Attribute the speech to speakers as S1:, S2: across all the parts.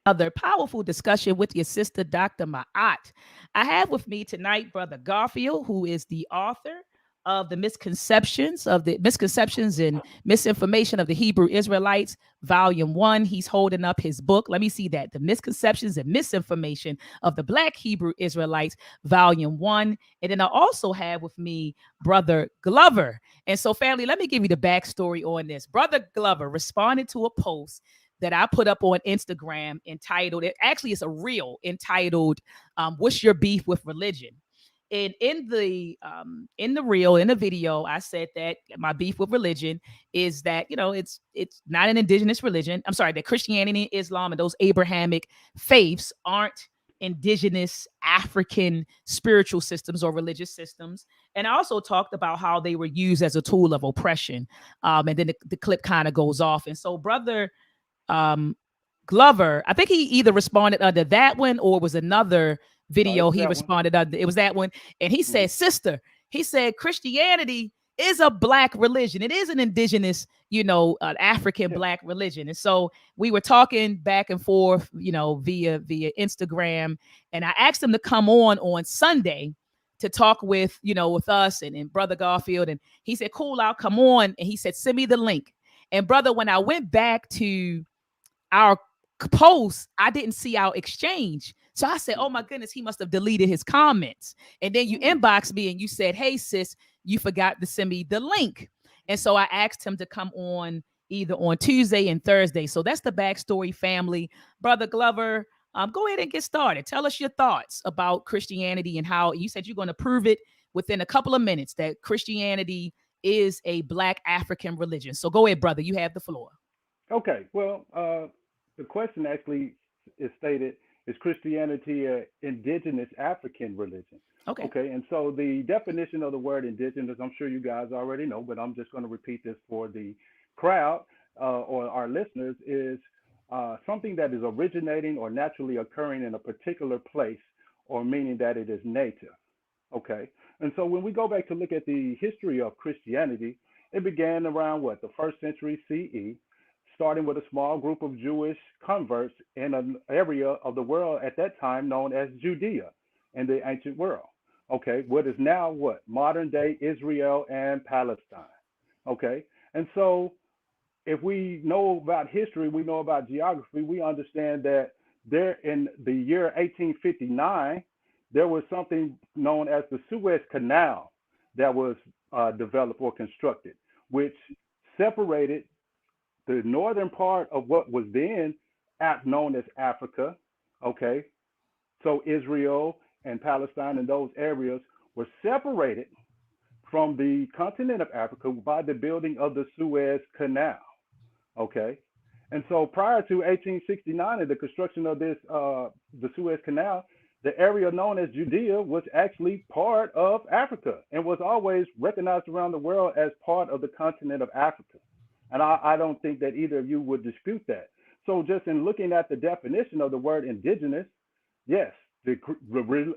S1: another powerful discussion with your sister, Dr. Maat. I have with me tonight Brother Garfield, who is the author of the misconceptions and misinformation of the Hebrew Israelites, Volume 1. He's holding up his book. Let me see that. The misconceptions and misinformation of the Black Hebrew Israelites, Volume 1. And then I also have with me Brother Glover. And so, family, let me give you the backstory on this. Brother Glover responded to a post that I put up on Instagram entitled, it's a reel entitled, "What's Your Beef with Religion?" And in the reel, in the video, I said that my beef with religion is that, it's not an indigenous religion. I'm sorry, that Christianity, Islam, and those Abrahamic faiths aren't indigenous African spiritual systems or religious systems. And I also talked about how they were used as a tool of oppression. And then the clip kind of goes off. And so, brother um, Glover, I think he either responded under that one or was another
S2: No, it
S1: video
S2: was
S1: he
S2: that one.
S1: responded under. It was that one. And he
S2: Hmm.
S1: said, "Sister," he said, "Christianity is a Black religion. It is an indigenous, African
S2: Yeah.
S1: Black religion." And so we were talking back and forth, via Instagram. And I asked him to come on Sunday to talk with us and Brother Garfield. And he said, "Cool, I'll come on." And he said, "Send me the link." And brother, when I went back to our post, I didn't see our exchange. So I said, "Oh my goodness, he must have deleted his comments." And then you
S2: Mm.
S1: inboxed me and you said, "Hey sis, you forgot to send me the link." And so I asked him to come on either on Tuesday and Thursday. So that's the backstory, family. Brother Glover, go ahead and get started. Tell us your thoughts about Christianity and how you said you're going to prove it within a couple of minutes that Christianity is a Black African religion. So go ahead, brother. You have the floor.
S2: Okay. Well, the question actually is stated: Is Christianity an indigenous African religion?
S1: Okay.
S2: Okay. And so the definition of the word indigenous, I'm sure you guys already know, but I'm just going to repeat this for the crowd or our listeners: is something that is originating or naturally occurring in a particular place, or meaning that it is native. Okay. And so when we go back to look at the history of Christianity, it began around what, the first century CE, starting with a small group of Jewish converts in an area of the world at that time known as Judea in the ancient world. Okay. What is now what? Modern day Israel and Palestine. Okay. And so if we know about history, we know about geography, we understand that there in the year 1859, there was something known as the Suez Canal that was developed or constructed, which separated the northern part of what was then known as Africa. Okay, so Israel and Palestine and those areas were separated from the continent of Africa by the building of the Suez Canal. Okay. And so prior to 1869 and the construction of the Suez Canal, the area known as Judea was actually part of Africa and was always recognized around the world as part of the continent of Africa. And I don't think that either of you would dispute that. So just in looking at the definition of the word indigenous, yes, the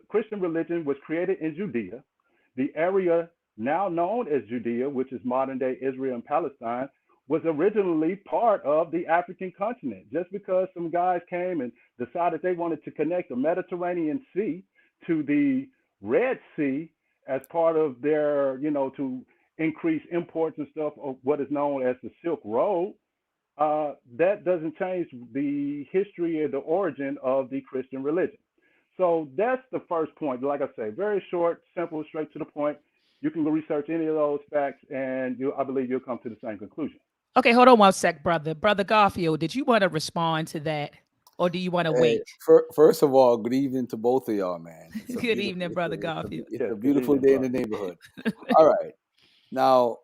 S2: Christian religion was created in Judea. The area now known as Judea, which is modern day Israel and Palestine, was originally part of the African continent. Just because some guys came and decided they wanted to connect the Mediterranean Sea to the Red Sea as part of their, to increase imports and stuff of what is known as the Silk Road, that doesn't change the history or the origin of the Christian religion. So that's the first point. Like I say, very short, simple, straight to the point. You can go research any of those facts, and I believe you'll come to the same conclusion.
S1: Okay, hold on one sec, brother. Brother Garfield, did you want to respond to that or do you want to
S3: Hey,
S1: wait?
S3: first of all, good evening to both of y'all, man. It's a
S1: Good
S3: beautiful,
S1: evening, brother Garfield.
S3: it's
S2: Yes,
S3: a
S2: good
S3: beautiful
S2: evening,
S3: day in the
S2: brother.
S3: neighborhood. All right, now,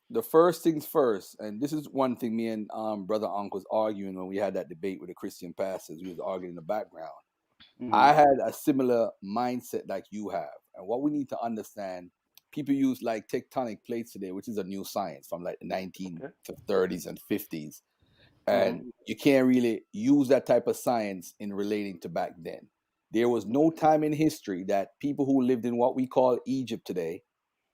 S3: the first things first, and this is one thing me and brother Unc was arguing when we had that debate with the Christian pastors. We was arguing in the background.
S2: Hmm.
S3: I had a similar mindset like you have, and what we need to understand. People use like tectonic plates today, which is a new science from like the
S2: Okay.
S3: 1930s and 50s,
S2: Hmm.
S3: and you can't really use that type of science in relating to back then. There was no time in history that people who lived in what we call Egypt today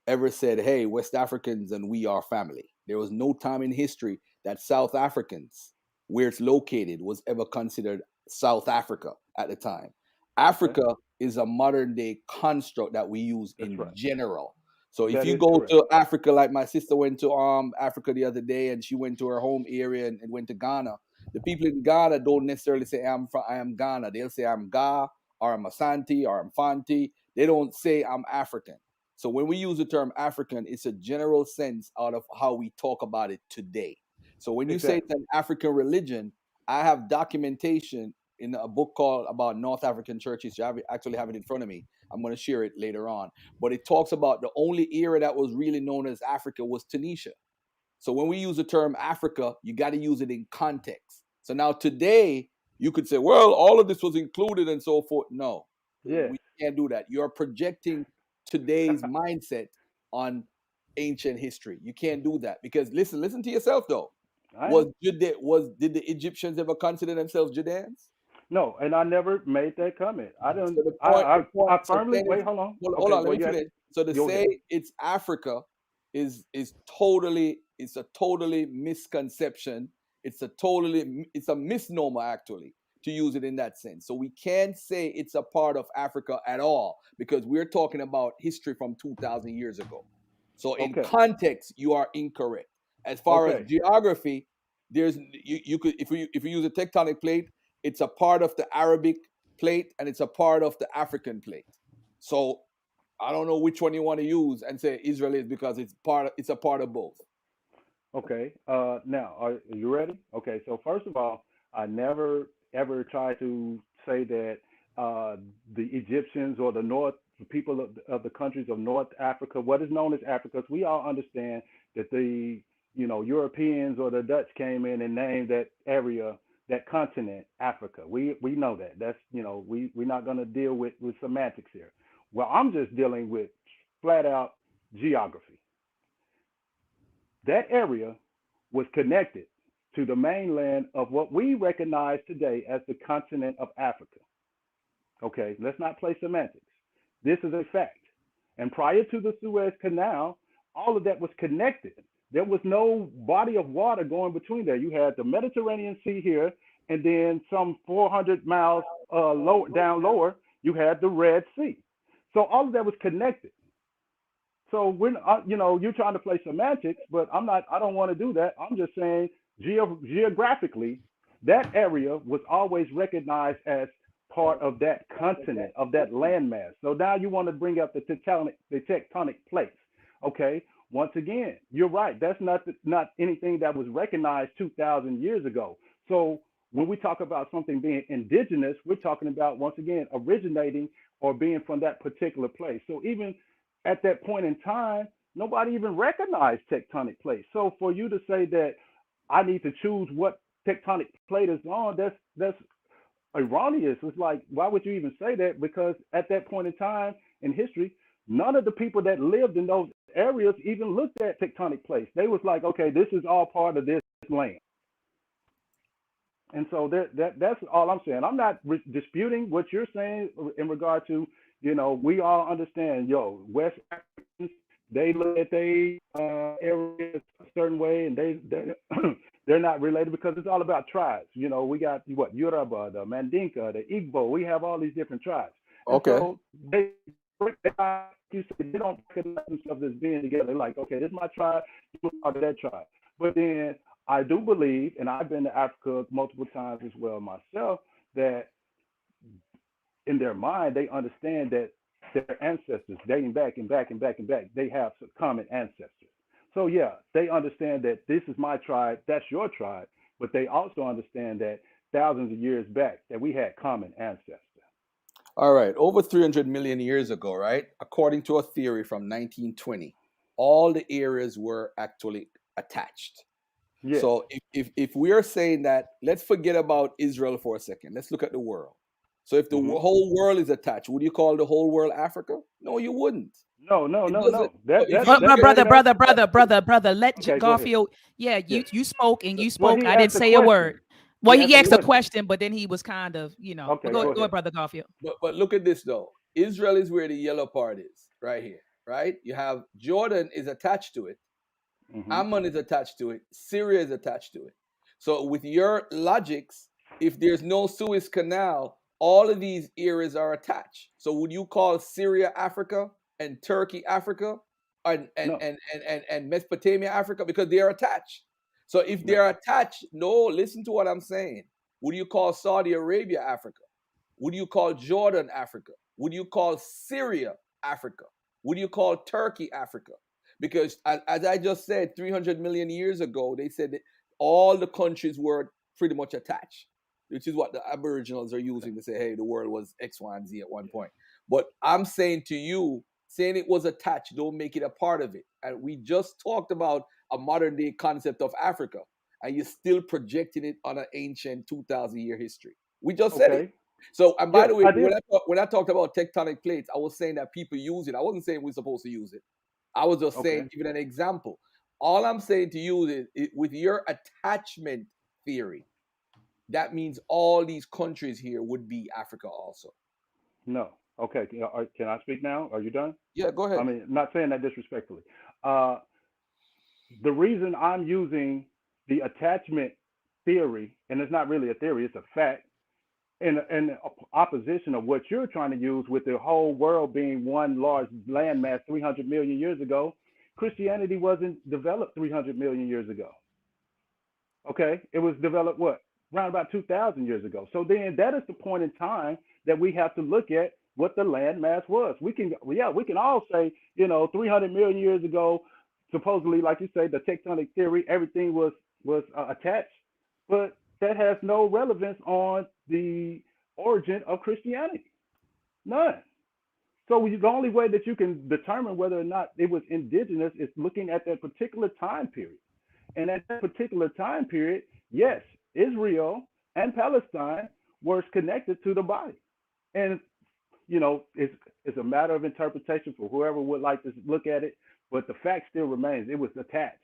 S3: ever said, "Hey, West Africans and we are family." There was no time in history that South Africans where it's located was ever considered South Africa at the time. Africa is a modern day construct that we use
S2: That's
S3: in
S2: right.
S3: general. So if
S2: That
S3: you
S2: is
S3: go
S2: correct.
S3: to Africa, like my sister went to Africa the other day, and she went to her home area and went to Ghana. The people in Ghana don't necessarily say I am Ghana. They'll say I'm Ga, or I'm Asante, or I'm Fanti. They don't say I'm African. So when we use the term African, it's a general sense out of how we talk about it today. So when you say it's
S2: Exactly.
S3: an African religion, I have documentation in a book called about North African churches. Actually have it in front of me. I'm going to share it later on. But it talks about the only era that was really known as Africa was Tunisia. So when we use the term Africa, you got to use it in context. So now today, you could say, well, all of this was included and so forth. No,
S2: Yes.
S3: we can't do that. You're projecting today's mindset on ancient history. You can't do that because listen to yourself though.
S2: I am.
S3: Did the Egyptians ever consider themselves Judeans?
S2: No, and I never made that comment. I don't.
S3: So the point.
S2: I
S3: So
S2: firmly
S3: then,
S2: wait. Hold on.
S3: hold
S2: Okay,
S3: on, let
S2: go
S3: me
S2: ahead.
S3: finish. So to
S2: Go ahead.
S3: say it's Africa is totally it's a totally misconception. It's a misnomer actually to use it in that sense. So we can't say it's a part of Africa at all because we're talking about history from 2,000 years ago. So in
S2: Okay.
S3: context, you are incorrect. As far as
S2: Okay.
S3: geography, you could if you use a tectonic plate, it's a part of the Arabic plate and it's a part of the African plate. So I don't know which one you want to use and say Israel is because it's a part of both.
S2: Okay. Now, are you ready? Okay. So first of all, I never ever tried to say that uh, the Egyptians or the people of the countries of North Africa, what is known as Africa, 'cause we all understand that the Europeans or the Dutch came in and named that area, that continent, Africa. We know that. That's we're not going to deal with semantics here. Well, I'm just dealing with flat out geography. That area was connected to the mainland of what we recognize today as the continent of Africa. Okay, let's not play semantics. This is a fact. And prior to the Suez Canal, all of that was connected. There was no body of water going between there. You had the Mediterranean Sea here, and then some 400 miles down lower, you had the Red Sea. So all of that was connected. So you're trying to play semantics, but I'm not. I don't want to do that. I'm just saying geographically, that area was always recognized as part of that continent, of that landmass. So now you want to bring up the tectonic plates. Okay. Once again, you're right. That's not anything that was recognized 2,000 years ago. So when we talk about something being indigenous, we're talking about once again originating or being from that particular place. So even at that point in time, nobody even recognized tectonic plates. So for you to say that I need to choose what tectonic plate is on, that's erroneous. It's like, why would you even say that? Because at that point in time in history, none of the people that lived in those areas even looked at tectonic plates. They was like, okay, this is all part of this land. And so that's all I'm saying. I'm not disputing what you're saying in regard to, we all understand, West Africans, they look at their areas a certain way, and they're not related because it's all about tribes. We got what Yoruba, the Mandinka, the Igbo. We have all these different tribes, and
S3: Okay.
S2: so you say they don't recognize themselves as being together. Like, okay, this is my tribe, you are that tribe. But then I do believe, and I've been to Africa multiple times as well myself, that in their mind they understand that their ancestors dating back and back and back and back, they have some common ancestors. So yeah, they understand that this is my tribe, that's your tribe, but they also understand that thousands of years back that we had common ancestors.
S3: All right. Over 300 million years ago, right? According to a theory from 1920, all the areas were actually attached.
S2: Yes.
S3: So if we are saying that, let's forget about Israel for a second. Let's look at the world. So if the
S2: Mm-hmm.
S3: whole world is attached, would you call the whole world Africa? No, you wouldn't.
S2: No.
S3: It doesn't.
S2: No.
S3: So if
S2: That
S3: you look at
S1: Brother. Let
S2: okay, go ahead.
S1: Garfield. Yeah,
S2: Yes.
S1: you spoke and you
S2: Well,
S1: spoke.
S2: he
S1: I didn't
S2: asked a
S1: say a word.
S2: question.
S1: Well,
S2: He
S1: he
S2: asked a
S1: asked a
S2: question.
S1: question, but then he was kind of,
S2: Okay,
S1: Go
S2: go
S1: ahead,
S2: ahead.
S1: brother Garfield.
S3: but look at this though. Israel is where the yellow part is, right here, right? You have Jordan is attached to it.
S2: Mm-hmm.
S3: Ammon is attached to it. Syria is attached to it. So with your logics, if there's no Suez Canal, all of these areas are attached. So would you call Syria Africa and Turkey Africa and and
S2: No,
S3: and and, and, and Mesopotamia Africa? Because they are attached. So if they
S2: no.
S3: are attached, no, listen to what I'm saying. Would you call Saudi Arabia Africa? Would you call Jordan Africa? Would you call Syria Africa? Would you call Turkey Africa? Because as I just said, 300 million years ago, they said that all the countries were pretty much attached, which is what the Aboriginals are using to say, hey, the world was X, Y, and Z at one point. But I'm saying to you, saying it was attached, don't make it a part of it. And we just talked about a modern day concept of Africa, and you're still projecting it on an ancient 2,000-year history. We just said it.
S2: Okay.
S3: So, and by
S2: Yeah,
S3: the way,
S2: I did.
S3: when I talked about tectonic plates, I was saying that people use it. I wasn't saying we're supposed to use it. I was just
S2: Okay.
S3: saying, giving an example. All I'm saying to you is, with your attachment theory, that means all these countries here would be Africa also.
S2: No. Okay. Can I speak now? Are you done?
S3: Yeah, go
S2: I
S3: ahead.
S2: mean, not saying that disrespectfully. Uh, the reason I'm using the attachment theory, and it's not really a theory, it's a fact, in opposition of what you're trying to use with the whole world being one large landmass 300 million years ago. Christianity wasn't developed 300 million years ago. Okay, it was developed what, around about 2,000 years ago. So then that is the point in time that we have to look at what the landmass was. We can, yeah, we can all say, 300 million years ago, supposedly, like you say, the tectonic theory, everything was attached, but that has no relevance on the origin of Christianity. None. So the only way that you can determine whether or not it was indigenous is looking at that particular time period. And at that particular time period, yes, Israel and Palestine were connected to the body. And, it's a matter of interpretation for whoever would like to look at it, but the fact still remains it was attached.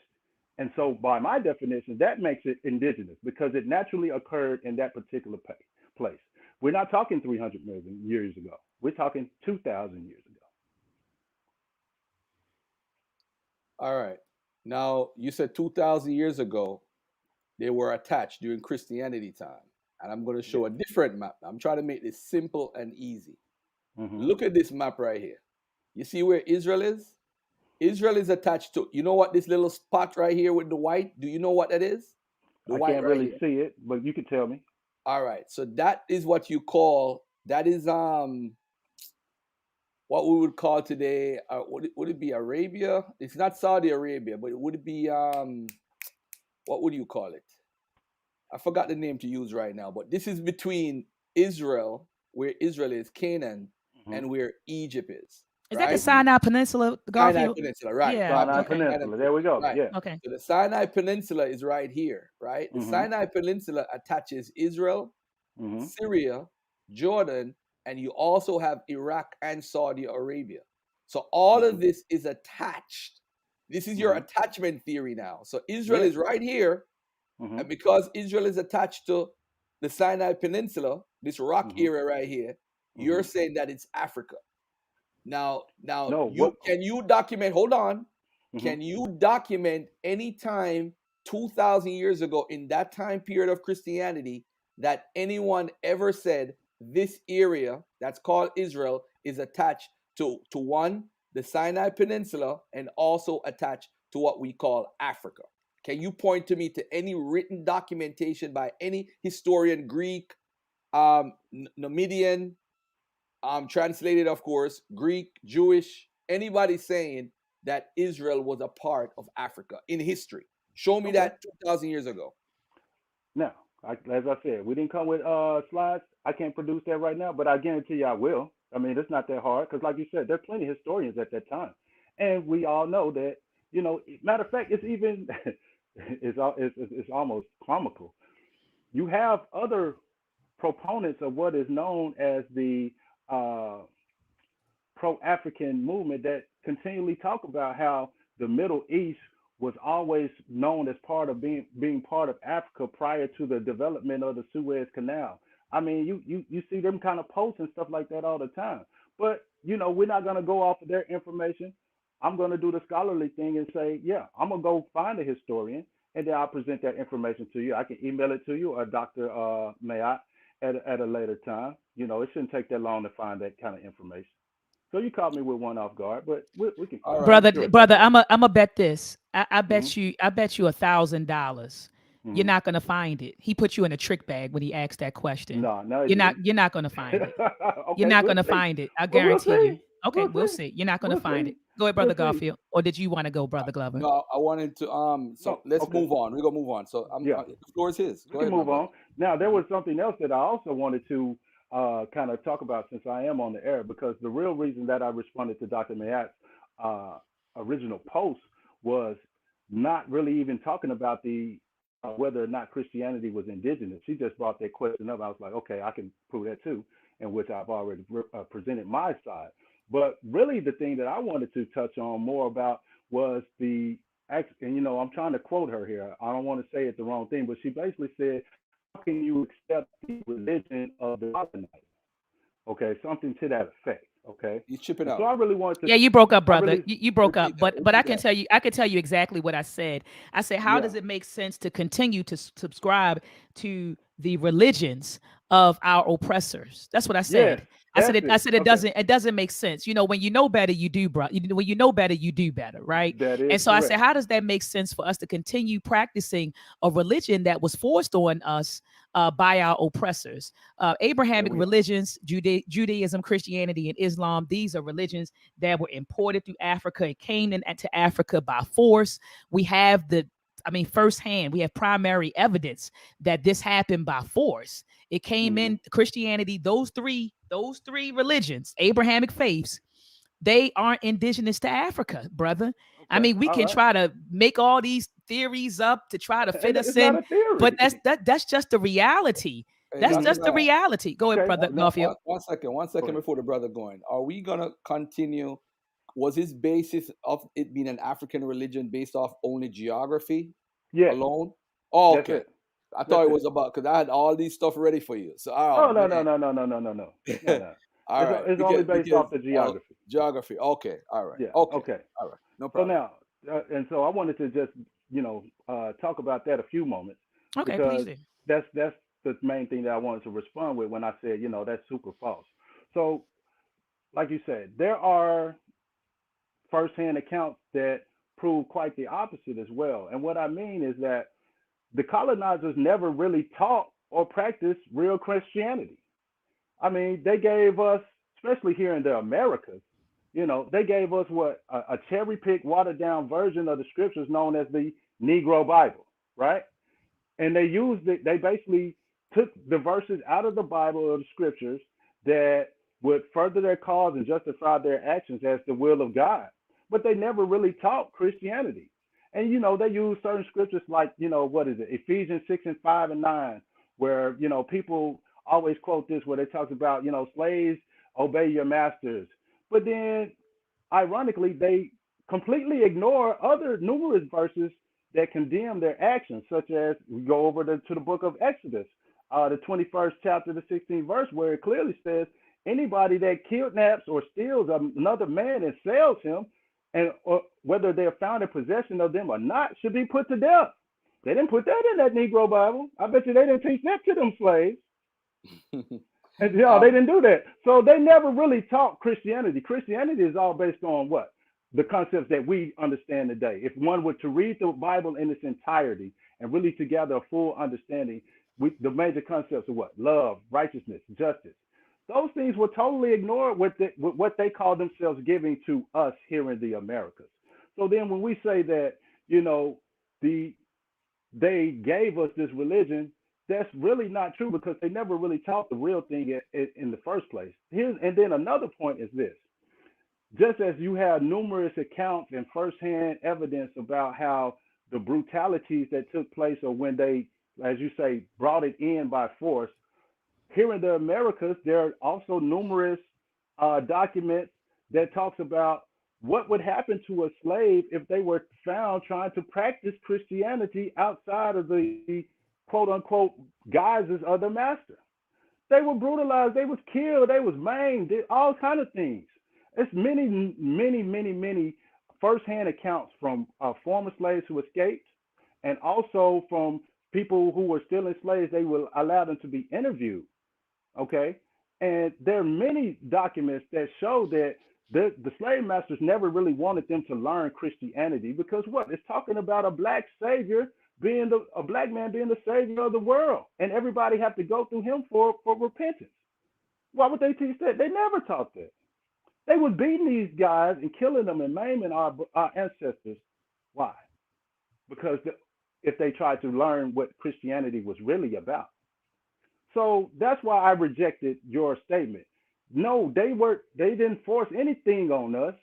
S2: And so, by my definition, that makes it indigenous because it naturally occurred in that particular place. We're not talking 300 million years ago. We're talking 2,000 years ago.
S3: All right. Now, you said 2,000 years ago, they were attached during Christianity time. And I'm going to show
S2: Yes.
S3: a different map. I'm trying to make this simple and easy.
S2: Mm-hmm.
S3: Look at this map right here. You see where Israel is? Israel is attached to, you know what, this little spot right here with the white? Do you know what that is? The
S2: I
S3: white
S2: can't
S3: right
S2: really
S3: here.
S2: see it, but you can tell me.
S3: All right. So that is what you call, that is what we would call today, would it be Arabia? It's not Saudi Arabia, but would it be what would you call it? I forgot the name to use right now, but this is between Israel, where Israel is, Canaan,
S2: Mm-hmm.
S3: and where Egypt
S1: Is that the
S3: right?
S2: Mm-hmm.
S1: Sinai Peninsula,
S3: Sinai
S1: Garfield?
S3: Peninsula, right?
S1: Yeah.
S2: Sinai
S3: Garfield,
S1: Okay.
S3: Sinai
S2: Peninsula. There we
S3: Peninsula,
S2: go.
S3: right?
S2: Yeah.
S1: Okay.
S3: So the Sinai Peninsula is right here, right? The
S2: Mm-hmm.
S3: Sinai Peninsula attaches Israel,
S2: Mm-hmm.
S3: Syria, Jordan, and you also have Iraq and Saudi Arabia. So all
S2: Mm-hmm.
S3: of this is attached. This is your
S2: Mm-hmm.
S3: attachment theory now. So Israel
S2: Yeah.
S3: is right here,
S2: Mm-hmm.
S3: and because Israel is attached to the Sinai Peninsula, this rock
S2: Mm-hmm.
S3: area right here,
S2: Mm-hmm.
S3: you're saying that it's Africa. Now
S2: No.
S3: you
S2: What?
S3: can you document, hold on.
S2: Mm-hmm.
S3: Can you document any time 2,000 years ago in that time period of Christianity that anyone ever said this area that's called Israel is attached to one, the Sinai Peninsula, and also attached to what we call Africa? Can you point to me to any written documentation by any historian, Greek, Numidian, translated, of course, Greek, Jewish, anybody saying that Israel was a part of Africa in history? Show me
S2: Okay.
S3: that 2,000 years ago.
S2: Now, as I said, we didn't come with slides. I can't produce that right now, but I guarantee you I will. I mean, it's not that hard because, like you said, there's plenty of historians at that time, and we all know that. Matter of fact, it's even it's almost comical. You have other proponents of what is known as the uh, pro-African movement that continually talk about how the Middle East was always known as part of being part of Africa prior to the development of the Suez Canal. I mean, you see them kind of posts and stuff like that all the time. But we're not going to go off of their information. I'm going to do the scholarly thing and say, yeah, I'm going to go find a historian and then I'll present that information to you. I can email it to you or Dr. Maat at a later time. It shouldn't take that long to find that kind of information. So you caught me with one off guard, but we can
S3: All
S2: find it.
S3: right.
S2: I'm
S1: brother,
S2: sure it's out
S1: brother,
S2: there.
S1: I'm a bet this. I
S2: Hmm.
S1: bet you, $1,000. You're
S2: Hmm.
S1: not gonna find it. He put you in a trick bag when he asked that question.
S2: No, no, it
S1: You're not,
S2: didn't.
S1: you're not gonna find it. You're
S2: Okay,
S1: not
S2: we'll
S1: gonna
S2: see.
S1: find it. I
S2: Well, we'll
S1: guarantee
S2: see.
S1: you. Okay,
S2: We'll
S1: we'll
S2: see.
S1: see. You're not gonna
S2: We'll
S1: find
S2: see.
S1: it. Go ahead,
S2: We'll
S1: brother
S2: see.
S1: Garfield. Or did you want to go, brother Glover?
S3: No, I wanted to so
S2: No,
S3: let's
S2: okay.
S3: move on. We're gonna move on. So
S2: Yeah,
S3: the floor is his.
S2: we
S3: Go
S2: can
S3: ahead, my
S2: move
S3: brother.
S2: on. Now, there
S3: Mhm.
S2: was something else that I also wanted to kind of talk about since I am on the air, because the real reason that I responded to Dr. Mayat's uh, original post was not really even talking about the whether or not Christianity was indigenous. She just brought that question up. I was like, okay, I can prove that too, in which I've already presented my side. But really, the thing that I wanted to touch on more about was and I'm trying to quote her here. I don't want to say it the wrong thing, but she basically said, "How can you accept the religion of the colonizers?" Okay, something to that effect. Okay,
S3: You chipping
S2: and so
S3: out.
S2: I really wanted to.
S1: Yeah, you broke up,
S2: I
S1: brother.
S2: really,
S1: You broke up,
S3: Repeat that.
S1: but I
S3: Repeat
S1: can
S3: that.
S1: tell you, exactly what I said. I said, how
S2: yeah,
S1: does it make sense to continue to subscribe to the religions of our oppressors? That's what I
S2: yes,
S1: said.
S2: that's
S1: I
S2: it.
S1: said it
S2: Okay,
S1: doesn't make sense. When you know better, you do, bro. When you know better, you do better, right?
S2: that is
S1: And so I said,
S2: correct.
S1: how does that make sense for us to continue practicing a religion that was forced on us by our oppressors?
S2: There
S1: Abrahamic
S2: we are.
S1: religions, Judaism, Christianity, and Islam. These are religions that were imported through Africa. It came into Africa by force. We have firsthand, we have primary evidence that this happened by force. It came
S2: Hmm.
S1: in Christianity, those three religions, Abrahamic faiths, they aren't indigenous to Africa, brother.
S2: Okay,
S1: We
S2: all
S1: can
S2: right.
S1: try to make all these theories up to try to fit
S2: And
S1: us
S2: it's not
S1: in,
S2: a
S1: but
S2: theory.
S1: that's just the reality.
S3: Hey,
S1: That's
S3: Dr.
S2: Hmm.
S1: just the
S3: Matt.
S1: reality. Go ahead,
S2: Okay,
S1: brother
S2: now
S1: Garfield.
S3: One
S2: go
S3: second
S2: ahead.
S3: before the brother going. Are we gonna continue? Was his basis of it being an African religion based off only geography
S2: Yes,
S3: alone? Oh,
S2: that's
S3: okay.
S2: it.
S3: I thought
S2: That's
S3: it
S2: it.
S3: was about because I had all these stuff ready for you. So, oh
S2: No, no, no,
S3: man.
S2: no, no, no, no, no, no, no, no.
S3: All
S2: It's
S3: right,
S2: it's only based
S3: because
S2: off the geography.
S3: geography. Okay, all right,
S2: Yeah.
S3: okay,
S2: Okay.
S3: all right, no
S2: So
S3: problem.
S2: now, and so I wanted to just talk about that a few moments,
S1: Okay, please
S2: because
S1: do.
S2: that's the main thing that I wanted to respond with when I said that's super false. So like you said, there are firsthand accounts that prove quite the opposite as well. And what I mean is that the colonizers never really taught or practiced real Christianity. I mean, they gave us, especially here in the Americas, they gave us what a cherry picked, watered down version of the scriptures known as the Negro Bible, right? And they used it. They basically took the verses out of the Bible or the scriptures that would further their cause and justify their actions as the will of God. But they never really taught Christianity. And they use certain scriptures like what is it, Ephesians 6:5 and 9, where people always quote this, where they talk about slaves obey your masters, but then ironically, they completely ignore other numerous verses that condemn their actions, such as we go over to the book of Exodus, the 21st chapter, the 16th verse, where it clearly says anybody that kidnaps or steals another man and sells him, and whether they're found in possession of them or not, should be put to death. They didn't put that in that Negro Bible. I bet you they didn't teach that to them slaves. And they
S3: um,
S2: didn't do that. So they never really taught Christianity. Christianity is all based on what? The concepts that we understand today. If one were to read the Bible in its entirety and really to gather a full understanding, the major concepts of what? Love, righteousness, justice. Those things were totally ignored with what they call themselves giving to us here in the Americas. So then when we say that, the they gave us this religion, that's really not true, because they never really taught the real thing in the first place. And then another point is this: just as you have numerous accounts and firsthand evidence about how the brutalities that took place, or when they, as you say, brought it in by force, here in the Americas, there are also numerous documents that talks about what would happen to a slave if they were found trying to practice Christianity outside of the quote unquote guises of the master. They were brutalized, they was killed, they was maimed, all kind of things. It's many firsthand accounts from former slaves who escaped, and also from people who were still enslaved, they will allow them to be interviewed. Okay, and there are many documents that show that the slave masters never really wanted them to learn Christianity because what? It's talking about a black savior being a black man being the savior of the world, and everybody have to go through him for repentance. Why would they teach that? They never taught that. They were beating these guys and killing them and maiming our ancestors. Why? Because if they tried to learn what Christianity was really about. So that's why I rejected your statement. No, they didn't force anything on us.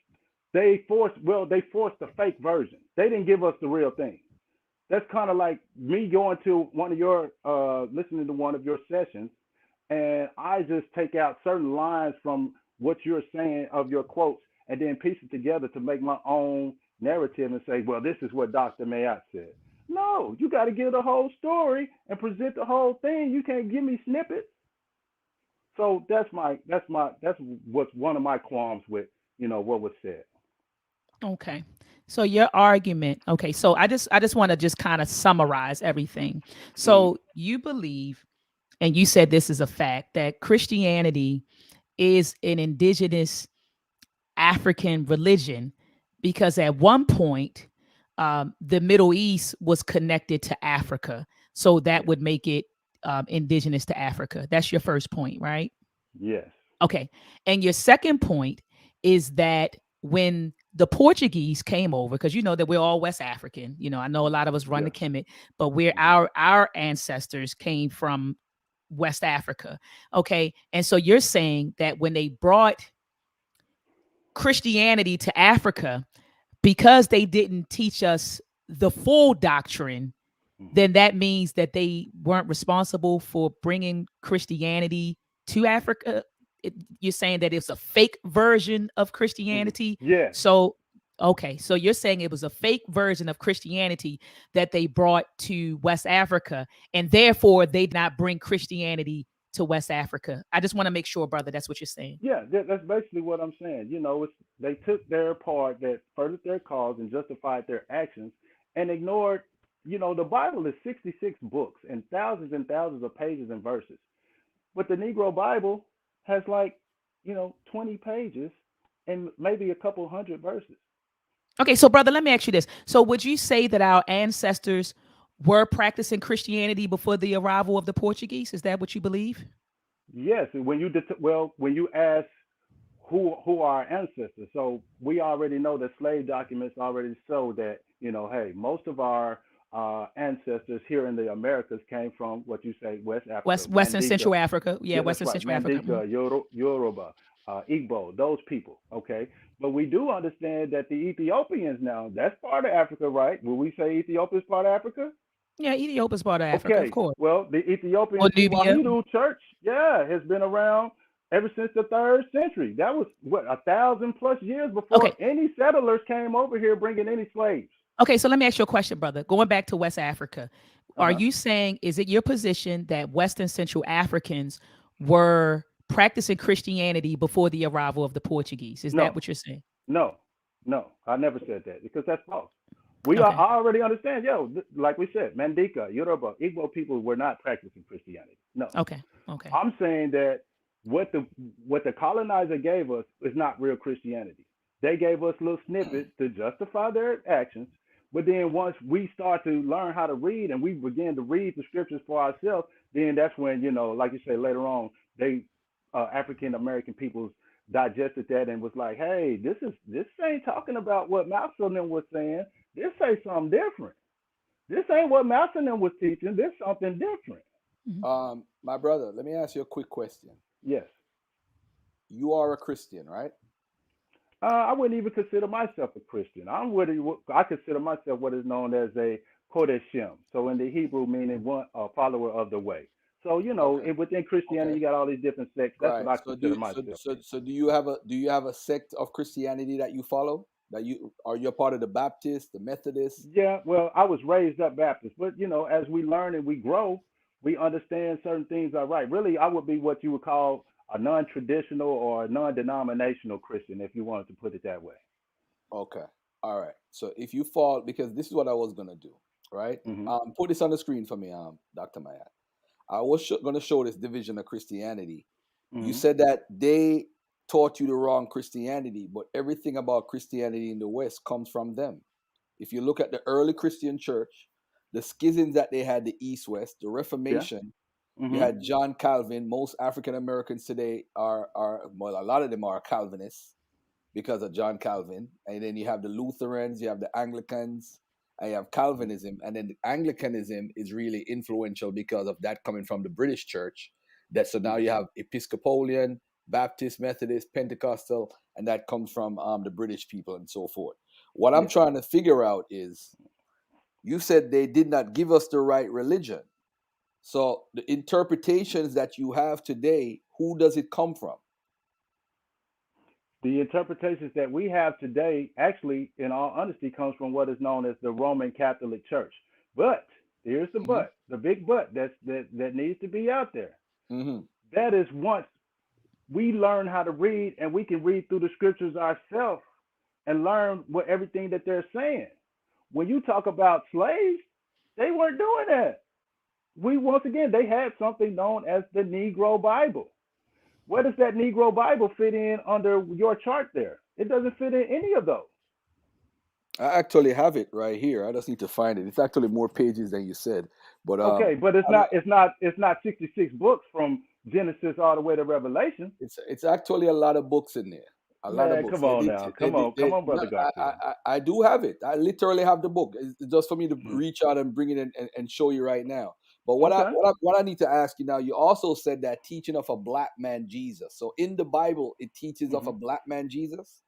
S2: They forced the fake version. They didn't give us the real thing. That's kind of like me going to one of your listening to one of your sessions, and I just take out certain lines from what you're saying of your quotes and then piece it together to make my own narrative and say, well, this is what Dr. Maat said. No, you got to give the whole story and present the whole thing. You can't give me snippets. So that's what's one of my qualms with what was said.
S1: Okay. So your argument, okay, so I just want to just kind of summarize everything. So you believe, and you said this is a fact, that Christianity is an indigenous African religion because at one point, the Middle East was connected to Africa. So that would make it indigenous to Africa. That's your first point, right?
S2: Yes.
S1: Okay. And your second point is that when the Portuguese came over, because you know that we're all West African, I know a lot of us run the
S2: Yes.
S1: Kemet, but our ancestors came from West Africa. Okay. And so you're saying that when they brought Christianity to Africa, because they didn't teach us the full doctrine, then that means that they weren't responsible for bringing Christianity to Africa. You're saying that it's a fake version of Christianity.
S2: Yes.
S1: So, okay. So you're saying it was a fake version of Christianity that they brought to West Africa, and therefore they did not bring Christianity to West Africa. I just want to make sure, brother, that's what you're saying.
S2: Yeah, that's basically what I'm saying. They took their part that furthered their cause and justified their actions and ignored, the Bible is 66 books and thousands of pages and verses. But the Negro Bible has like, 20 pages and maybe a couple hundred verses.
S1: Okay, so brother, let me ask you this. So would you say that our ancestors were practicing Christianity before the arrival of the Portuguese? Is that what you believe?
S2: Yes, and when you ask who are our ancestors, so we already know that slave documents already show that hey, most of our ancestors here in the Americas came from what you say West Africa,
S1: Western
S2: Mandinka.
S1: Central Africa. Yeah,
S2: Yeah, that's
S1: Western
S2: right,
S1: Central Africa.
S2: Mandinka, Yoruba, Igbo, those people. Okay, but we do understand that the Ethiopians now that's part of Africa, right? Will we say Ethiopia is part of Africa?
S1: Yeah, Ethiopia is part of Africa, of
S2: Okay,
S1: course.
S2: well, the
S1: Or
S2: Ethiopian
S1: Nubia.
S2: Tewahedo Church, yeah, has been around ever since the third century. That was what 1,000+ years before
S1: Okay.
S2: any settlers came over here bringing any slaves.
S1: Okay, so let me ask you a question, brother. Going back to West Africa,
S2: Uh
S1: are
S2: huh.
S1: you saying, is it your position that Western Central Africans were practicing Christianity before the arrival of the Portuguese? Is that
S2: No,
S1: what you're saying?
S2: no, no. I never said that because that's false. We are.
S1: Okay.
S2: I already understand. Like we said, Mandinka, Yoruba, Igbo people were not practicing Christianity. No,
S1: Okay. Okay.
S2: I'm saying that what the colonizer gave us is not real Christianity. They gave us little snippets to justify their actions, but then once we start to learn how to read and we begin to read the scriptures for ourselves, then that's when like you say later on, they African American peoples digested that and was like, hey, this ain't talking about what Malcolm was saying. This say something different. This ain't what Malcolm was teaching. This something different.
S1: Mhm.
S3: My brother, let me ask you a quick question.
S2: Yes.
S3: You are a Christian, right?
S2: I wouldn't even consider myself a Christian. I consider myself what is known as a Kodeshim. So in the Hebrew, meaning one a follower of the way. So
S3: Okay.
S2: within Christianity,
S3: Okay.
S2: you got all these different sects. That's what
S3: Right.
S2: I
S3: So
S2: consider myself.
S3: do you have a sect of Christianity that you follow? That you're part of the Baptist, the Methodist?
S2: Yeah, well, I was raised up Baptist, but as we learn and we grow, we understand certain things are right. Really, I would be what you would call a non-traditional or a non-denominational Christian, if you wanted to put it that way.
S3: Okay. All right. So if you fall, because this is what I was gonna do. right?
S2: Mm-hmm.
S3: Put this on the screen for me, Dr. Maat. I was going to show this division of Christianity. You
S2: Mm-hmm.
S3: said that they taught you the wrong Christianity, but everything about Christianity in the West comes from them. If you look at the early Christian church, the schisms that they had, the East-West, the
S2: Yeah.
S3: Reformation, you
S2: Mm-hmm.
S3: had John Calvin. Most African Americans today are well, a lot of them are Calvinists because of John Calvin. And then you have the Lutherans, you have the Anglicans, and you have Calvinism. And then the Anglicanism is really influential because of that coming from the British church. So now you have Episcopalian, Baptist, Methodist, Pentecostal, and that comes from the British people and so forth. What I'm
S2: Yeah.
S3: trying to figure out is, you said they did not give us the right religion. So the interpretations that you have today, who does it come from?
S2: The interpretations that we have today, actually, in all honesty, comes from what is known as the Roman Catholic Church. But here's the
S3: Mm-hmm.
S2: but, the big but that needs to be out there.
S3: Mm-hmm.
S2: That is once we learn how to read and we can read through the scriptures ourselves and learn what everything that they're saying. When you talk about slaves, they weren't doing that. Once again, they had something known as the Negro Bible. Where does that Negro Bible fit in under your chart there? It doesn't fit in any of those.
S3: I actually have it right here. I just need to find it. It's actually more pages than you said, but
S2: Okay, but
S3: I don't,
S2: it's not 66 books from Genesis all the way to Revelation.
S3: it's actually a lot of books in there. A lot of
S2: Man,
S3: books.
S2: come on now. Come on,
S3: No,
S2: brother Garfield.
S3: I do have it. I literally have the book. It's just for me to
S2: Hmm.
S3: reach out and bring it in and show you right now. But
S2: Okay.
S3: what I need to ask you now, you also said that teaching of a black man Jesus. So in the Bible, it teaches of
S2: Hmm.
S3: a black man Jesus.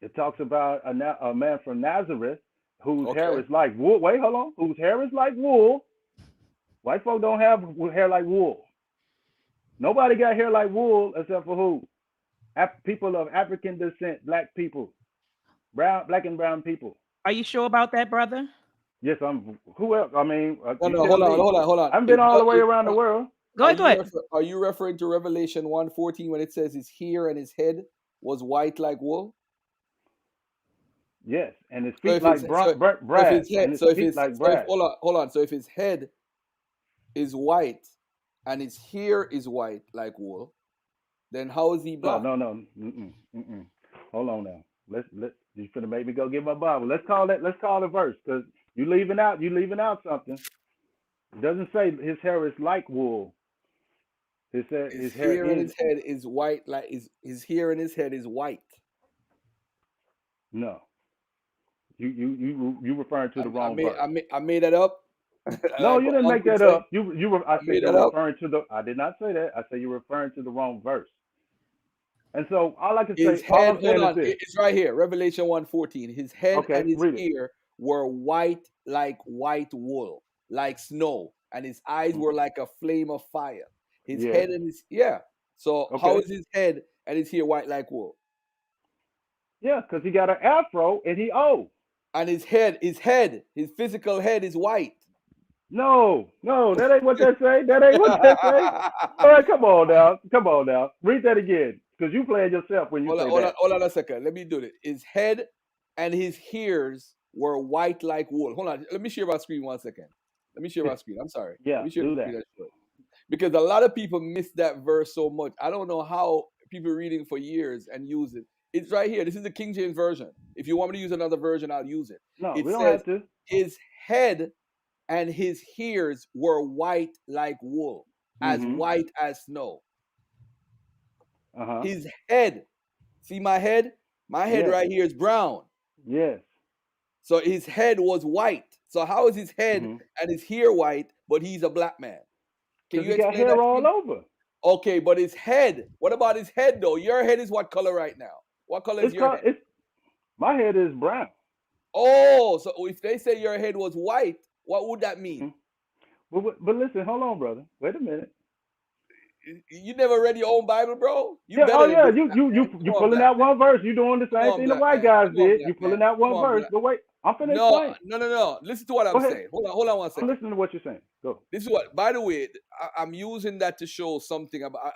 S2: It talks about a man from Nazareth whose hair
S3: Okay.
S2: is like wool. Wait, hold on. Whose hair is like wool. White folk don't have hair like wool. Nobody got hair like wool except for who? People of African descent, black people, black and brown people.
S1: Are you sure about that, brother?
S2: Yes, I'm. Who else? I mean,
S3: No,
S2: you
S3: no,
S2: tell
S3: hold on,
S2: me.
S3: hold on, hold on.
S2: I've been all the way
S3: It,
S2: around the world.
S1: Go ahead, go ahead.
S3: are you referring to Revelation 1:14 when it says his hair and his head was white like wool?
S2: Yes, and his
S3: So
S2: feet
S3: if his
S2: like
S3: so if
S2: brass,
S3: his head
S2: and his
S3: so if
S2: feet
S3: his
S2: like
S3: so if
S2: brass.
S3: hold on. So if his head is white and his hair is white like wool, then how is he
S2: No,
S3: black?
S2: no, no. Mm-mm, mm-mm. Hold on now. Let's. You finna make me go get my Bible. Let's call it verse because you leaving out something. It doesn't say his hair is like wool. It said
S3: His
S2: his hair
S3: hair and
S2: is
S3: his head is white, like his hair and his head is white.
S2: no. You referring to the wrong verse.
S3: I made that up.
S2: No,
S3: Like
S2: you
S3: what
S2: didn't make
S3: Uncle
S2: that
S3: say,
S2: up. I
S3: I
S2: said
S3: made
S2: you're
S3: that up.
S2: referring to the. I did not say that. I said you're referring to the wrong verse. And so
S3: His
S2: all
S3: head,
S2: I'm
S3: hold
S2: saying is
S3: on,
S2: this.
S3: it's right here, Revelation 1:14. His head
S2: Okay,
S3: and his
S2: read it.
S3: hair were white like white wool, like snow, and his eyes were like a flame of fire. His
S2: Yes.
S3: head and his yeah. So how
S2: Okay.
S3: is his head and his hair white like wool?
S2: Yeah, because he got an afro and he old.
S3: And his physical head is white.
S2: No, that ain't what that say. That ain't what that say. All right, come on now. Come on now. Read that again. Because you playing yourself when you say that.
S3: Hold on a second. Let me do it. His head and his hairs were white like wool. Hold on. Let me share my screen 1 second. Let me share my screen. I'm sorry. Let
S2: Yeah,
S3: me share
S2: do
S3: the
S2: that.
S3: screen. Because a lot of people miss that verse so much. I don't know how people reading for years and use it. It's right here. This is the King James version. If you want me to use another version, I'll use it.
S2: No,
S3: It
S2: we don't
S3: says
S2: have to.
S3: his head and his hairs were white like wool, as
S2: Mm-hmm.
S3: white as snow.
S2: Uh-huh.
S3: His head, see my head? My head
S2: Yes.
S3: right here is brown.
S2: Yes.
S3: So his head was white. So how is his head
S2: Mm-hmm.
S3: and his hair white, but he's a black man? Can
S2: Because
S3: you
S2: he got
S3: explain
S2: hair
S3: that to
S2: all
S3: me?
S2: over.
S3: Okay, but his head. What about his head though? Your head is what color right now? What color is your head?
S2: My head is brown.
S3: Oh, so if they say your head was white, what would that mean?
S2: Mm-hmm. But listen, hold on, brother. Wait a minute.
S3: You never read your own Bible, bro? You
S2: Yeah, oh
S3: better than
S2: yeah,
S3: this, black man.
S2: you
S3: Come on,
S2: pulling
S3: black
S2: out
S3: man.
S2: one verse. You doing the
S3: Come
S2: same
S3: on,
S2: thing the
S3: black
S2: white
S3: man.
S2: guys
S3: Come on,
S2: did. You
S3: black man.
S2: pulling out
S3: Come
S2: one
S3: on,
S2: verse.
S3: black.
S2: But wait, I'm finna
S3: No,
S2: explain.
S3: no. Listen to what
S2: Go
S3: I'm
S2: ahead.
S3: saying. Hold on 1
S2: I'm
S3: second.
S2: listening to what you're saying. Go.
S3: This is what, by the way, I'm using that to show something about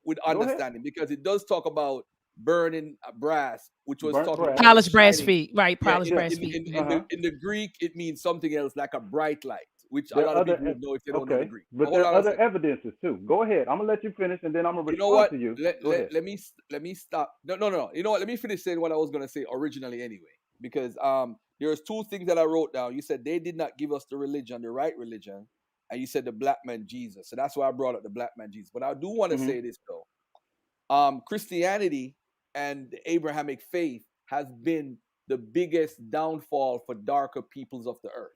S3: with
S2: Go ahead.
S3: understanding because it does talk about burning brass, which was
S2: Burnt
S3: talking
S2: brass.
S3: about
S1: Polished brass
S3: shining.
S1: feet, right?
S3: Yeah,
S1: Polished brass feet.
S3: in the Greek, it means something else, like a bright light, which a
S2: There
S3: lot
S2: are
S3: of people
S2: other
S3: would know if they don't know the
S2: okay,
S3: Greek.
S2: but
S3: Hold
S2: there
S3: on
S2: are
S3: a
S2: other
S3: second.
S2: evidences too. Go ahead. I'm gonna let you finish, and then I'm gonna
S3: You know
S2: respond
S3: what?
S2: to you.
S3: Let,
S2: Go ahead.
S3: let me stop. No. You know what? Let me finish saying what I was gonna say originally anyway, because there's two things that I wrote down. You said they did not give us the religion, the right religion, and you said the black man Jesus. So that's why I brought up the black man Jesus. But I do want to
S2: Mm-hmm.
S3: say this though. Christianity and the Abrahamic faith has been the biggest downfall for darker peoples of the earth.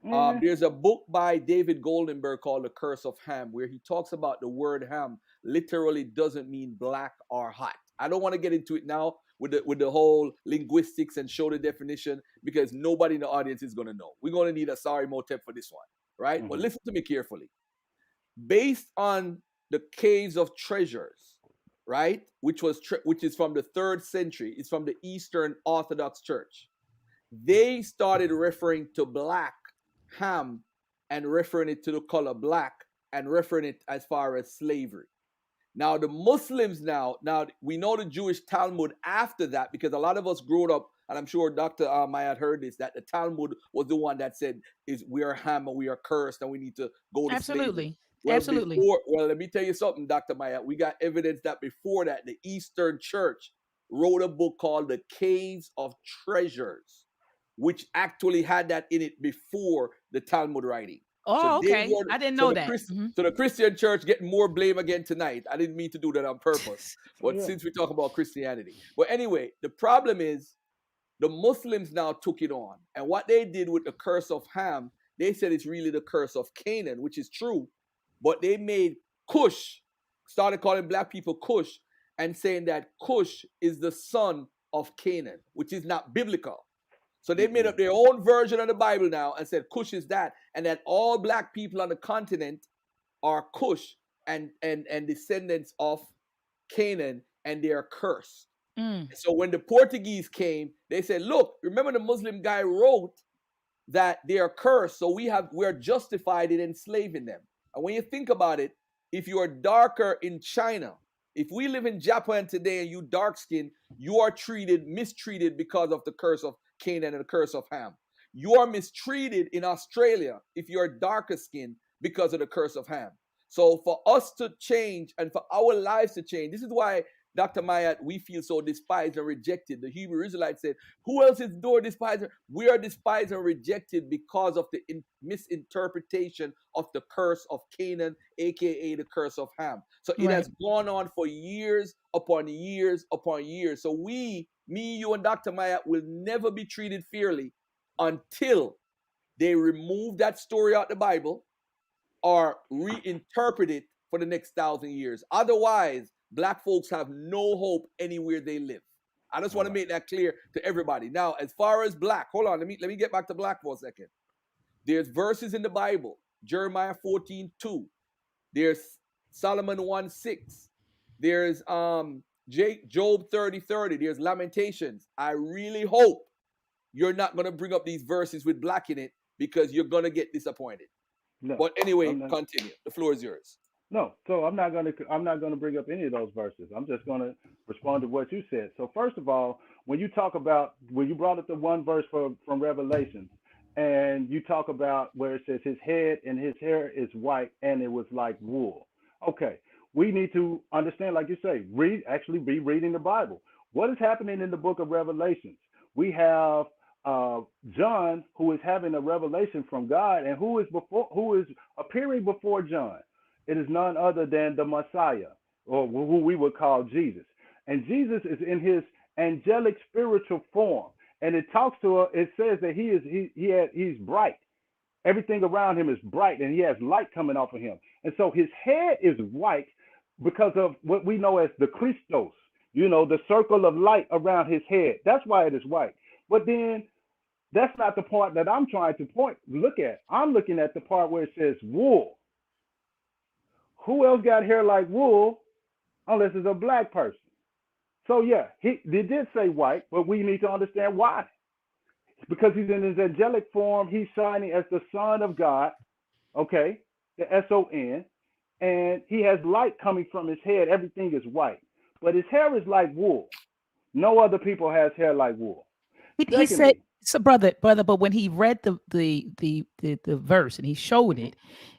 S2: Yeah.
S3: There's a book by David Goldenberg called The Curse of Ham, where he talks about the word ham literally doesn't mean black or hot. I don't want to get into it now with the whole linguistics and show the definition, because nobody in the audience is going to know. We're going to need a sorry motep for this one, right? But
S2: Mm-hmm.
S3: listen to me carefully. Based on the caves of treasures, right, which is from the 3rd century, it's from the Eastern Orthodox Church. They started referring to black ham and referring it to the color black and referring it as far as slavery. Now the Muslims now we know the Jewish Talmud after that, because a lot of us grew up, and I'm sure Dr. Mayat heard this, that the Talmud was the one that said is we are ham and we are cursed and we need to go to slavery.
S1: Absolutely.
S3: Well,
S1: Absolutely.
S3: let me tell you something, Dr. Mayat. We got evidence that before that, the Eastern Church wrote a book called The Caves of Treasures, which actually had that in it before the Talmud writing.
S1: Oh,
S3: They
S1: okay.
S3: were
S1: I didn't know that.
S3: so the Christian church getting more blame again tonight. I didn't mean to do that on purpose, but
S2: Yeah.
S3: since we talk about Christianity, but anyway, the problem is the Muslims now took it on, and what they did with the curse of Ham, they said it's really the curse of Canaan, which is true, but they made Cush, started calling black people Cush, and saying that Cush is the son of Canaan, which is not biblical. So they made up their own version of the Bible now and said Cush is that, and that all black people on the continent are Cush and descendants of Canaan, and they are cursed. So when the Portuguese came, they said, "Look, remember the Muslim guy wrote that they are cursed, so we are justified in enslaving them." And when you think about it, if you are darker in China, if we live in Japan today and you dark skinned, you are mistreated because of the curse of Canaan and the curse of Ham. You are mistreated in Australia if you are darker skinned because of the curse of Ham. So for us to change and for our lives to change, this is why, Dr. Mayat, we feel so despised and rejected. The Hebrew Israelites said, who else is door despised? We are despised and rejected because of the misinterpretation of the curse of Canaan, aka the curse of Ham. So it has gone on for years upon years upon years. So me, you, and Dr. Mayat will never be treated fairly until they remove that story out the Bible or reinterpret it for the next 1,000 years. Otherwise, black folks have no hope anywhere they live. I just want to make that clear to everybody. Now, as far as black, hold on, let me get back to black for a second. There's verses in the Bible, Jeremiah 14:2. There's Solomon 1:6. There's Job 30:30. There's Lamentations. I really hope you're not going to bring up these verses with black in it, because you're going to get disappointed. No, but anyway, continue. The floor is yours.
S2: No, so I'm not gonna bring up any of those verses. I'm just gonna respond to what you said. So first of all, when you brought up the one verse from Revelation, and you talk about where it says his head and his hair is white and it was like wool. Okay, we need to understand, like you say, be reading the Bible. What is happening in the book of Revelations? We have John, who is having a revelation from God, and who is appearing before John. It is none other than the Messiah, or who we would call Jesus. And Jesus is in his angelic spiritual form. And it says that he's bright. Everything around him is bright, and he has light coming off of him. And so his head is white because of what we know as the Christos, the circle of light around his head. That's why it is white. But then that's not the part that I'm trying to look at. I'm looking at the part where it says wool. Who else got hair like wool unless it's a black person? So yeah, they did say white, but we need to understand why. Because he's in his angelic form, he's shining as the Son of God, okay, the S-O-N, and he has light coming from his head. Everything is white. but his hair is like wool. No other people has hair like wool.
S1: He said,
S2: Secondly,
S1: so brother, but when he read the verse and he showed
S2: hmm
S1: it,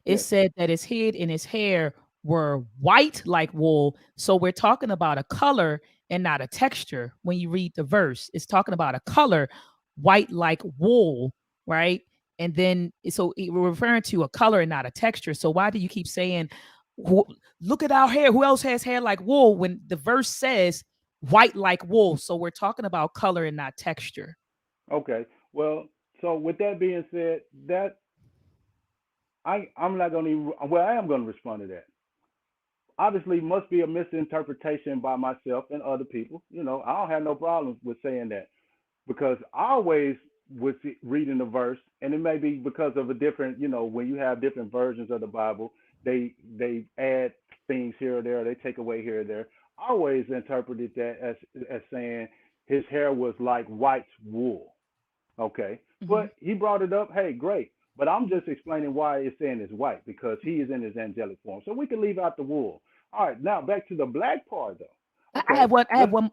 S1: it
S2: yes,
S1: said that his head and his hair were white like wool. So we're talking about a color and not a texture. When you read the verse, it's talking about a color, white like wool, right? And then so we're referring to a color and not a texture. So why do you keep saying, look at our hair? Who else has hair like wool? When the verse says white like wool. So we're talking about color and not texture.
S2: okay. Well, so with that being said, that I'm not going to. Well, I am going to respond to that. Obviously, must be a misinterpretation by myself and other people. I don't have no problems with saying that because I always was reading the verse, and it may be because of a different, when you have different versions of the Bible, they add things here or there, they take away here or there. I always interpreted that as saying his hair was like white wool. Okay,
S1: Mhm.
S2: but he brought it up. Hey, great. But I'm just explaining why it's saying it's white because he is in his angelic form. So we can leave out the wool. All right, now back to the black part though.
S1: I
S2: Okay,
S1: have one.
S2: let's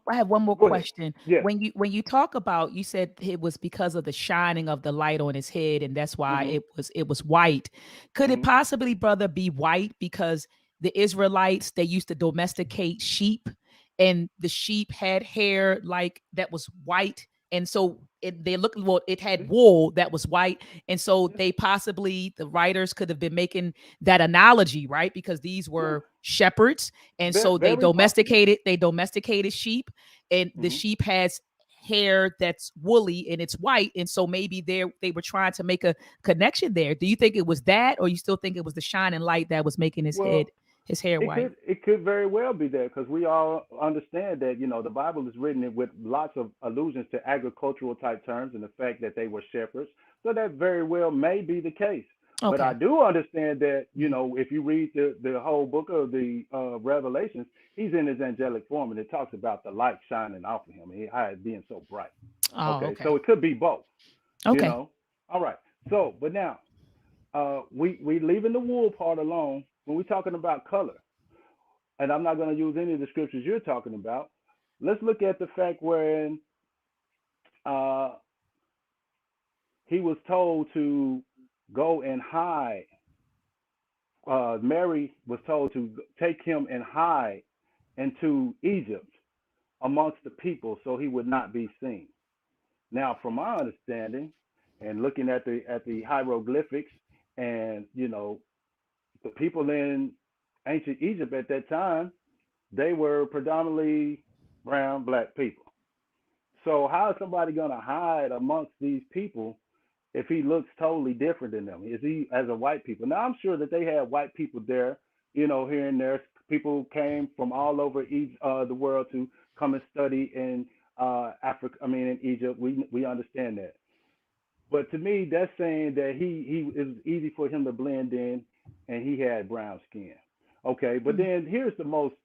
S1: I have one more
S2: go ahead.
S1: question.
S2: Yes.
S1: When you talk about, you said it was because of the shining of the light on his head, and that's why
S2: Mhm.
S1: it was white. Could it
S2: Mhm.
S1: possibly, brother, be white because the Israelites, they used to domesticate sheep, and the sheep had hair like that was white, and so they looked, well, it had
S2: Yes.
S1: wool that was white, and so
S2: Yes.
S1: they possibly, the writers could have been making that analogy, right? Because these
S2: Yeah.
S1: were shepherds, and so
S2: Very possible.
S1: they domesticated sheep, and the
S2: Mhm.
S1: sheep has hair that's woolly and it's white, and so maybe they were trying to make a connection there. Do you think it was that, or you still think it was the shining light that was making
S2: Well,
S1: his hair
S2: it
S1: white?
S2: could very well be that because we all understand that the Bible is written with lots of allusions to agricultural type terms and the fact that they were shepherds. So that very well may be the case. But I
S1: Okay.
S2: do understand that
S1: Mhm.
S2: if you read the whole book of the Revelations, he's in his angelic form and it talks about the light shining off of him and how it being so bright.
S1: Oh,
S2: Okay, so
S1: okay.
S2: it could be both. You
S1: Okay.
S2: know. All right. So, but now we leaving the wool part alone when we're talking about color, and I'm not going to use any of the scriptures you're talking about. Let's look at the fact wherein uh, he was told to go and hide. Mary was told to take him and hide into Egypt amongst the people so he would not be seen. Now, from my understanding, and looking at the hieroglyphics, and the people in ancient Egypt at that time, they were predominantly brown black people. So how is somebody going to hide amongst these people if he looks totally different than them? Is he as a white people? Now I'm sure that they had white people there, here and there. People came from all over the world to come and study in Africa. I mean, in Egypt. We understand that. But to me, that's saying that he it was easy for him to blend in, and he had brown skin. Okay, but
S1: Mm.
S2: then here's the most,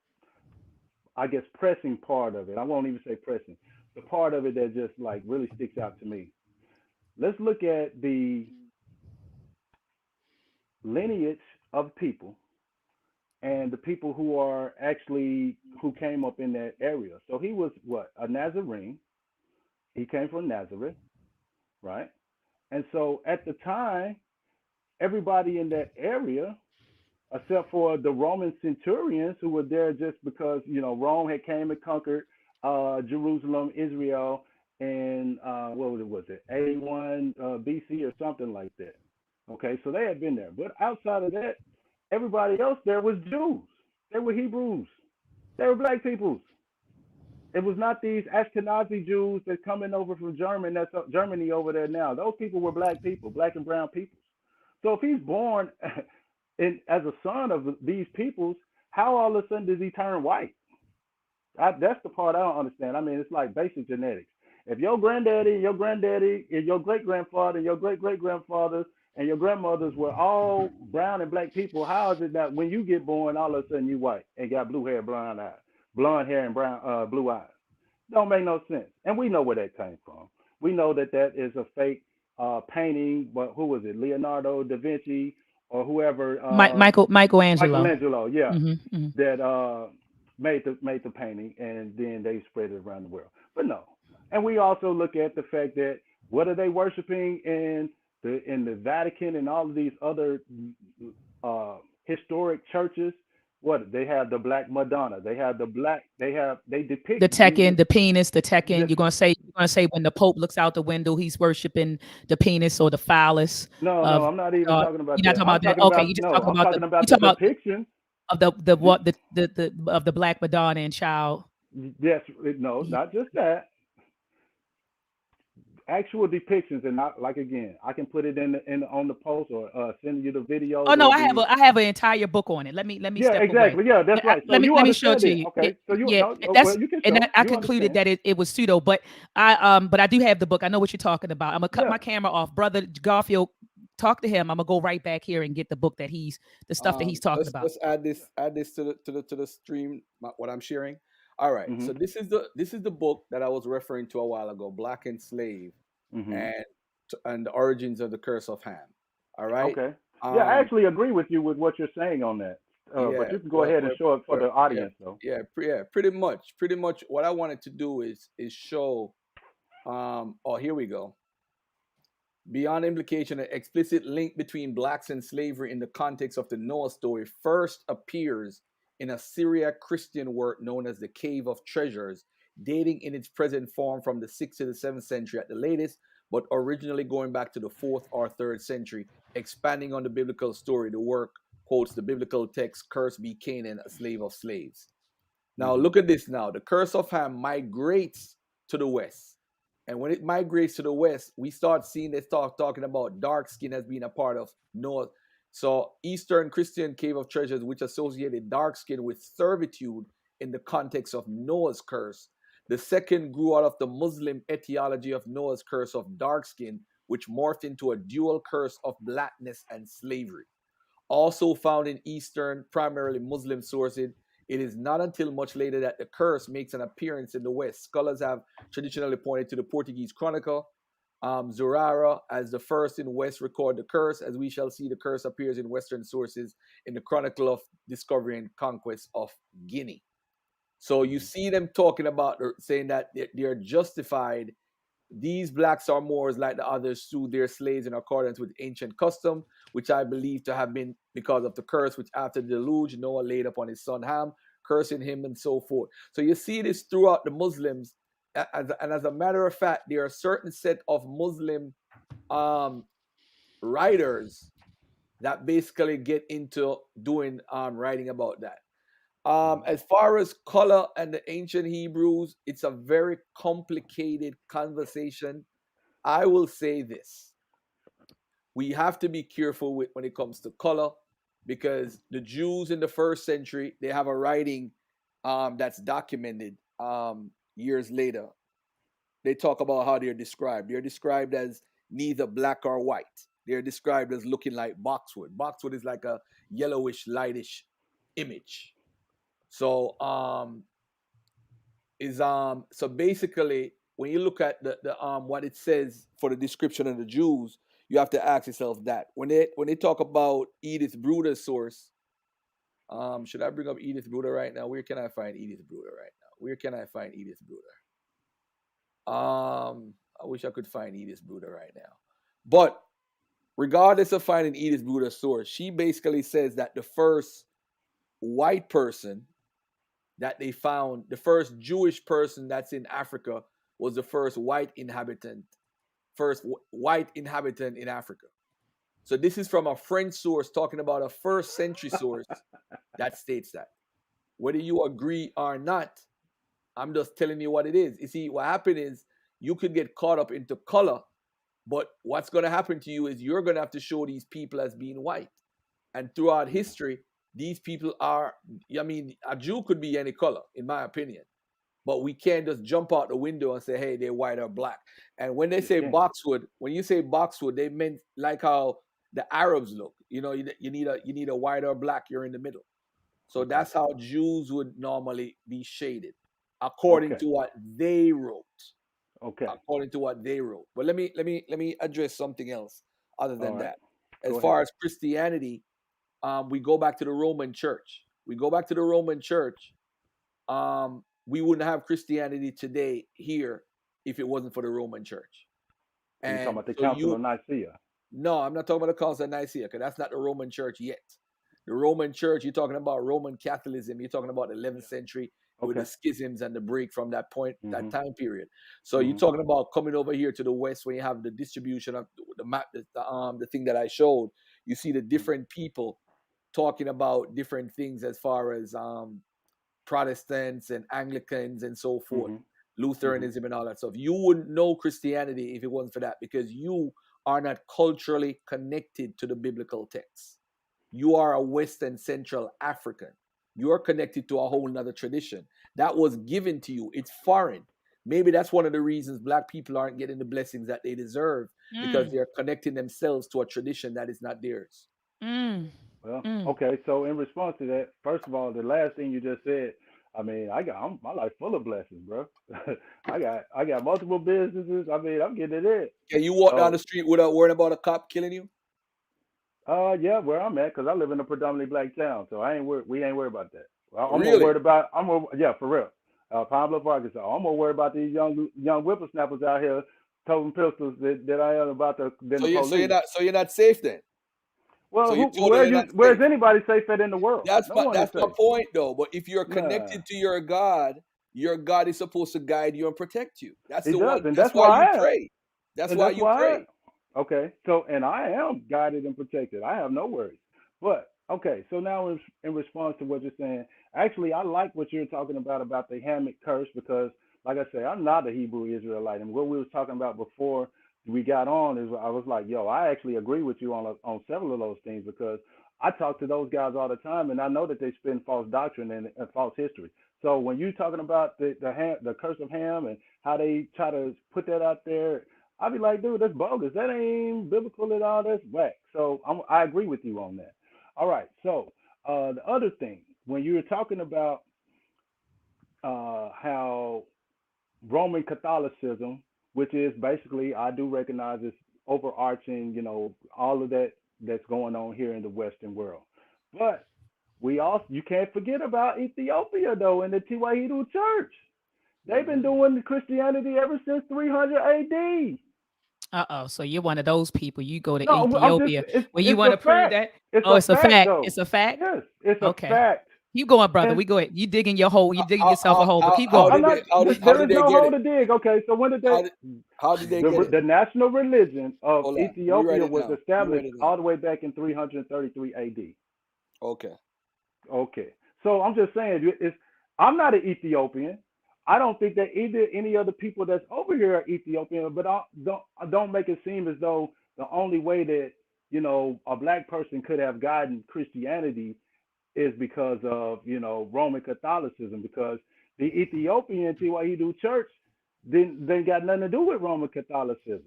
S2: I guess, pressing part of it. I won't even say pressing. The part of it that just like really sticks out to me. Let's look at the lineage of people and the people who are actually who came up in that area. So he was what, a Nazarene. He came from Nazareth, right? And so at the time, everybody in that area, except for the Roman centurions who were there just because Rome had came and conquered Jerusalem, Israel, in what was it, 81 BC or something like that. Okay, so they had been there, but outside of that, everybody else there was Jews. They were Hebrews. They were black peoples. It was not these Ashkenazi Jews that coming over from Germany. That's Germany over there now. Those people were black people, black and brown people. So if he's born as a son of these peoples, how all of a sudden does he turn white? That's the part I don't understand. I mean, it's like basic genetics. If your granddaddy and your granddaddy and your great grandfather and your great great grandfathers and your grandmothers were all brown and black people, how is it that when you get born, all of a sudden you white and got blue hair, blonde hair, and brown blue eyes? Don't make no sense. And we know where that came from. We know that that is a fake painting. But who was it? Leonardo da Vinci or whoever?
S1: Michelangelo.
S2: Michelangelo. Yeah,
S1: Hmm. Hmm.
S2: that made the painting, and then they spread it around the world. But no, and we also look at the fact that what are they worshiping in the Vatican and all of these other historic churches? What they have the Black Madonna, they have they
S1: The
S2: depict
S1: Tekken,
S2: Jesus.
S1: the penis, the Tekken.
S2: This
S1: You're gonna say when the Pope looks out the window, he's worshiping the penis or the phallus
S2: no,
S1: of
S2: I'm not even talking about
S1: you're not
S2: that.
S1: talking
S2: I'm
S1: about that.
S2: talking
S1: Okay,
S2: about
S1: you just
S2: no,
S1: talking
S2: I'm
S1: about
S2: talking
S1: you
S2: about the
S1: talking about
S2: depiction.
S1: of the
S2: The,
S1: what the of the Black Madonna and child.
S2: yes, no, not just that. Actual depictions, and not like again, I can put it in on the post or send you the
S1: Oh
S2: videos
S1: no,
S2: or
S1: I
S2: the.
S1: have an entire book on it. Let me
S2: Yeah,
S1: step away.
S2: exactly. Yeah, that's right. So you
S1: Let me show it
S2: understand
S1: to
S2: it,
S1: you.
S2: okay? So you
S1: Yeah,
S2: no,
S1: and
S2: well,
S1: that's
S2: you can
S1: and
S2: show
S1: I
S2: you
S1: concluded
S2: understand.
S1: that it was pseudo, but I do have the book. I know what you're talking about. I'm gonna cut
S2: Yeah.
S1: my camera off, brother Garfield. Talk to him. I'm gonna go right back here and get the book the stuff that he's talking about.
S3: Let's add this to the stream. What I'm sharing. All right.
S2: Mhm.
S3: So this is the book that I was referring to a while ago, Black and Slave,
S2: Mhm.
S3: and the origins of the curse of Ham. All right.
S2: Okay. Yeah, I
S3: Um.
S2: actually agree with you with what you're saying on that. But
S3: Yeah.
S2: you can go ahead and show it for the
S3: Yeah.
S2: audience, though.
S3: Yeah. Yeah. Pretty much. Pretty much. What I wanted to do is show. Oh, here we go. Beyond implication, an explicit link between blacks and slavery in the context of the Noah story first appears in a Syriac Christian work known as the Cave of Treasures, dating in its present form from the 6th to the 7th century at the latest, but originally going back to the 4th or 3rd century, expanding on the biblical story. The work quotes the biblical text, "Cursed be Canaan, a slave of slaves." Now,
S2: Mhm.
S3: look at this now. The curse of Ham migrates to the west. And when it migrates to the west, we start seeing they start talking about dark skin as being a part of North. So, Eastern Christian Cave of Treasures, which associated dark skin with servitude in the context of Noah's curse. The second grew out of the Muslim etiology of Noah's curse of dark skin, which morphed into a dual curse of blackness and slavery. Also found in Eastern, primarily Muslim sources, it is not until much later that the curse makes an appearance in the West. Scholars have traditionally pointed to the Portuguese chronicle, Zurara, as the first in West record the curse. As we shall see, the curse appears in Western sources in the Chronicle of Discovery and Conquest of Guinea. So you
S2: Mhm.
S3: see them talking about saying that they are justified. These blacks are Moors like the others slew their slaves in accordance with ancient custom, which I believe to have been because of the curse which after the deluge Noah laid upon his son Ham, cursing him and so forth. So you see this throughout the Muslims, and as a matter of fact, there are a certain set of Muslim um, writers that basically get into doing writing about that.
S2: Mhm.
S3: As far as color and the ancient Hebrews, it's a very complicated conversation. I will say this: we have to be careful with when it comes to color, because the Jews in the first century they have a writing that's documented years later. They talk about how they're described. They're described as neither black or white. They're described as looking like boxwood. Boxwood is like a yellowish, lightish image. So so basically when you look at the what it says for the description of the Jews, you have to ask yourself that when they talk about Edith Bruder's source, should I bring up Edith Bruder right now? Where can I find Edith Bruder right now? Where can I find Edith Bruder? I wish I could find Edith Bruder right now. But regardless of finding Edith Bruder's source, she basically says that the first white person that they found, the first Jewish person that's in Africa, was the first white inhabitant in Africa. So this is from a French source talking about a first century source that states that. Whether you agree or not, I'm just telling you what it is. You see, what happened is you could get caught up into color, but what's going to happen to you is you're going to have to show these people as being white. And throughout history, these people are, I mean, a Jew could be any color, in my opinion. But we can't just jump out the window and say, hey, they're white or black. And when they
S2: You
S3: say
S2: can't.
S3: boxwood, when you say boxwood, they meant like how the Arabs look. You know, you need a white or black, you're in the middle. So
S2: Okay.
S3: that's how Jews would normally be shaded, according
S2: Okay.
S3: to what they wrote.
S2: Okay.
S3: According to what they wrote. But let me address something else other
S2: All
S3: than
S2: right.
S3: that. As
S2: Go ahead.
S3: far as Christianity, we go back to the Roman Church. We go back to the Roman Church. we wouldn't have Christianity today here if it wasn't for the Roman Church.
S2: So you're talking
S3: And
S2: about the
S3: so
S2: Council of Nicaea.
S3: no, I'm not talking about the Council of Nicaea, because that's not the Roman Church yet. The Roman Church, you're talking about Roman Catholicism, you're talking about the 11th century with the schisms and the break from that point, that time period. So you're talking about coming over here to the West when you have the distribution of the map, the thing that I showed. You see the different people talking about different things as far as Protestants and Anglicans and so forth, Lutheranism and all that stuff. You wouldn't know Christianity if it wasn't for that, because you are not culturally connected to the biblical text. You are a Western Central African. You are connected to a whole nother tradition that was given to you. It's foreign. Maybe that's one of the reasons Black people aren't getting the blessings that they deserve, because they're connecting themselves to a tradition that is not theirs.
S2: Well, okay. So in response to that, first of all, the last thing you just said, I mean, my life full of blessings, bro. I got multiple businesses. I mean, I'm getting it in.
S3: Can you walk down the street without worrying about a cop killing you?
S2: Yeah, where I'm at, because I live in a predominantly Black town, so we ain't worried about that. I'm
S3: Really?
S2: more worried about, yeah, for real. Pine Bluff, Arkansas. I'm more worried about these young whippersnappers out here toting pistols that I am about the police.
S3: So you're not safe then.
S2: Well,
S3: So
S2: where's anybody safer in the world?
S3: That's
S2: no
S3: my point, though. But if you're connected to your God is supposed to guide you and protect you. That's why you pray. That's why you pray.
S2: Okay, so and I am guided and protected. I have no worries. But okay, so now in response to what you're saying, actually, I like what you're talking about the Hamitic curse, because, like I say, I'm not a Hebrew Israelite, and what we was talking about before we got on is I was like, yo, I actually agree with you on several of those things, because I talk to those guys all the time, and I know that they spin false doctrine and false history. So when you're talking about the curse of Ham and how they try to put that out there, I'd be like, dude, that's bogus. That ain't biblical at all. That's whack. So I agree with you on that. All right. So the other thing, when you were talking about how Roman Catholicism, which is basically, I do recognize it's overarching, all of that's going on here in the Western world. But you can't forget about Ethiopia, though, and the Tiwahidu Church. They've been doing Christianity ever since 300 AD.
S1: So you're one of those people. You go to Ethiopia when you want to prove that.
S2: It's a fact. Though.
S1: It's a fact.
S2: Yes, it's a fact.
S1: Keep going, brother. We go ahead. You digging your hole. You digging yourself a hole. But keep going.
S2: There is no hole to dig. Okay, so when did they?
S3: How did they get it?
S2: The national religion of Ethiopia was established all the way back in 333 AD. Okay. So I'm just saying, I'm not an Ethiopian. I don't think that any other people that's over here are Ethiopian, but I don't make it seem as though the only way that a Black person could have gotten Christianity is because of Roman Catholicism, because the Ethiopian Tiwahidu Church didn't got nothing to do with Roman Catholicism,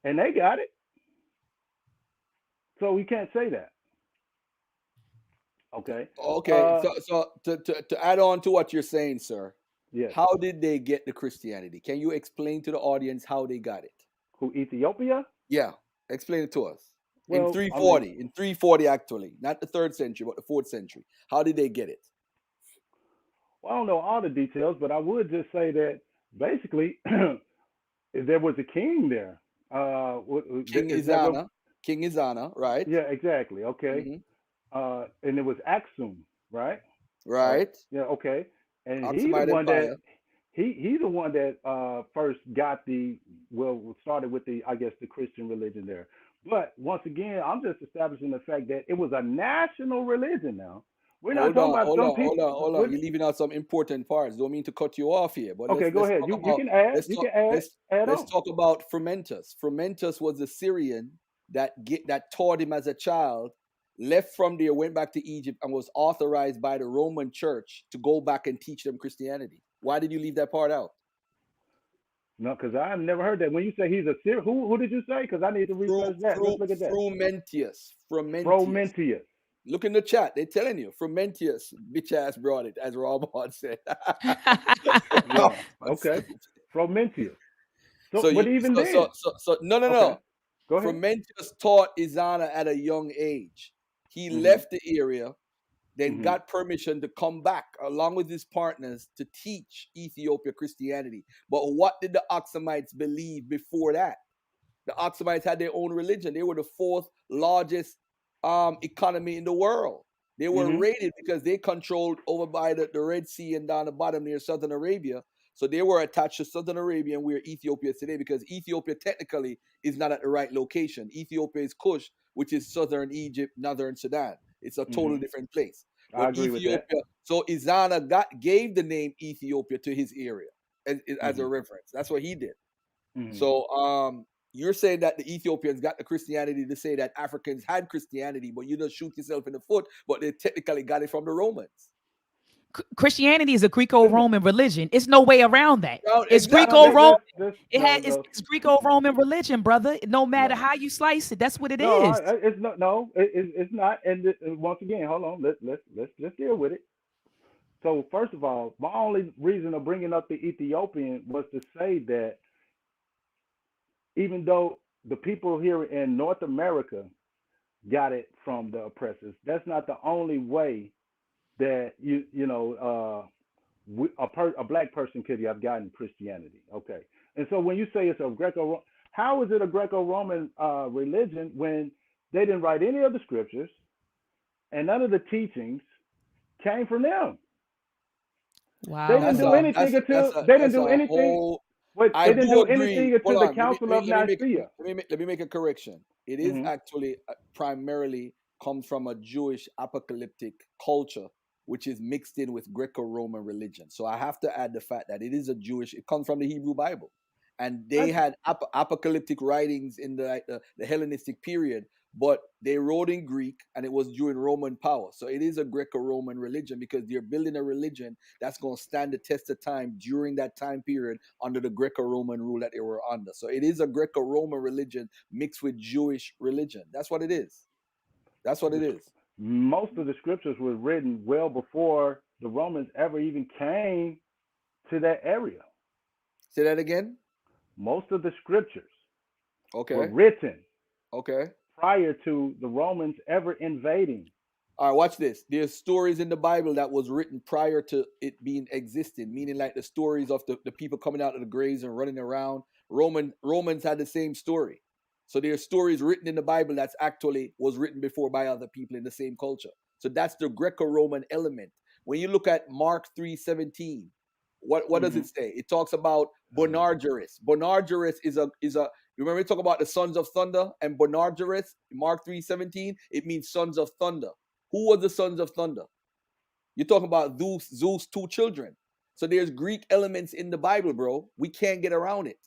S2: and they got it. So we can't say that. Okay.
S3: So to add on to what you're saying, sir.
S2: Yes.
S3: How did they get the Christianity? Can you explain to the audience how they got it?
S2: Who, Ethiopia?
S3: Yeah, explain it to us. Well, in 340 actually, not the 3rd century, but the 4th century. How did they get it?
S2: Well, I don't know all the details, but I would just say that basically there was a king there.
S3: King Izana, right?
S2: Yeah, exactly. Okay. And it was Aksum, right?
S3: Right.
S2: Yeah. Okay. And he's the one that first got started with the Christian religion there. But once again, I'm just establishing the fact that it was a national religion. Now we're not talking about some people.
S3: Hold on. You're leaving out some important parts. Don't mean to cut you off here, but
S2: okay, go ahead. You can add.
S3: Let's talk about Frumentius. Frumentius was a Syrian that taught him as a child. Left from there, went back to Egypt, and was authorized by the Roman Church to go back and teach them Christianity. Why did you leave that part out?
S2: No, because I've never heard that. When you say he's a Syrian, who did you say? Because I need to research that. Let's look at that. Frumentius.
S3: Look in the chat. They're telling you. Frumentius, bitch ass brought it, as Robert said.
S2: Yeah. Okay. Frumentius. No. Go ahead.
S3: Frumentius taught Izana at a young age. He left the area, then
S2: Mm-hmm.
S3: got permission to come back along with his partners to teach Ethiopia Christianity. But what did the Oxamites believe before that? The Oxamites had their own religion. They were the fourth largest economy in the world. They were
S2: Mm-hmm.
S3: raided because they controlled over by the Red Sea and down the bottom near Southern Arabia. So they were attached to Southern Arabia and where Ethiopia is today, because Ethiopia technically is not at the right location. Ethiopia is Kush, which is southern Egypt, northern Sudan. It's a
S2: Mm-hmm.
S3: total different place.
S2: I
S3: But
S2: agree with that.
S3: Ethiopia, so Izana gave the name Ethiopia to his area as
S2: Mm-hmm.
S3: a reference. That's what he did.
S2: Mm-hmm.
S3: So you're saying that the Ethiopians got the Christianity to say that Africans had Christianity, but you just shoot yourself in the foot, but they technically got it from the Romans.
S1: Christianity is a
S2: Listen,
S1: Greco-Roman religion. It's no way around that.
S3: Now,
S1: It's
S3: exactly.
S1: Greco-Roman. It
S2: no,
S1: had
S2: no,
S1: it's Greco-Roman religion, brother. No matter
S2: no,
S1: how you slice it, that's what it
S2: no.
S1: is.
S2: It's not. No, it's not. And once again, hold on. Let's just deal with it. So first of all, my only reason of bringing up the Ethiopian was to say that even though the people here in North America got it from the oppressors, that's not the only way that a black person could have gotten Christianity. Okay, and so when you say it's a Greco, how is it a Greco-Roman religion when they didn't write any of the scriptures and none of the teachings came from them? They
S1: Wow.
S2: didn't
S3: That's
S2: do
S3: a
S2: anything
S3: that's
S2: until
S3: that's a
S2: they didn't
S3: that's
S2: do
S3: a
S2: anything.
S3: whole.
S2: Wait,
S3: I
S2: they didn't
S3: do
S2: do
S3: agree.
S2: anything
S3: Hold
S2: until the
S3: on.
S2: Council of Nicaea.
S3: Let me make a correction. It is
S2: Hmm.
S3: actually primarily comes from a Jewish apocalyptic culture, which is mixed in with Greco-Roman religion. So I have to add the fact that it is a Jewish. It comes from the Hebrew Bible, and they
S2: That's
S3: had apocalyptic writings in the Hellenistic period, but they wrote in Greek, and it was during Roman power. So it is a Greco-Roman religion because they're building a religion that's going to stand the test of time during that time period under the Greco-Roman rule that they were under. So it is a Greco-Roman religion mixed with Jewish religion. That's what it is. That's what
S2: the,
S3: it is.
S2: most of the scriptures were written well before the Romans ever even came to that area.
S3: Say that again.
S2: Most of the scriptures were
S3: Okay.
S2: written
S3: Okay.
S2: prior to the Romans ever invading.
S3: All right, watch this. There's stories in the Bible that was written prior to it being existing, meaning like the stories of the people coming out of the graves and running around. Romans had the same story. So there's stories written in the Bible that's actually was written before by other people in the same culture. So that's the Greco-Roman element. When you look at Mark 3:17, what does
S2: Hmm.
S3: it say? It talks about Bonagerus. Bonagerus is a you remember we talk about the sons of thunder and Bonagerus, Mark 3:17, it means sons of thunder. Who was the sons of thunder? You're talking about Zeus' two children. So there's Greek elements in the Bible, bro. We can't get around it.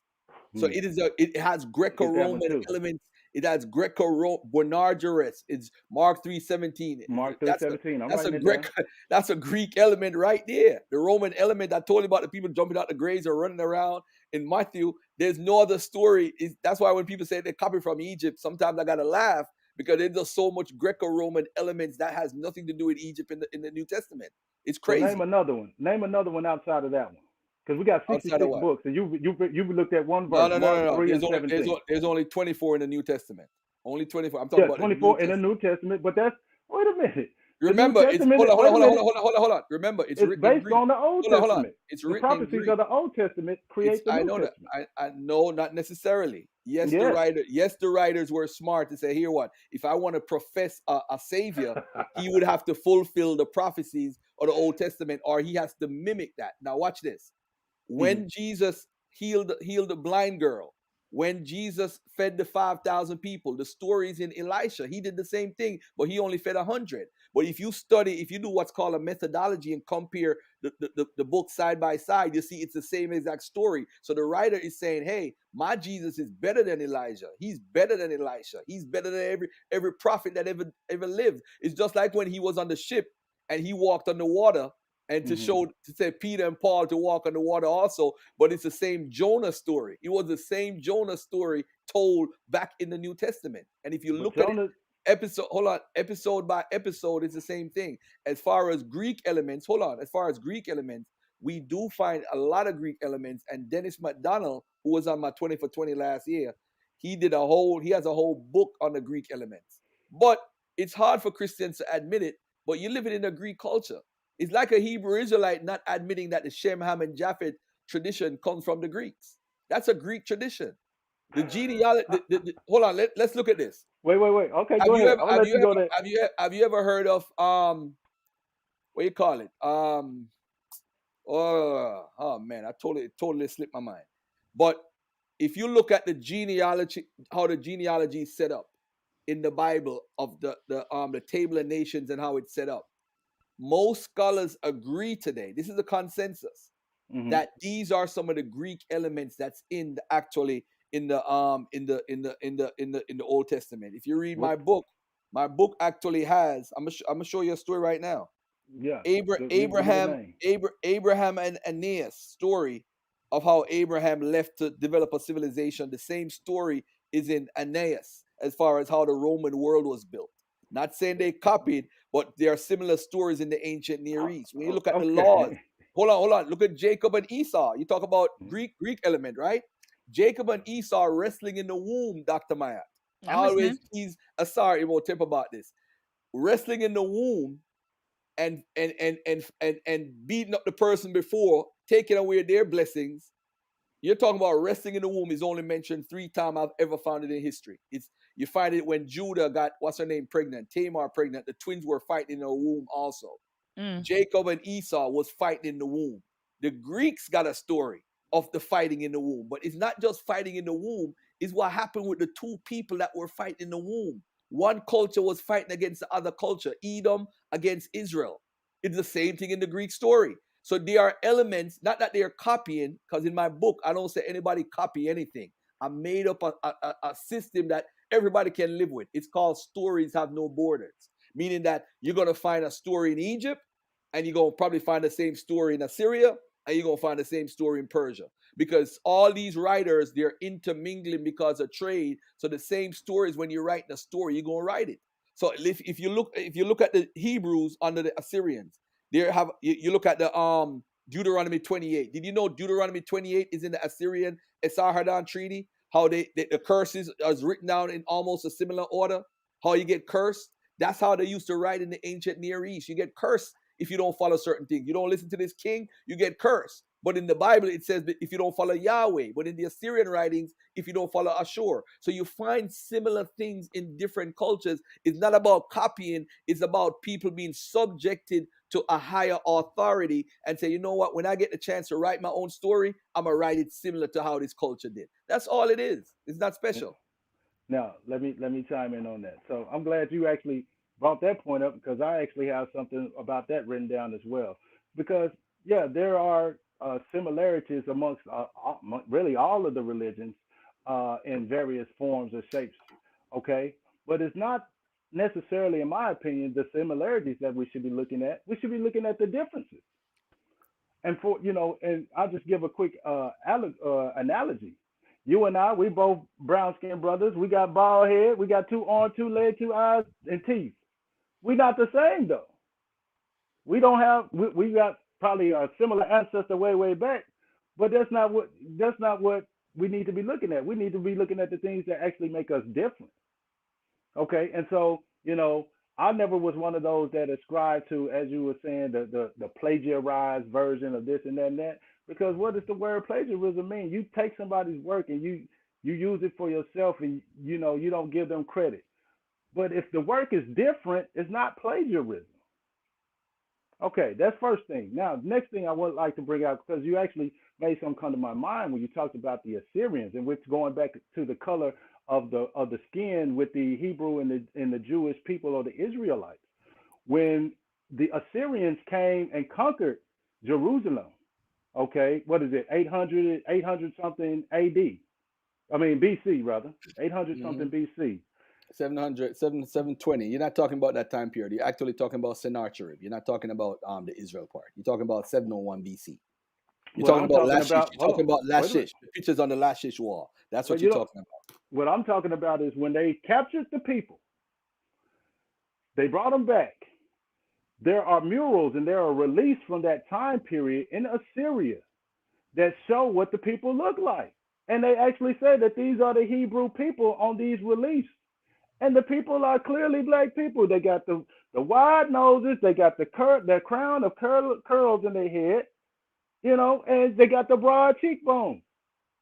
S3: So
S2: Hmm.
S3: it has
S2: Get that one
S3: Greco-Roman
S2: too.
S3: elements. It has Bonagerus. It's Mark 3:17.
S2: Mark
S3: That's a
S2: 3:17. I'm
S3: that's a
S2: writing it
S3: Greek
S2: down.
S3: that's a Greek element right there. The Roman element I told you about the people jumping out the graves or running around in Matthew. There's no other story. That's why when people say they copy from Egypt, sometimes I gotta laugh because there's just so much Greco-Roman elements that has nothing to do with Egypt in the New Testament. It's
S2: So name
S3: crazy.
S2: another one. Name another one outside of that one. Because we got
S3: Outside of
S2: 66
S3: what?
S2: books, and you looked at one
S3: No,
S2: verse,
S3: no, no,
S2: Mark
S3: no, no.
S2: 3
S3: There's
S2: and
S3: only there's
S2: 17.
S3: only, there's only 24 in the New Testament. Only 24. I'm talking
S2: Yeah,
S3: about the New
S2: 24 in the
S3: Testament.
S2: New Testament, but that's wait a minute. The New
S3: Remember, it's
S2: Testament,
S3: hold
S2: wait
S3: on,
S2: a
S3: hold on, hold
S2: minute,
S3: on, hold on, hold on, hold on. Remember, it's
S2: it's
S3: written in
S2: based
S3: Greek.
S2: on the Old
S3: Hold on, hold on.
S2: Testament.
S3: It's
S2: The
S3: written in
S2: prophecies
S3: Greek.
S2: of the Old Testament
S3: It's
S2: create the
S3: I
S2: New
S3: know that.
S2: Testament.
S3: I know not necessarily.
S2: Yes.
S3: Yes, the writers were smart to say, here what? If I want to profess a savior, he would have to fulfill the prophecies of the Old Testament, or he has to mimic that. Now watch this.
S2: Mhm.
S3: When Jesus healed the blind girl, when Jesus fed the 5,000 people, the stories in Elisha, he did the same thing, but he only fed 100. But if you do what's called a methodology and compare the book side by side, you see it's the same exact story. So the writer is saying, hey, my Jesus is better than Elijah. He's better than Elisha. He's better than every prophet that ever lived. It's just like when he was on the ship and he walked on the water and
S2: Mhm.
S3: to say Peter and Paul to walk on the water also, but it's the same Jonah story. It was the same Jonah story told back in the New Testament. And if you
S2: But
S3: look at it
S2: Jonah,
S3: episode by episode, it's the same thing. As far as Greek elements, as far as Greek elements, we do find a lot of Greek elements. And Dennis McDonald, who was on my 20 for 20 last year, he has a whole book on the Greek elements. But it's hard for Christians to admit it but you're living in a Greek culture. It's like a Hebrew Israelite not admitting that the Shem, Ham, and Japheth tradition comes from the Greeks. That's a Greek tradition. The genealogy. Hold on. Let's look at this.
S2: Wait. Okay,
S3: Have
S2: go
S3: you
S2: ahead.
S3: ever
S2: I'm gonna let you go there.
S3: have you ever heard of what you call it? Oh man, I totally slipped my mind. But if you look at the genealogy, how the genealogy is set up in the Bible of the table of nations and how it's set up, most scholars agree today. This is a consensus that these are some of the Greek elements that's in the Old Testament. If you read my book actually has. I'm gonna show you a story right now.
S2: Yeah. Give me the
S3: Abraham
S2: name.
S3: Abraham and Aeneas story of how Abraham left to develop a civilization. The same story is in Aeneas as far as how the Roman world was built. Not saying they copied, but there are similar stories in the ancient Near East. When you look at the laws, hold on. Look at Jacob and Esau. You talk about Greek element, right? Jacob and Esau wrestling in the womb, Dr. Maat. I always tease Asar Imo Tip about this. Wrestling in the womb and beating up the person before, taking away their blessings. You're talking about wrestling in the womb is only mentioned 3 times I've ever found it in history. You find it when Judah got what's her name pregnant, Tamar pregnant. The twins were fighting in the womb also. Jacob and Esau was fighting in the womb. The Greeks got a story of the fighting in the womb, but it's not just fighting in the womb. It's what happened with the 2 people that were fighting in the womb. One culture was fighting against the other culture, Edom against Israel. It's the same thing in the Greek story. So there are elements, not that they're copying, because in my book, I don't say anybody copy anything. I made up a system that everybody can live with. It's called Stories Have No Borders, meaning that you're going to find a story in Egypt, and you're going to probably find the same story in Assyria, and you're going to find the same story in Persia. Because all these writers, they're intermingling because of trade. So the same stories, when you're writing a story, you're going to write it. So if you look at the Hebrews under the Assyrians, you look at the Deuteronomy 28. Did you know Deuteronomy 28 is in the Assyrian Esarhaddon Treaty? How the curses is written down in almost a similar order. How you get cursed. That's how they used to write in the ancient Near East. You get cursed if you don't follow certain things. You don't listen to this king, you get cursed. But in the Bible, it says that if you don't follow Yahweh. But in the Assyrian writings, if you don't follow Ashur. So you find similar things in different cultures. It's not about copying. It's about people being subjected to a higher authority and say, you know what, when I get the chance to write my own story, I'm going to write it similar to how this culture did. That's all it is. It's not special.
S2: Now, let me chime in on that. So I'm glad you actually brought that point up, because I actually have something about that written down as well. Because, yeah, there are similarities amongst really all of the religions in various forms or shapes, okay? But it's not necessarily, in my opinion, the similarities that we should be looking at. We should be looking at the differences. And and I'll just give a quick analogy. You and I, we both brown skinned brothers. We got bald head. We got 2 arms, 2 legs, 2 eyes, and teeth. We're not the same though. We don't have. We got probably a similar ancestor way back, but that's not what we need to be looking at. We need to be looking at the things that actually make us different. Okay, and so I never was one of those that ascribed to, as you were saying, the plagiarized version of this and that and that. Because what does the word plagiarism mean? You take somebody's work and you use it for yourself, and you don't give them credit. But if the work is different, it's not plagiarism. Okay, that's first thing. Now, next thing I would like to bring out, because you actually made something come to my mind when you talked about the Assyrians, and which going back to the color of the skin with the Hebrew and the Jewish people, or the Israelites. When the Assyrians came and conquered Jerusalem, okay, what is it, 800 something AD? I mean BC rather, 800 something BC.
S3: 720. You're not talking about that time period. You're actually talking about Sennacherib. You're not talking about the Israel part. You're talking about 701 BC. You're talking about Lachish. You're talking about Lachish. The pictures on the Lachish wall. That's what you're talking about.
S2: What I'm talking about is when they captured the people, they brought them back. There are murals and there are reliefs from that time period in Assyria that show what the people look like. And they actually say that these are the Hebrew people on these reliefs. And the people are clearly black people. They got the The wide noses, they got the crown of curls in their head, and they got the broad cheekbones.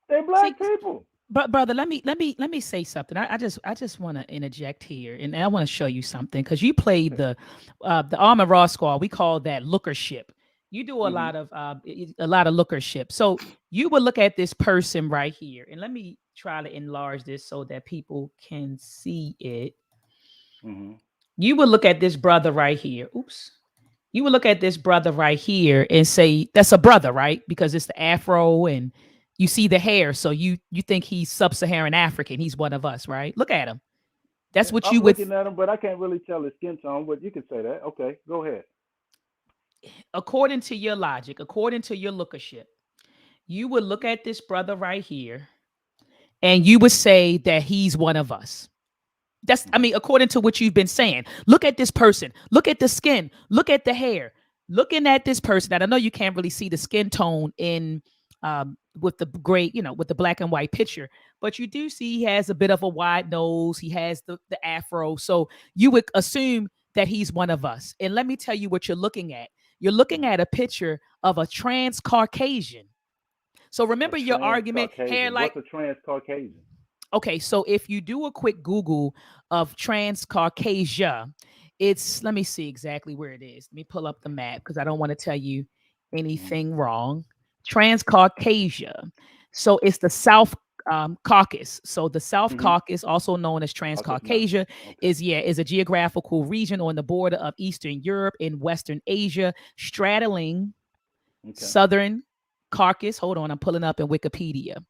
S2: They're
S1: See,
S2: black people.
S1: but brother, let me say something. I just want to interject here, and I want to show you something because you played
S2: Okay.
S1: the Arm and Raw Squad. We call that lookership. You do
S2: Mhm.
S1: a lot of lookership. So you would look at this person right here, and let me try to enlarge this so that people can see it.
S2: Mhm.
S1: You would look at this brother right here. Oops. You would look at this brother right here and say that's a brother, right? Because it's the afro and you see the hair, so you think he's sub-Saharan African. He's one of us, right? Look at him. That's what you
S2: I'm
S1: would,
S2: looking at them, but I can't really tell his skin tone. But you can say that. Okay, go ahead.
S1: according to your logic, according to your lookership, you would look at this brother right here and you would say that he's one of us. That's, I
S2: Mhm.
S1: mean, according to what you've been saying. Look at this person. Look at the skin. Look at the hair. Looking at this person, and I know you can't really see the skin tone in with the gray, with the black and white picture, but you do see he has a bit of a wide nose. He has the afro, so you would assume that he's one of us. And let me tell you what you're looking at. You're looking
S2: Mhm.
S1: at a picture of a trans Caucasian. So
S2: A
S1: remember your
S2: trans
S1: argument, hair
S2: Caucasian.
S1: like,
S2: What's a trans Caucasian?
S1: okay, so if you do a quick Google of Transcaucasia, it's, let me see exactly where it is. Let me pull up the map because I don't want to tell you
S2: Mhm.
S1: anything wrong. Transcaucasia. So it's the South Caucasus. So the South
S2: Mhm.
S1: Caucasus, also known as
S2: Caucasus Mountains.
S1: Transcaucasia,
S2: Okay.
S1: is a geographical region on the border of Eastern Europe and Western Asia, straddling
S2: Okay.
S1: southern Caucasus. Hold on, I'm pulling up in Wikipedia.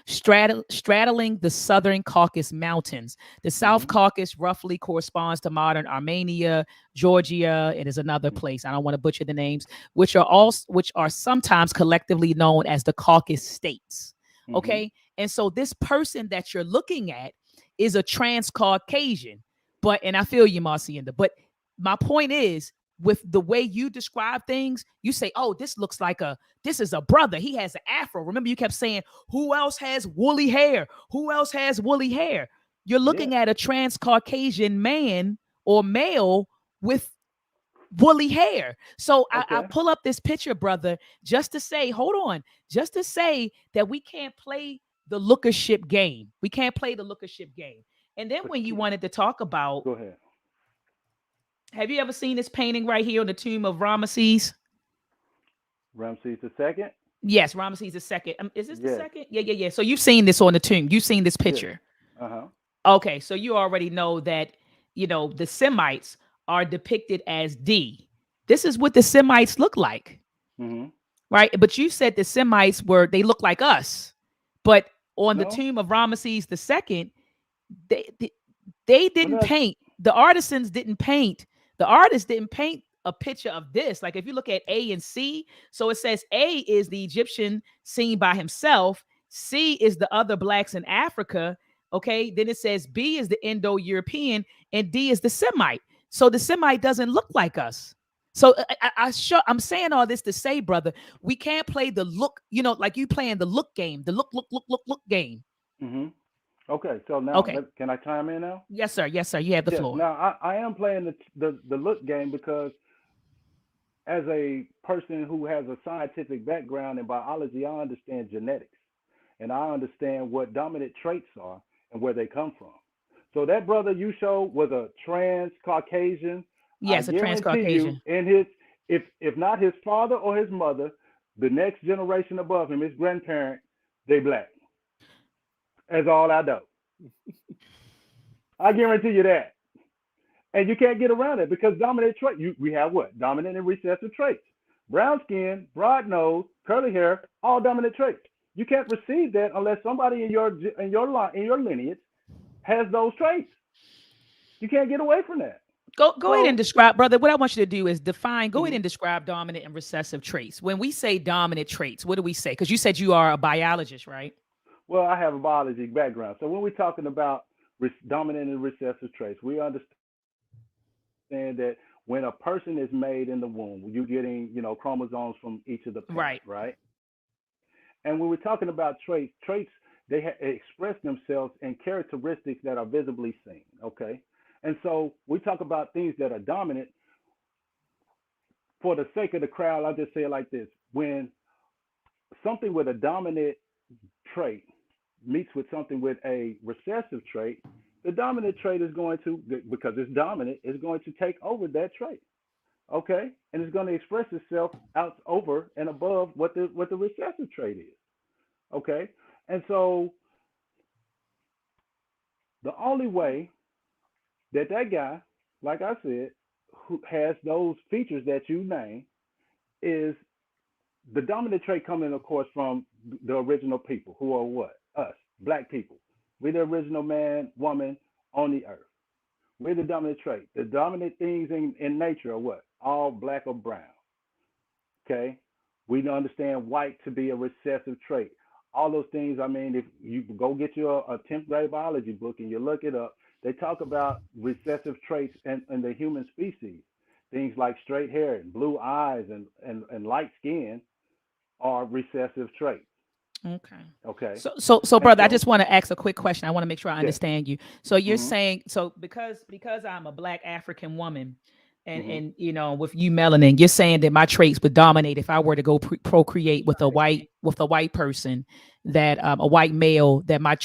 S1: Straddling the southern Caucasus Mountains. The South
S2: Mhm.
S1: Caucasus roughly corresponds to modern Armenia, Georgia. It is another
S2: Mhm.
S1: place. I don't want to butcher the names, which are sometimes collectively known as the Caucasus states.
S2: Mhm.
S1: Okay, and so this person that you're looking at is a trans-Caucasian. But, and I feel you, Marcienda. But my point is, with the way you describe things, you say, "Oh, this is a brother. He has an afro." Remember, you kept saying, "Who else has woolly hair? Who else has woolly hair?" You're
S2: Yeah.
S1: looking at a trans Caucasian man or male with woolly hair. So I
S2: Okay.
S1: pull up this picture, brother, just to say, hold on, just to say that we can't play the lookership game. We can't play the lookership game. And then
S2: But
S1: when you wanted to talk about,
S2: go ahead.
S1: have you ever seen this painting right here on the tomb of Ramesses?
S2: Ramses the second.
S1: Yes, Ramesses the second. Is this the
S2: Yes.
S1: second? Yeah, yeah, yeah. So you've seen this on the tomb. You've seen this
S2: Yes.
S1: picture.
S2: Uh huh.
S1: Okay, so you already know that, the Semites are depicted as D. This is what the Semites look like,
S2: Mhm.
S1: right? But you said the Semites they look like us. But on the
S2: No.
S1: tomb of Ramesses the second, they, they
S2: Well,
S1: didn't
S2: that's.
S1: paint, the artisans didn't paint, the artist didn't paint a picture of this. Like if you look at A and C, so it says A is the Egyptian seen by himself, C is the other blacks in Africa, okay? Then it says B is the Indo-European, and D is the Semite. So the Semite doesn't look like us. So I'm saying all this to say, brother, we can't play the look, like you playing the look game, the look game.
S2: Mhm. Okay. So now,
S1: Okay.
S2: can I chime in now?
S1: Yes, sir. Yes, sir. You have the
S2: Yes.
S1: floor.
S2: Now, I am playing the look game because as a person who has a scientific background in biology, I understand genetics and I understand what dominant traits are and where they come from. So that brother you showed was a trans Caucasian. I
S1: Yes, a
S2: guarantee you,
S1: trans-Caucasian.
S2: in his if not his father or his mother, the next generation above him, his grandparent, they black. That's all I know. I guarantee you that. And you can't get around it because dominant trait. We have what? Dominant and recessive traits. Brown skin, broad nose, curly hair, all dominant traits. You can't receive that unless somebody in your lineage has those traits. You can't get away from that.
S1: Go ahead and
S2: So,
S1: describe, brother. What I want you to do is define, go ahead
S2: mhm.
S1: and describe dominant and recessive traits. When we say dominant traits, what do we say? Because you said you are a biologist, right?
S2: Well, I have a biology background. So when we're talking about dominant and recessive traits, we understand that when a person is made in the womb, you're getting, chromosomes from each of the parents, right?
S1: Right.
S2: And when we're talking about traits, they express themselves in characteristics that are visibly seen. Okay, And so we talk about things that are dominant. For the sake of the crowd, I'll just say it like this. When something with a dominant trait meets with something with a recessive trait, the dominant trait is going to, because it's dominant, is going to take over that trait. Okay? And it's going to express itself out over and above what the recessive trait is. Okay? And so the only way that guy, like I said, who has those features that you name, is the dominant trait coming, of course, from the original people, who are what? Us, black people. We're the original man, woman on the earth. We're the dominant trait. The dominant things in nature are what? All black or brown. Okay? We understand white to be a recessive trait. All those things, I mean, if you go get your a 10th grade biology book and you look it up, they talk about recessive traits in the human species. Things like straight hair and blue eyes and light skin are recessive traits.
S1: Okay.
S2: Okay.
S1: So brother, I just want to ask a quick question. I want to make sure I
S2: Yeah.
S1: understand you. So you're
S2: Mhm.
S1: saying, so because I'm a black African woman, and
S2: Mhm.
S1: and you know, with you melanin, you're saying that my traits would dominate if I were to go procreate with a white person, that a white male, that my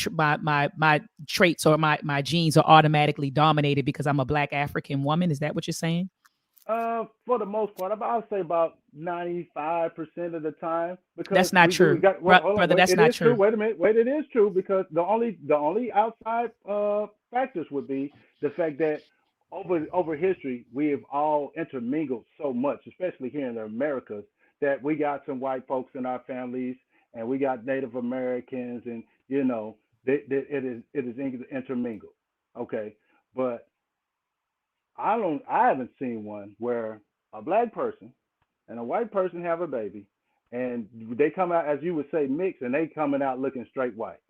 S1: traits or my genes are automatically dominated because I'm a black African woman. Is that what you're saying?
S2: For the most part, I'll say about 95% of the time, because
S1: That's not
S2: we do
S1: true,
S2: got. Well, hold on,
S1: brother.
S2: wait.
S1: That's
S2: It
S1: not
S2: is true.
S1: true.
S2: Wait a minute. Wait, it is true, because the only outside factors would be the fact that over history we have all intermingled so much, especially here in the Americas, that we got some white folks in our families, and we got Native Americans, and it is intermingled. Okay, but I haven't seen one where a black person and a white person have a baby, and they come out, as you would say, mixed, and they coming out looking straight white.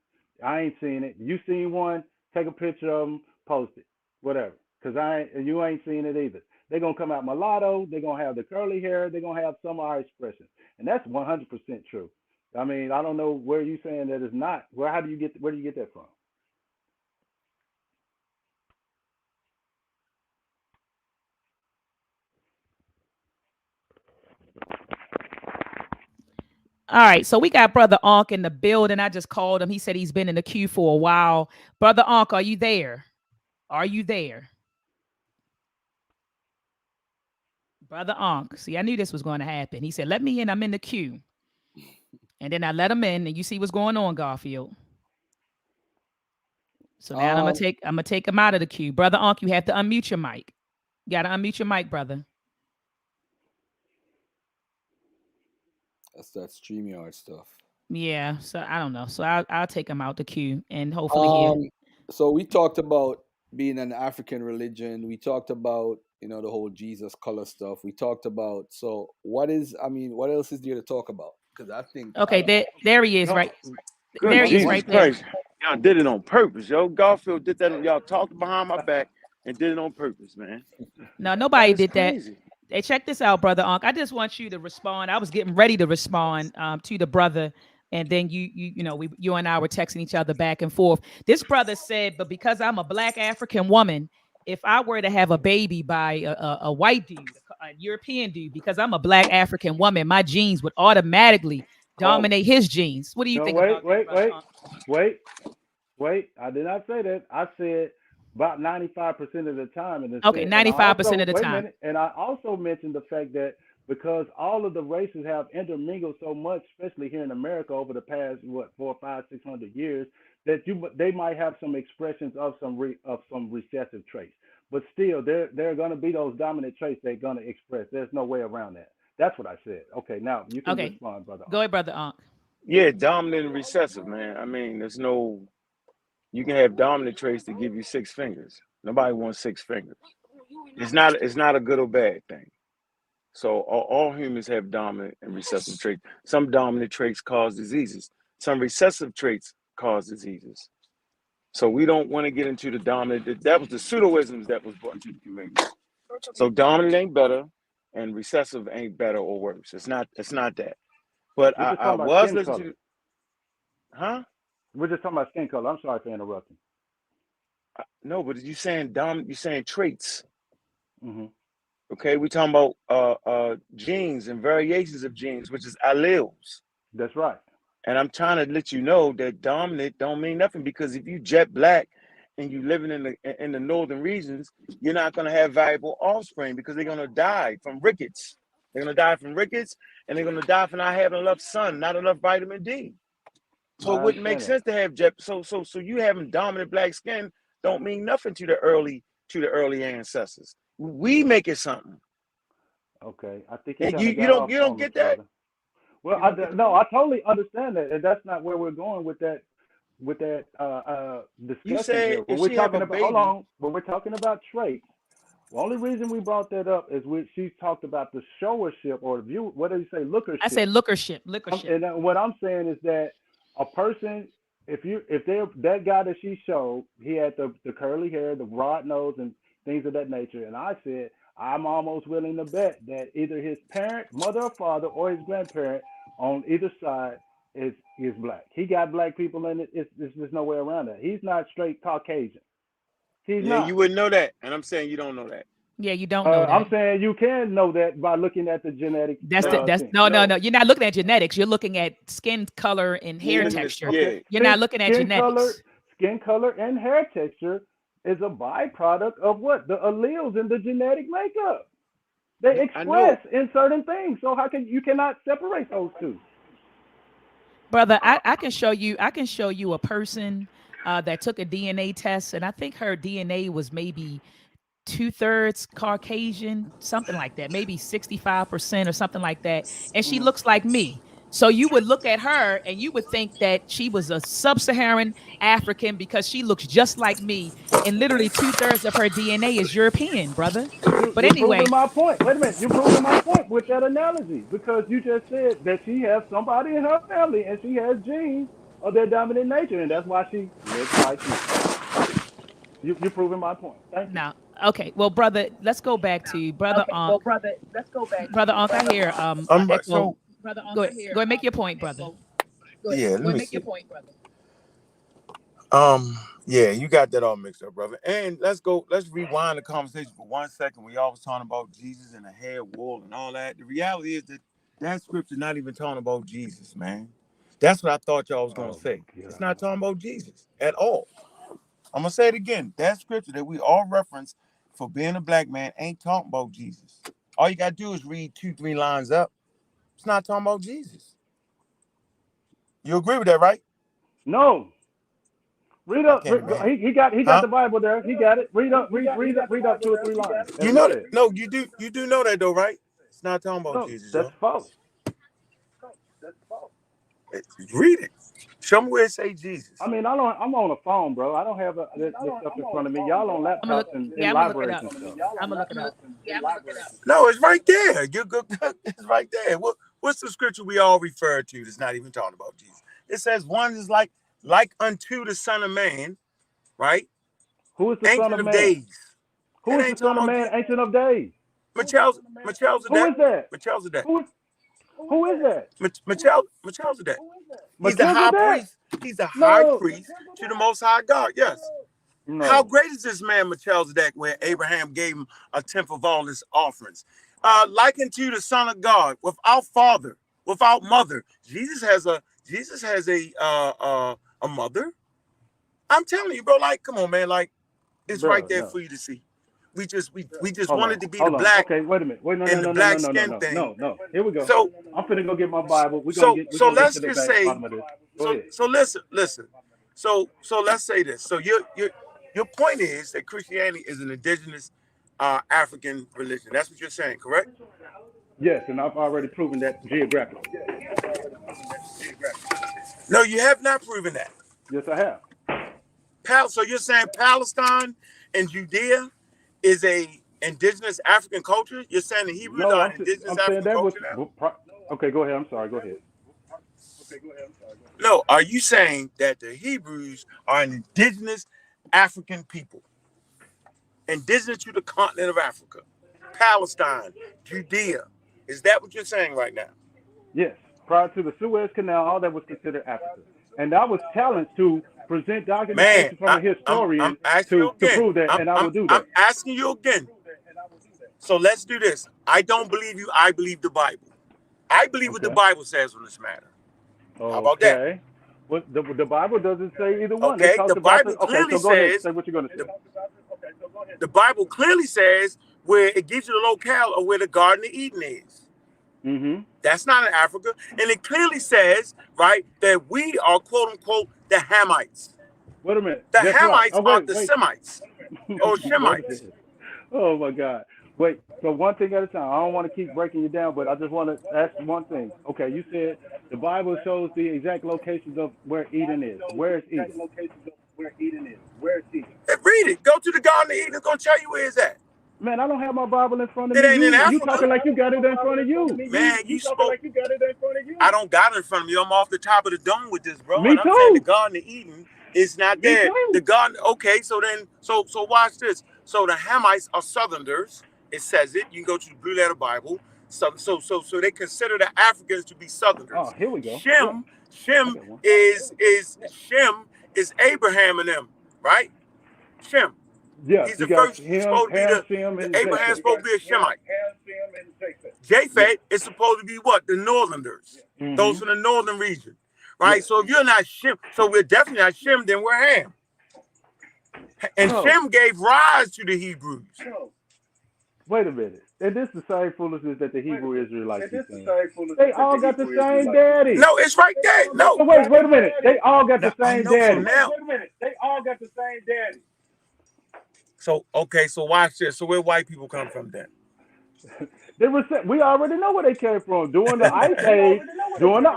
S2: I ain't seen it. You seen one? Take a picture of them, post it, whatever. Cause you ain't seen it either. They're gonna come out mulatto. They're gonna have the curly hair. They're gonna have some of our expressions, and that's 100% true. I mean, I don't know where you saying that is not. Where do you get that from?
S1: All right, so we got Brother Ankh in the building. I just called him. He said he's been in the queue for a while. Brother Ankh, are you there? Are you there? Brother Ankh. See, I knew this was going to happen. He said, let me in. I'm in the queue. And then I let him in, and you see what's going on, Garfield. So now I'm gonna take him out of the queue. Brother Ankh, you have to unmute your mic. You gotta unmute your mic, brother.
S3: That's that StreamYard stuff.
S1: Yeah, so I don't know. So I'll take him out the queue, and hopefully he.
S3: So we talked about being an African religion. We talked about, the whole Jesus color stuff. We talked about, so what else is there to talk about? Because I think
S1: Okay, there he is,
S4: No,
S1: right
S4: good
S1: there. He is,
S4: Jesus
S1: right there.
S4: Christ. Y'all did it on purpose, yo. Garfield did that. Y'all talked behind my back and did it on purpose, man.
S1: No,
S4: That
S1: nobody
S4: is
S1: did that.
S4: crazy.
S1: Hey, check this out, brother Ankh. I just want you to respond. I was getting ready to respond to the brother, and then you and I were texting each other back and forth. This brother said, but because I'm a black African woman, if I were to have a baby by a white dude, a European dude, because I'm a black African woman, my genes would automatically
S2: Oh,
S1: dominate his genes. What do you
S2: no,
S1: think
S2: wait,
S1: about that,
S2: wait,
S1: brother
S2: wait,
S1: Ankh?
S2: wait. Wait, I did not say that. I said about 95% of the time,
S1: Okay,
S2: and I
S1: 95%
S2: also
S1: of the
S2: wait a
S1: time.
S2: minute, and I also mentioned the fact that because all of the races have intermingled so much, especially here in America over the past 4, 5, 600 years, that they might have some expressions of some recessive traits, but still there are going to be those dominant traits they're going to express. There's no way around that. That's what I said. Okay, now you can
S1: Okay,
S2: respond, brother.
S1: go ahead, brother Ankh.
S4: Yeah, dominant and recessive, man. I mean, you can have dominant traits that give you 6 fingers. Nobody wants 6 fingers. It's not a good or bad thing. So all humans have dominant and recessive traits. Some dominant traits cause diseases. Some recessive traits cause diseases. So we don't want to get into the dominant. That was the pseudoisms that was brought to the community. So dominant ain't better, and recessive ain't better or worse. It's not. It's not that. But
S2: We're just
S4: I
S2: talking about
S4: was
S2: skin
S4: listening
S2: color.
S4: to, huh?
S2: We're just talking about skin color. I'm sorry for interrupting.
S4: No, but you saying you're saying traits.
S2: Mm-hmm.
S4: Okay, we're talking about genes and variations of genes, which is alleles.
S2: That's right.
S4: And I'm trying to let you know that dominant don't mean nothing, because if you jet black and you living in the northern regions, you're not going to have valuable offspring, because they're going to die from rickets. They're going to die from rickets, and they're going to die from not having enough sun, not enough vitamin D. So it
S2: I
S4: wouldn't make
S2: understand that.
S4: sense to have jet. So you having dominant black skin don't mean nothing to the early ancestors. We make it something.
S2: Okay, I think you
S4: And
S2: kind of
S4: you
S2: got
S4: don't
S2: off
S4: you don't
S2: on us,
S4: get that?
S2: brother. Well, no, I totally understand that, and that's not where we're going with that
S4: You
S2: discussion
S4: said
S2: here. When
S4: if
S2: we're
S4: she have a
S2: talking about, hold
S4: baby,
S2: on, when we're talking about traits, the only reason we brought that up is she talked about the showership or the view. What did you say?
S1: I say
S2: Lookership.
S1: lookership.
S2: And what I'm saying is that a person, if they're that guy that she showed, he had the curly hair, the broad nose, and things of that nature. And I said, I'm almost willing to bet that either his parent, mother or father, or his grandparent on either side is black. He got black people in it. It's just no way around that. He's not straight Caucasian. He's
S4: yeah, you
S2: not.
S4: wouldn't know that. And I'm saying you don't know that.
S1: Yeah, you don't know
S2: I'm
S1: that.
S2: saying you can know that by looking at the genetic
S4: No,
S1: That's
S2: thing.
S1: no. You're not looking at genetics. You're looking at skin color and hair
S2: Skin,
S1: texture.
S2: okay,
S4: yeah.
S1: You're not looking at genetics.
S2: skin color, and hair texture is a byproduct of what the alleles in the genetic makeup. They
S4: I know.
S2: express in certain things. So how can you cannot separate those two?
S1: Brother, I can show you. I can show you a person that took a DNA test, and I think her DNA was maybe 2/3 Caucasian, something like that, maybe 65% or something like that. And she
S2: Mm-hmm.
S1: looks like me. So you would look at her and you would think that she was a sub-Saharan African because she looks just like me. And literally 2/3 of her DNA is European, brother. But
S2: You're proving
S1: anyway,
S2: my point. Wait a minute. You're proving my point with that analogy because you just said that she has somebody in her family and she has genes of their dominant nature, and that's why she looks like me. You're proving my point. Thank you.
S1: no. Okay. Well, brother, let's go back to brother
S2: Okay, well,
S1: Ankh.
S2: brother, let's go back
S1: Brother
S2: to
S1: Ankh, I
S2: brother
S1: hear echo.
S4: So
S2: brother
S1: Go
S2: Uncle
S1: ahead.
S2: here.
S1: Go ahead, make your point, brother.
S4: yeah, let me
S2: Make
S4: see.
S2: your point, brother.
S4: Yeah, you got that all mixed up, brother. And let's rewind the conversation for 1 second. We always talking about Jesus and the hair wool and all that. The reality is that scripture not even talking about Jesus, man. That's what I thought y'all was gonna
S2: Oh
S4: say.
S2: my
S4: It's
S2: God.
S4: not talking about Jesus at all. I'm gonna say it again. That scripture that we all reference for being a black man ain't talking about Jesus. All you gotta do is read 2, 3 lines up. It's not talking about Jesus. You agree with that, right?
S2: No. Read
S4: I
S2: up.
S4: can't imagine.
S2: He got
S4: Huh?
S2: the Bible there. He got it. Read up 2 or 3 lines, as
S4: You
S2: he
S4: know that?
S2: said.
S4: No, you do know that though, right? It's not talking about
S2: No,
S4: Jesus,
S2: that's
S4: yo.
S2: false.
S4: Read it. Show me where it say
S2: I
S4: Jesus.
S2: mean, I'm on a phone, bro. I don't have this stuff in front of me. Y'all on
S1: I'm gonna look.
S2: laptops and
S1: Yeah,
S2: in
S1: I'm gonna look it
S2: libraries
S1: up.
S2: and stuff.
S1: I'm gonna look it up.
S4: No, it's right there. You go, it's right there. What's the scripture we all refer to that's not even talking about Jesus? It says one is like unto the Son of Man, right?
S2: Who is the Son
S4: Ancient
S2: of
S4: of
S2: Man?
S4: Days.
S2: Who
S4: It
S2: is the
S4: ain't
S2: Son
S4: talking
S2: of
S4: about
S2: Man,
S4: Jesus.
S2: Ancient of Days? Who
S4: Melchizedek.
S2: is that?
S4: Melchizedek.
S2: Who is who is that?
S4: Melchizedek. He's the high
S2: Melchizedek?
S4: priest. He's the high
S2: No,
S4: priest to the Most High God. Yes. How
S2: no,
S4: great is this man Melchizedek, where Abraham gave him a tenth of all his offerings? Likened to the Son of God, without father, without mother. Jesus has a mother. I'm telling you, bro. Like, come on, man. Like, it's right
S2: bro,
S4: there
S2: no.
S4: for you to see. We just
S2: Hold on,
S4: wanted to be the
S2: hold on.
S4: black
S2: Okay, wait a minute. Wait, no, no,
S4: and the
S2: no, no, no,
S4: black
S2: no, no,
S4: skin
S2: no,
S4: thing.
S2: no, no. Here we go.
S4: So
S2: I'm finna go get my Bible.
S4: so
S2: We're
S4: so
S2: gonna get
S4: let's
S2: to the
S4: just say
S2: bottom of this. Go ahead.
S4: so listen. So let's say this. So your point is that Christianity is an indigenous African religion. That's what you're saying, correct?
S2: Yes, and I've already proven that geographically.
S4: No, you have not proven that.
S2: Yes, I have.
S4: So you're saying Palestine and Judea is a indigenous African culture? You're saying the Hebrews
S2: No,
S4: are an indigenous
S2: I'm saying
S4: African
S2: that was
S4: culture now?
S2: okay. Go ahead. I'm sorry. Go ahead.
S4: No, are you saying that the Hebrews are an indigenous African people, indigenous to the continent of Africa, Palestine, Judea? Is that what you're saying right now?
S2: Yes, prior to the Suez Canal, all that was considered Africa, and that was challenged to Present
S4: Man,
S2: documentation from a
S4: I'm
S2: historian
S4: asking you
S2: to
S4: again.
S2: prove that, and I will do that.
S4: I'm asking you again. So let's do this. I don't believe you. I believe the Bible. I believe what the
S2: Okay.
S4: Bible says on this matter. How about that?
S2: Okay. Well, the Bible doesn't say either one. It
S4: Okay,
S2: talks
S4: the
S2: about
S4: Bible
S2: okay,
S4: clearly
S2: so go ahead.
S4: says
S2: Say what you're going to say.
S4: the Bible clearly says where it gives you the locale of where the Garden of Eden is.
S2: Mm-hmm.
S4: That's not in Africa, and it clearly says, right, that we are quote unquote the Hamites.
S2: Wait a minute.
S4: The
S2: That's right.
S4: Hamites
S2: Oh,
S4: are
S2: wait,
S4: the
S2: wait.
S4: Semites or
S2: Wait a
S4: Shemites.
S2: minute. Oh my God. Wait. So one thing at a time. I don't want to keep breaking you down, but I just want to ask one thing. Okay, you said the Bible shows the exact locations of where Eden is. Where is Eden?
S4: Read it. Go to the Garden of Eden. It's gonna tell you where it's at.
S2: Man, I don't have my Bible in front of
S4: It
S2: me.
S4: ain't in
S2: You
S4: Africa.
S2: talking like you got it in front of you.
S4: Man, you spoke. I don't got it in front of me. I'm off the top of the dome with this, bro.
S2: Me
S4: And I'm saying the
S2: too.
S4: Garden of Eden is not
S2: Me
S4: there.
S2: too.
S4: The Garden. Okay, so then, so watch this. So the Hamites are Southerners. It says it. You can go to the Blue Letter Bible. So they consider the Africans to be Southerners.
S2: Oh, here we go.
S4: Shem
S2: Yeah.
S4: Shem is Abraham and them, right? Shem.
S2: Yeah,
S4: He's
S2: you
S4: the
S2: got
S4: first. He's
S2: him,
S4: supposed to be
S2: Ham, Shem, and
S4: Abraham's
S2: Japheth.
S4: supposed to be a Shemite. Japheth is supposed to be what? The Northerners.
S2: Mhm.
S4: Those from the northern region, right?
S2: Yeah.
S4: So if you're not Shem, so we're definitely not Shem, then we're Ham. And
S2: No.
S4: Shem gave rise to the Hebrews.
S2: Wait a minute. And this is the same foolishness that the Hebrew Israelites are saying. They all got the same daddy.
S4: No, it's right there. No.
S2: Oh, wait a minute. They all got the
S4: Now, I
S2: same
S4: know
S2: daddy.
S4: from now.
S2: Wait a minute. They all got the same daddy.
S4: So okay, so watch this. So where white people come from then?
S2: We already know where they came from. During the Ice Age,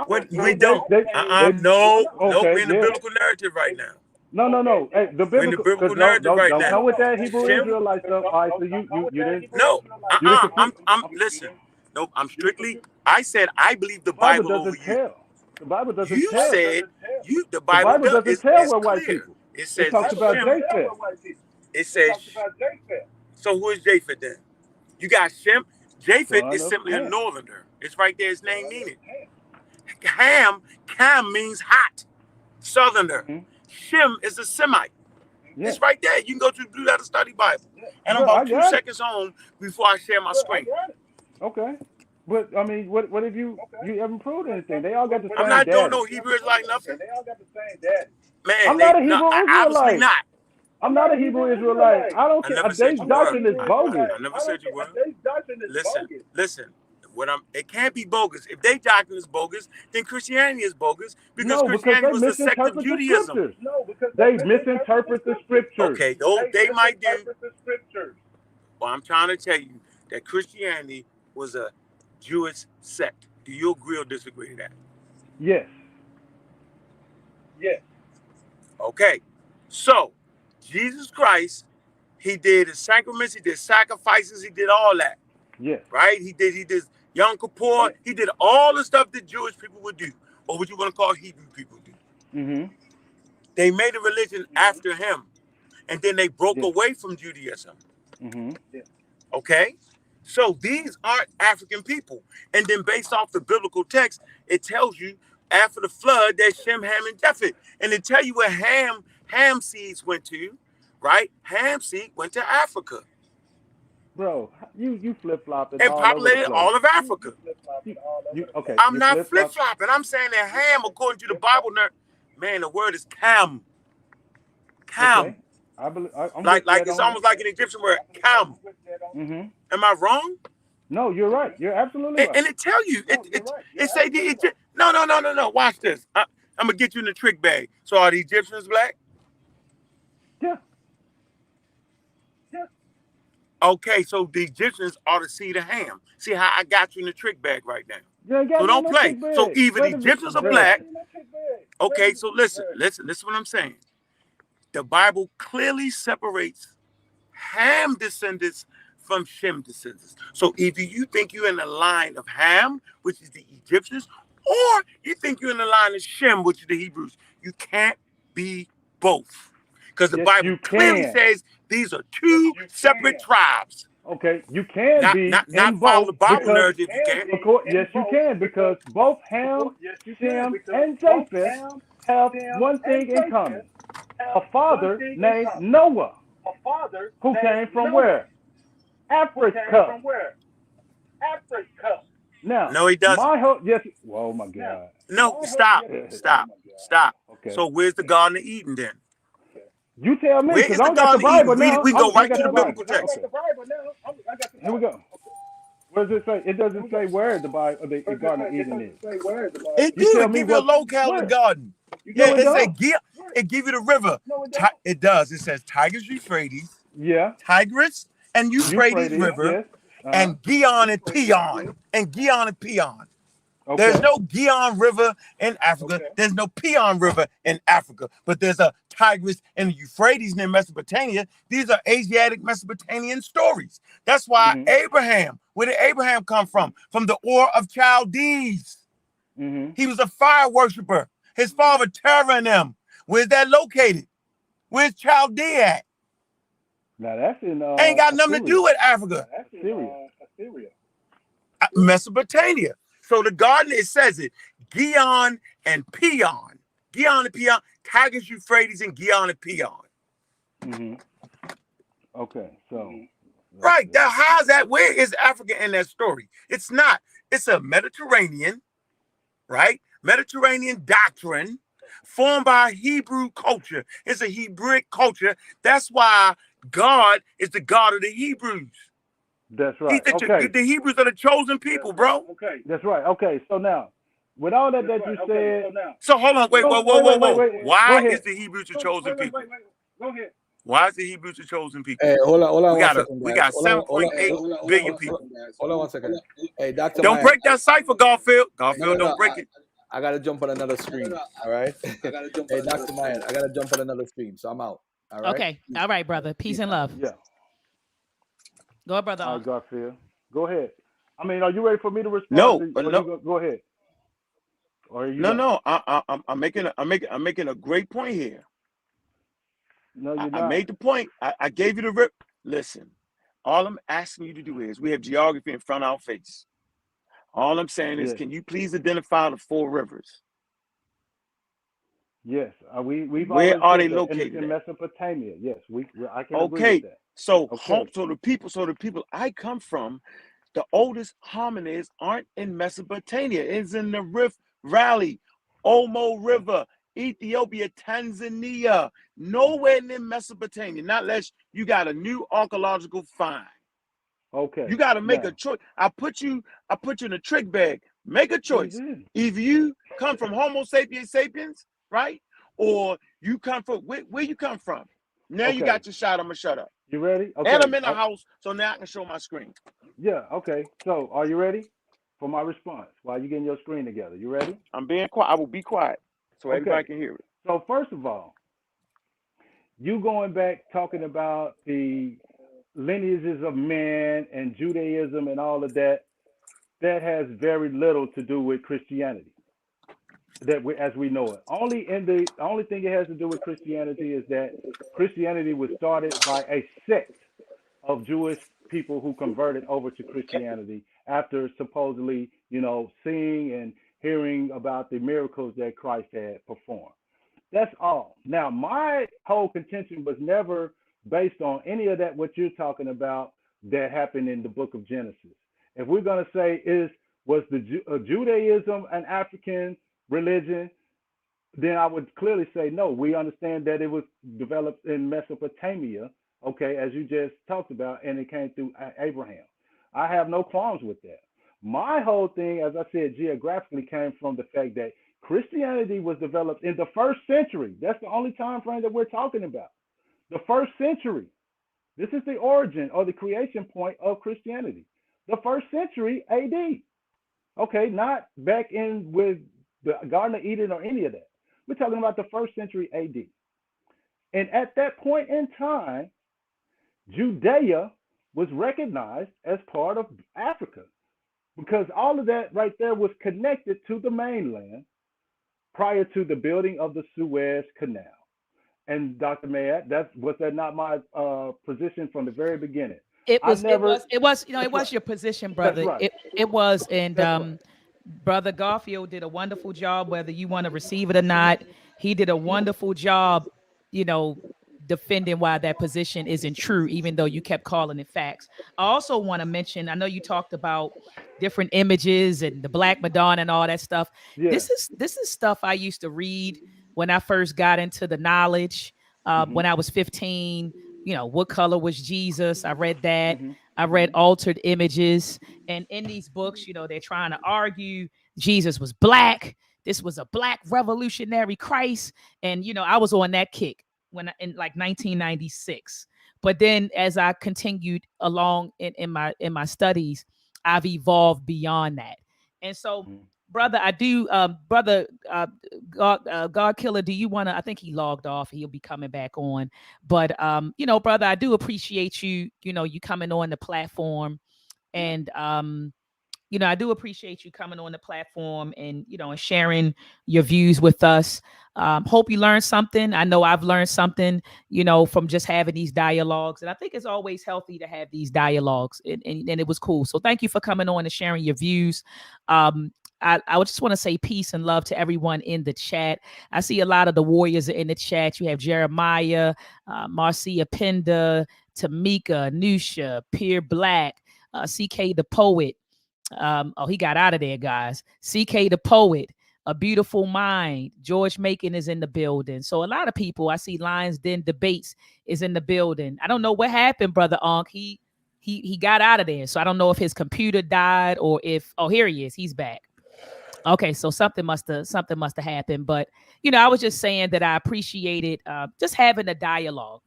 S4: What we don't. No, we're in the biblical narrative right now.
S2: No. Hey, the
S4: We're in the
S2: biblical
S4: biblical narrative right
S2: don't
S4: now.
S2: come with that Hebrew
S4: Shem?
S2: Israelite stuff. All right, so you didn't.
S4: No,
S2: You didn't
S4: I'm listen. No, I'm strictly. I said I believe the Bible over
S2: doesn't
S4: you.
S2: tell. The Bible doesn't
S4: You
S2: tell.
S4: said the
S2: The Bible doesn't
S4: it's,
S2: tell
S4: it's
S2: we're white
S4: clear.
S2: people.
S4: It says
S2: It talks about
S4: Shem.
S2: Japheth.
S4: It says. So who is Japheth then? You got Shem. Japheth
S2: Son
S4: is
S2: of
S4: simply a
S2: Ham.
S4: northerner. It's right there. His name means it. Ham means hot, southerner.
S2: Mhm.
S4: Shem is a Semite.
S2: Yeah.
S4: It's right there. You can go to the Blue Letter Study Bible. And I'm
S2: Bro, I
S4: about 2
S2: got it.
S4: seconds home before I share my screen.
S2: Okay. But I mean, what have you haven't proved anything? They all got the same
S4: I'm not
S2: daddy.
S4: doing no Hebrew Israelite nothing. Man,
S2: I'm not a Hebrew
S4: obviously
S2: Israelite.
S4: not.
S2: I'm not a Hebrew Israelite. I don't
S4: I
S2: care.
S4: never
S2: They
S4: said you
S2: doctrine
S4: were.
S2: is bogus.
S4: I never said you were. Listen. It can't be bogus. If they doctrine is bogus, then Christianity is bogus because
S2: No, because
S4: Christianity
S2: they
S4: was a sect of
S2: misinterpret the
S4: Judaism.
S2: scriptures. They misinterpret the scriptures.
S4: Okay, they might do. Well, I'm trying to tell you that Christianity was a Jewish sect. Do you agree or disagree with that?
S2: Yes.
S4: Okay, so Jesus Christ, he did his sacraments, he did sacrifices, he did all that,
S2: Yes.
S4: right? He did Yom Kippur, he did all the stuff that Jewish people would do, or what you want to call Hebrew people do.
S2: Mhm.
S4: They made a religion after him, and then they broke
S2: Yes.
S4: away from Judaism.
S2: Mhm.
S4: Okay, so these aren't African people, and then based off the biblical text, it tells you after the flood that Shem, Ham, and Japheth, and it tell you where Ham seeds went to, right? Ham seed went to Africa.
S2: Bro, you flip flopping
S4: And
S2: all
S4: populated
S2: over the place.
S4: all of Africa.
S2: Okay.
S4: I'm
S2: you
S4: not
S2: flip-flop.
S4: flip-flopping. I'm saying that Ham, according to the Bible, man, the word is Cam.
S2: Okay. I'm
S4: Like it's almost like an Egyptian word, Cam.
S2: Mhm.
S4: Am I wrong?
S2: No, you're right. You're absolutely right.
S4: And it tell you, it say the Egypt. No. Watch this. I'm gonna get you in the trick bag. So are the Egyptians black?
S2: Yeah.
S4: Okay, so the Egyptians are the seed of Ham. See how I got you in the trick bag right now.
S2: You ain't got
S4: So
S2: no
S4: don't play.
S2: trick bag.
S4: So either
S2: Wait
S4: the
S2: a
S4: Egyptians are
S2: minute.
S4: black. Okay, so listen. This is what I'm saying. The Bible clearly separates Ham descendants from Shem descendants. So either you think you're in the line of Ham, which is the Egyptians, or you think you're in the line of Shem, which is the Hebrews. You can't be both. Because the
S2: Yes,
S4: Bible
S2: you
S4: clearly
S2: can.
S4: says these are two separate tribes.
S2: Okay, you can be
S4: Not
S2: in
S4: follow
S2: both
S4: the Bible
S2: because,
S4: narrative if you can.
S2: yes, you can because both Ham, Shem, and Japheth have one thing in common. a father named Noah, who came from where? Africa. Now,
S4: No, he doesn't.
S2: my whole yes. Oh my God.
S4: No, stop, stop, stop.
S2: Okay.
S4: So where's the Garden of Eden then?
S2: You tell me,
S4: Where
S2: because
S4: is
S2: I
S4: the
S2: don't got the
S4: Garden of Eden?
S2: Bible
S4: Read it.
S2: now.
S4: We can go
S2: I
S4: right
S2: got
S4: to the
S2: the Bible.
S4: biblical text.
S2: Okay. Here we go. Where does it say? It doesn't say where the Bible, the Garden of Eden is.
S4: It
S2: You
S4: do.
S2: tell
S4: It
S2: me
S4: give you a
S2: what.
S4: locale of the
S2: Where?
S4: garden.
S2: No,
S4: Yeah,
S2: it
S4: it say
S2: don't.
S4: it give you the river. It does. It says Tigris, Euphrates,
S2: Yeah.
S4: Tigris and Euphrates
S2: Euphrates.
S4: River,
S2: Yes.
S4: and Gihon and Peon, and Gihon and Peon. There's
S2: Okay.
S4: no Gihon River in Africa. There's no Peon River in Africa, but there's a Tigris and Euphrates near Mesopotamia. These are Asiatic Mesopotamian stories. That's why Abraham, where did Abraham come from? From the Ur of Chaldees. He was a fire worshiper. His father Terah and them. Where's that located? Where's Chaldea at?
S2: Now that's in
S4: Ain't got nothing to do with Africa.
S2: Syria.
S4: Mesopotamia. So the garden, it says it, Gihon and Peon. Gihon and Peon, Tigris, Euphrates, and Gihon and Peon.
S2: Okay, so.
S4: Right, now how's that? Where is Africa in that story? It's not. It's a Mediterranean, right? Mediterranean doctrine formed by Hebrew culture. It's a Hebraic culture. That's why God is the God of the Hebrews.
S2: That's right.
S4: The Hebrews are the chosen people, bro.
S2: Okay. That's right. Okay. So now, with all that you said.
S4: So hold on. Wait.
S2: Wait.
S4: Why is the Hebrews the chosen people?
S2: Go ahead.
S4: Why is the Hebrews the chosen people?
S3: Hey, hold on.
S4: We got 7.8 billion people.
S3: Hold on 1 second. Hey, Dr.
S4: Don't break that cipher, Garfield. Garfield, don't break it.
S3: I gotta jump on another screen. All right. Hey, Dr. Maat, I gotta jump on another screen, so I'm out. All right.
S1: Okay. All right, brother. Peace and love.
S2: Yeah.
S1: Go ahead, brother.
S2: All right, Garfield. Go ahead. I mean, are you ready for me to respond?
S4: No.
S2: Go ahead. Or are you
S4: no. I'm making a great point here.
S2: No, you're not.
S4: I made the point. I gave you the rip. Listen, all I'm asking you to do is we have geography in front of our face. All I'm saying is, can you please identify the 4 rivers?
S2: Yes, we've
S4: where are they located?
S2: In Mesopotamia. Yes, I can agree with that.
S4: So the people I come from, the oldest hominids aren't in Mesopotamia. It's in the Rift Valley, Omo River, Ethiopia, Tanzania, nowhere near Mesopotamia. Not unless you got a new archaeological find.
S2: Okay.
S4: You got to make a choice. I put you in a trick bag. Make a choice. If you come from Homo sapiens sapiens, right? Or you come from where you come from. Now you got your shot. I'm gonna shut up.
S2: You ready? Okay.
S4: And I'm in the house, so now I can show my screen.
S2: Yeah, okay. So are you ready for my response while you getting your screen together? You ready?
S4: I'm being quiet. I will be quiet so everybody can hear it.
S2: So first of all, you going back talking about the lineages of man and Judaism and all of that, that has very little to do with Christianity. As we know it. The only thing it has to do with Christianity is that Christianity was started by a sect of Jewish people who converted over to Christianity after supposedly, seeing and hearing about the miracles that Christ had performed. That's all. Now, my whole contention was never based on any of that, what you're talking about that happened in the book of Genesis. If we're going to say was Judaism an African religion, then I would clearly say no. We understand that it was developed in Mesopotamia, okay, as you just talked about, and it came through Abraham. I have no qualms with that. My whole thing, as I said, geographically came from the fact that Christianity was developed in the 1st century. That's the only time frame that we're talking about. The 1st century. This is the origin or the creation point of Christianity. The 1st century AD. Okay, not back in with the Garden of Eden or any of that. We're talking about the 1st century AD. And at that point in time, Judea was recognized as part of Africa because all of that right there was connected to the mainland prior to the building of the Suez Canal. And Dr. Maat, was that not my position from the very beginning?
S1: It was your position, brother. Right. It was, and Brother Garfield did a wonderful job, whether you want to receive it or not. He did a wonderful job you know, defending why that position isn't true, even though you kept calling it facts. I also want to mention, I know you talked about different images and the Black Madonna and all that stuff.
S2: Yeah.
S1: This is stuff I used to read when I first got into the knowledge.
S2: Mhm.
S1: When I was 15, what color was Jesus? I read that.
S2: Mhm.
S1: I read
S2: Mhm.
S1: altered images. And in these books, they're trying to argue Jesus was black. This was a black revolutionary Christ. And, I was on that kick in like 1996. But then as I continued along in my studies, I've evolved beyond that. And so,
S2: Mhm.
S1: brother, I do, brother, God Killer, do you want to? I think he logged off. He'll be coming back on. But, brother, I do appreciate you, you coming on the platform. And, I do appreciate you coming on the platform and, and sharing your views with us. Hope you learned something. I know I've learned something, from just having these dialogues. And I think it's always healthy to have these dialogues. And it was cool. So thank you for coming on and sharing your views. Um, I would just want to say peace and love to everyone in the chat. I see a lot of the warriors in the chat. You have Jeremiah, Marcia Penda, Tamika, Nusha, Pierre Black, CK the Poet. He got out of there, guys. CK the Poet, A Beautiful Mind. George Macon is in the building. So a lot of people, I see Lions Den Debates is in the building. I don't know what happened, brother Ankh. He got out of there. So I don't know if his computer died or if here he is. He's back. Okay, so something must have happened, but I was just saying that I appreciated just having a dialogue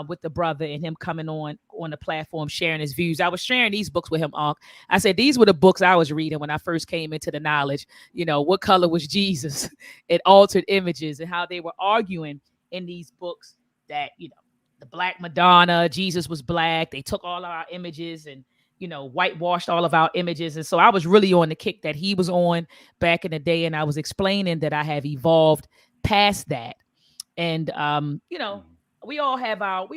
S1: with the brother and him coming on the platform sharing his views. I was sharing these books with him. I said these were the books I was reading when I first came into the knowledge. What color was Jesus? It altered images and how they were arguing in these books that the Black Madonna, Jesus was black. They took all of our images and whitewashed all of our images. And so I was really on the kick that he was on back in the day. And I was explaining that I have evolved past that. And,
S2: Mhm.
S1: we all are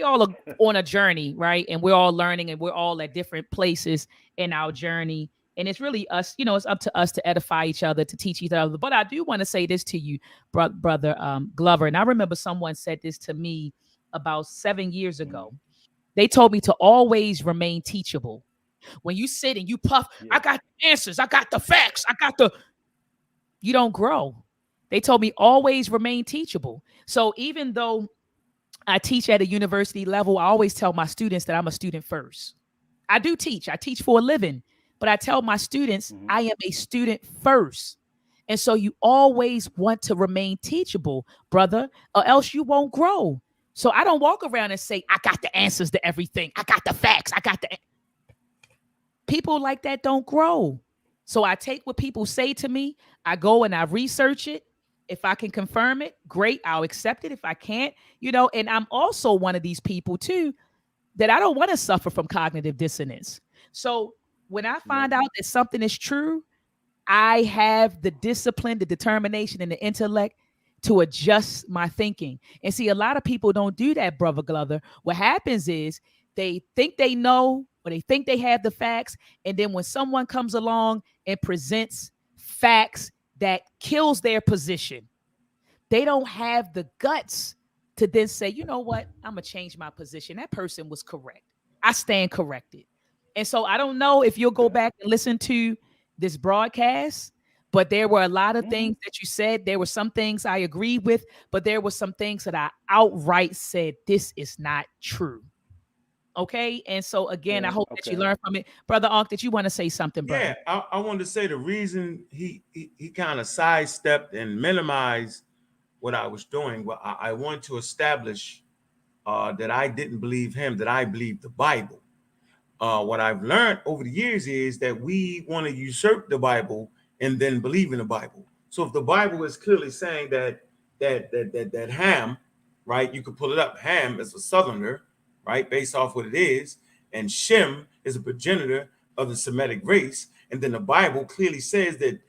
S1: on a journey, right? And we're all learning and we're all at different places in our journey. And it's really us, it's up to us to edify each other, to teach each other. But I do want to say this to you, brother Glover. And I remember someone said this to me about 7 years
S2: Mhm.
S1: ago. They told me to always remain teachable. When you sit and you puff, I
S2: Yeah.
S1: got the answers, I got the facts, you don't grow. They told me always remain teachable. So even though I teach at a university level, I always tell my students that I'm a student first. I do teach, I teach for a living, but I tell my students
S2: Mhm.
S1: I am a student first. And so you always want to remain teachable, brother, or else you won't grow. So I don't walk around and say, I got the answers to everything. I got the facts. People like that don't grow. So I take what people say to me, I go and I research it. If I can confirm it, great, I'll accept it. If I can't, and I'm also one of these people too that I don't want to suffer from cognitive dissonance. So when I
S2: Yep.
S1: find out that something is true, I have the discipline, the determination, and the intellect to adjust my thinking. And see, a lot of people don't do that, brother Glover. What happens is they think they know or they think they have the facts. And then when someone comes along and presents facts that kills their position, they don't have the guts to then say, you know what, I'm going to change my position. That person was correct. I stand corrected. And so I don't know if you'll go
S2: Okay.
S1: back and listen to this broadcast, but there were a lot of
S2: Mhm.
S1: things that you said. There were some things I agreed with, but there were some things that I outright said, this is not true. Okay. And so again, I
S2: Yeah.
S1: hope that you
S2: Okay.
S1: learn from it. Brother Ankh, did you want to say something, brother?
S5: Yeah, I wanted to say the reason he kind of sidestepped and minimized what I was doing. Well, I wanted to establish that I didn't believe him, that I believed the Bible. What I've learned over the years is that we want to usurp the Bible and then believe in the Bible. So if the Bible is clearly saying that Ham, right? You could pull it up. Ham is a Southerner, right? Based off what it is, and Shem is a progenitor of the Semitic race, and then the Bible clearly says that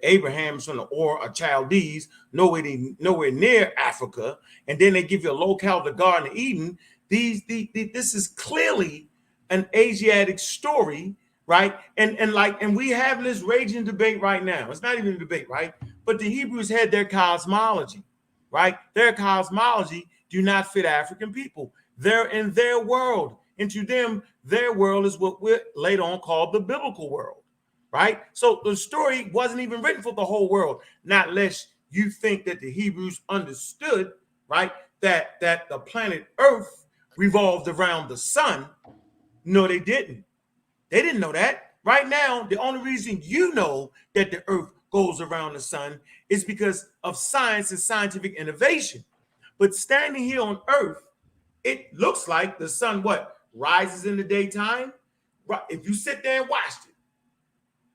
S5: Abraham's from the Ur of Chaldees, nowhere near Africa, and then they give you a locale of the Garden of Eden. This is clearly an Asiatic story, right? And we have this raging debate right now. It's not even a debate, right? But the Hebrews had their cosmology, right? Their cosmology do not fit African people. They're in their world. And to them, their world is what we're later on called the biblical world, right? So the story wasn't even written for the whole world, not less you think that the Hebrews understood, right, that the planet Earth revolved around the sun. No, they didn't. They didn't know that. Right now, the only reason you know that the Earth goes around the sun is because of science and scientific innovation. But standing here on Earth, it looks like the sun what? Rises in the daytime. If you sit there and watched it,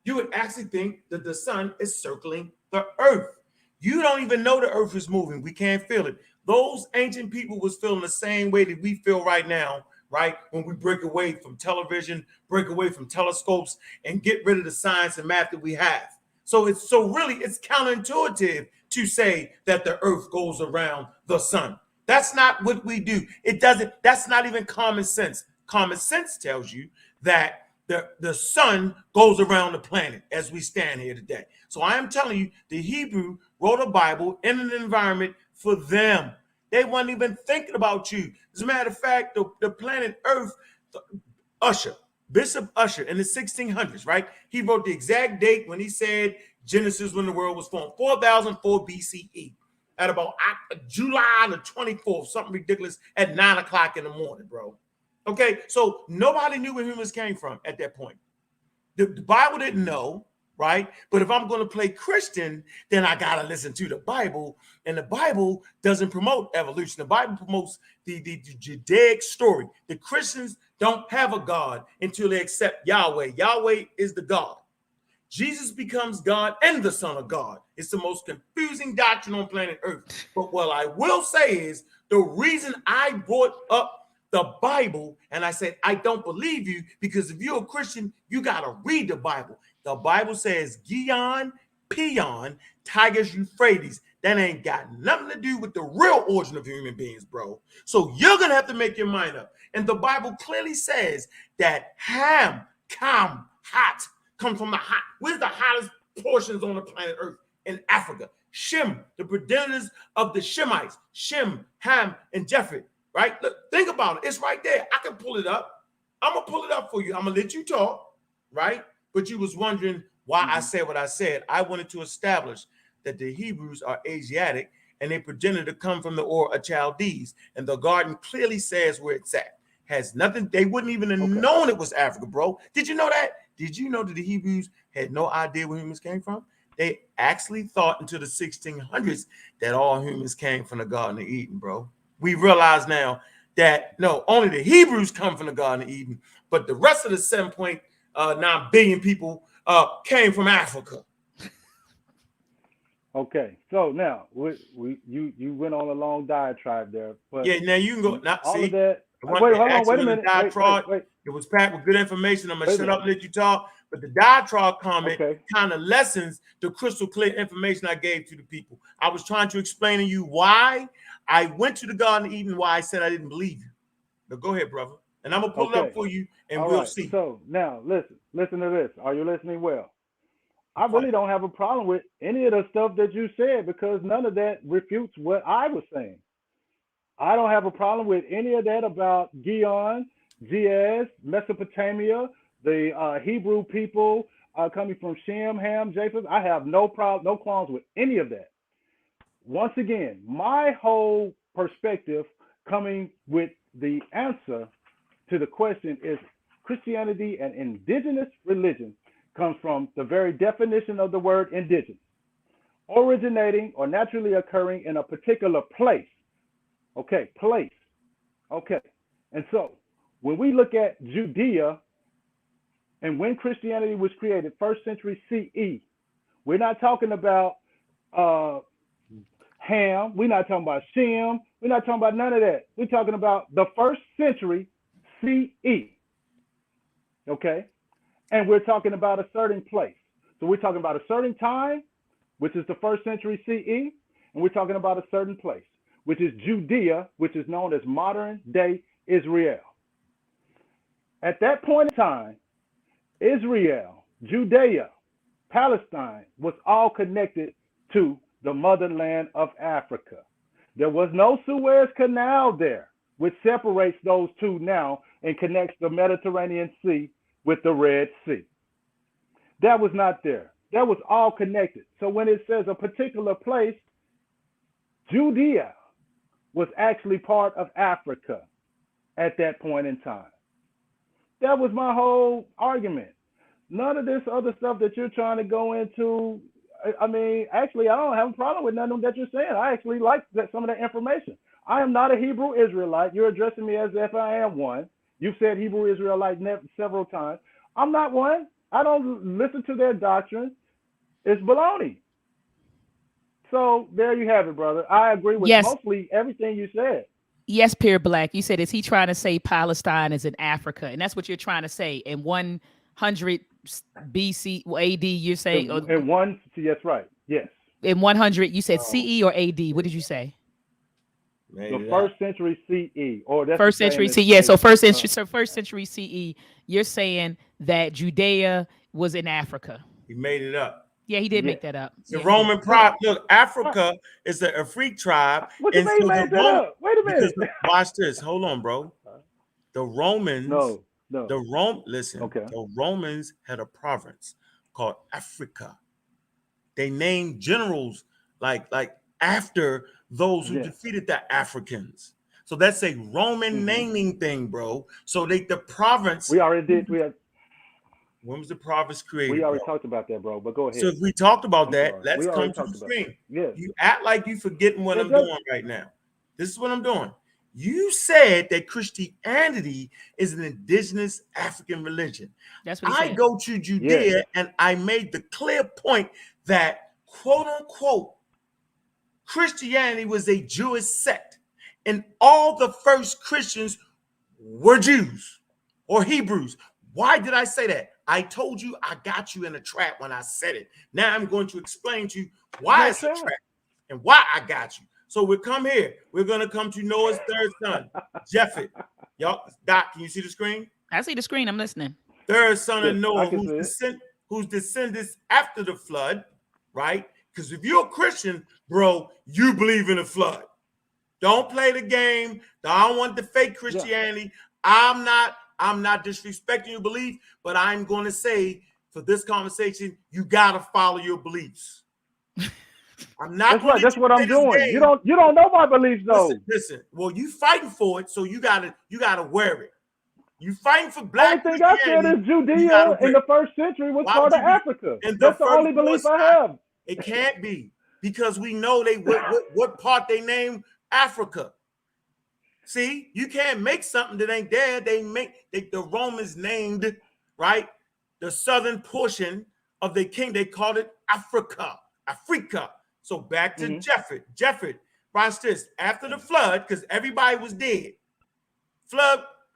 S5: you would actually think that the sun is circling the Earth. You don't even know the Earth is moving. We can't feel it. Those ancient people was feeling the same way that we feel right now, right? When we break away from television, break away from telescopes, and get rid of the science and math that we have. So it's counterintuitive to say that the Earth goes around the sun. That's not what we do. It doesn't. That's not even common sense. Common sense tells you that the sun goes around the planet as we stand here today. So I am telling you, the Hebrew wrote a Bible in an environment for them. They weren't even thinking about you. As a matter of fact, the planet Earth, Bishop Usher in the 1600s, right? He wrote the exact date when he said Genesis, when the world was formed, 4004 BCE, at about July the 24th, something ridiculous, at 9 o'clock in the morning, bro. Okay, so nobody knew where humans came from at that point. The Bible didn't know, right? But if I'm going to play Christian, then I got to listen to the Bible. And the Bible doesn't promote evolution. The Bible promotes the Judaic story. The Christians don't have a God until they accept Yahweh. Yahweh is the God. Jesus becomes God and the Son of God. It's the most confusing doctrine on planet Earth. But what I will say is the reason I brought up the Bible and I said, I don't believe you, because if you're a Christian, you got to read the Bible. The Bible says Gion, Peon, Tigris, Euphrates. That ain't got nothing to do with the real origin of human beings, bro. So you're going to have to make your mind up. And the Bible clearly says that Ham, Kam, hot, comes from the hot. Where's the hottest portions on the planet Earth? In Africa. Shem, the progenitors of the Shemites, Shem, Ham, and Japheth. Right? Look, think about it. It's right there. I can pull it up. I'm going to pull it up for you. I'm going to let you talk, right? But you was wondering why I said what I said. I wanted to establish that the Hebrews are Asiatic and they progenitor come from the Ur of Chaldees. And the garden clearly says where it's at. Has nothing. They wouldn't even have known it was Africa, bro. Did you know that? Did you know that the Hebrews had no idea where humans came from? They actually thought until the 1600s that all humans came from the Garden of Eden, bro. We realize now that no, only the Hebrews come from the Garden of Eden, but the rest of the 7.9 billion people came from Africa.
S2: Okay, so now you went on a long diatribe there, but
S5: yeah, now you can go. Now,
S2: all
S5: see,
S2: of that.
S5: wait,
S2: Hold on, wait a minute. Wait.
S5: It was packed with good information. I'm gonna shut up and let you talk. But the diatribe comment kind of lessens the crystal clear information I gave to the people. I was trying to explain to you why I went to the Garden of Eden, why I said I didn't believe you. But go ahead, brother. And I'm going to pull it up for you, and we'll see.
S2: So now, listen to this. Are you listening well? I really don't have a problem with any of the stuff that you said, because none of that refutes what I was saying. I don't have a problem with any of that about Gion, Giaz, Mesopotamia, the Hebrew people coming from Shem, Ham, Japheth. I have no problem, no qualms with any of that. Once again, my whole perspective coming with the answer to the question is Christianity and indigenous religion comes from the very definition of the word indigenous, originating or naturally occurring in a particular place. Okay, place. Okay, and so when we look at Judea and when Christianity was created, 1st century CE, we're not talking about Ham, we're not talking about Shem, we're not talking about none of that. We're talking about the 1st century CE. Okay, and we're talking about a certain place. So we're talking about a certain time, which is the 1st century CE, and we're talking about a certain place, which is Judea, which is known as modern day Israel. At that point in time, Israel, Judea, Palestine was all connected to the motherland of Africa. There was no Suez Canal there, which separates those two now and connects the Mediterranean Sea with the Red Sea. That was not there. That was all connected. So when it says a particular place, Judea was actually part of Africa at that point in time. That was my whole argument. None of this other stuff that you're trying to go into. I mean, actually, I don't have a problem with none of that you're saying. I actually like some of that information. I am not a Hebrew Israelite. You're addressing me as if I am one. You've said Hebrew Israelite several times. I'm not one. I don't listen to their doctrine. It's baloney. So there you have it, brother. I agree with mostly everything you said.
S1: Yes, Pierre Black. You said, is he trying to say Palestine is in Africa? And that's what you're trying to say. In 100 BC, AD, you're saying?
S2: Yes, right. Yes.
S1: In 100, you said CE or AD? What did you say?
S2: The first century CE, or that's
S1: first century CE. Yeah, so first century CE. You're saying that Judea was in Africa.
S5: He made it up.
S1: Yeah, he did make that up.
S5: The Roman tribe. Look, Africa is a Afrik tribe.
S2: What do you mean made that up? Wait a minute.
S5: Watch this. Hold on, bro. The Romans.
S2: No.
S5: Listen. Okay. The Romans had a province called Africa. They named generals like after those who defeated the Africans. So that's a Roman naming thing, bro. So the province.
S2: We already did.
S5: When was the province created?
S2: We already talked about that, bro. But go ahead.
S5: So if we talked about that, let's come to the screen.
S2: Yes.
S5: You act like you're forgetting what I'm doing right now. This is what I'm doing. You said that Christianity is an indigenous African religion.
S1: That's what
S5: I go to Judea and I made the clear point that, quote unquote, Christianity was a Jewish sect, and all the first Christians were Jews or Hebrews. Why did I say that? I told you I got you in a trap when I said it. Now I'm going to explain to you why it's a trap and why I got you. So we'll come here. We're going to come to Noah's third son, Japheth. Y'all, Doc, can you see the screen?
S1: I see the screen. I'm listening.
S5: Third son of Noah, whose descendants after the flood, right? Because if you're a Christian, bro, you believe in the flood. Don't play the game. I don't want the fake Christianity. I'm not disrespecting your belief, but I'm going to say for this conversation, you got to follow your beliefs. I'm not.
S2: That's right. That's what I'm doing. You don't know my beliefs though.
S5: Listen. Well, you fighting for it, so you gotta wear it. You fighting for black.
S2: The only thing I said is Judea in the first century was part of Africa. That's the only belief I have.
S5: It can't be, because we know what part they named Africa. See, you can't make something that ain't there. The Romans named, right, the southern portion of the king. They called it Africa. So back to Japheth. Watch this. After the flood, because everybody was dead.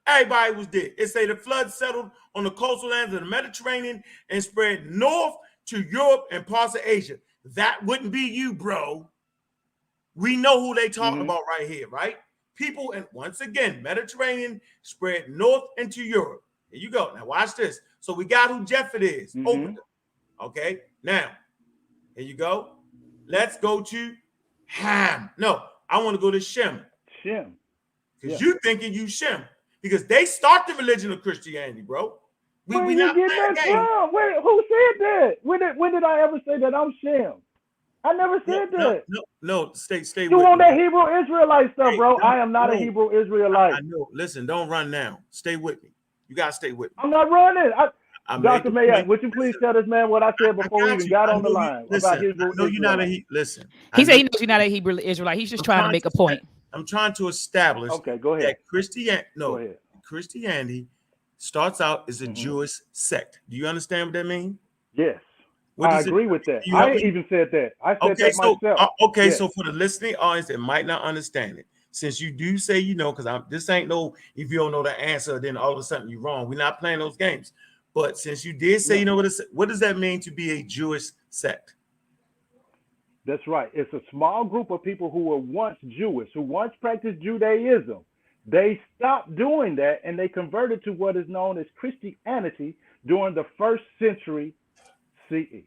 S5: Everybody was dead. It say the flood settled on the coastal lands of the Mediterranean and spread north to Europe and parts of Asia. That wouldn't be you, bro. We know who they talking about right here, right? People, and once again, Mediterranean spread north into Europe. Here you go. Now watch this. So we got who Japheth is. Okay. Now, here you go. Let's go to Ham. No, I want to go to Shem. Because you thinking you Shem. Because they start the religion of Christianity, bro.
S2: Where you get that from? Who said that? When did I ever say that I'm Shem? I never said that.
S5: No, stay.
S2: You want that Hebrew Israelite stuff, bro? I am not a Hebrew Israelite.
S5: I know. Listen, don't run now. Stay with me. You gotta stay with me.
S2: I'm not running. Dr. Maat, would you please tell this man what I said before we even got on the line about Hebrew?
S5: No, you're not a listen.
S1: He said he knows you're not a Hebrew Israelite. He's just trying to make a point.
S5: I'm trying to establish
S2: go ahead.
S5: that Christianity starts out as a Jewish sect. Do you understand what that means?
S2: Yes. I agree with that. I even said that. I said that myself.
S5: So for the listening audience that might not understand it, since you do say you know, because this ain't no, if you don't know the answer, then all of a sudden you're wrong. We're not playing those games. But since you did say you know what does that mean to be a Jewish sect?
S2: That's right. It's a small group of people who were once Jewish, who once practiced Judaism. They stopped doing that and they converted to what is known as Christianity during the first century CE.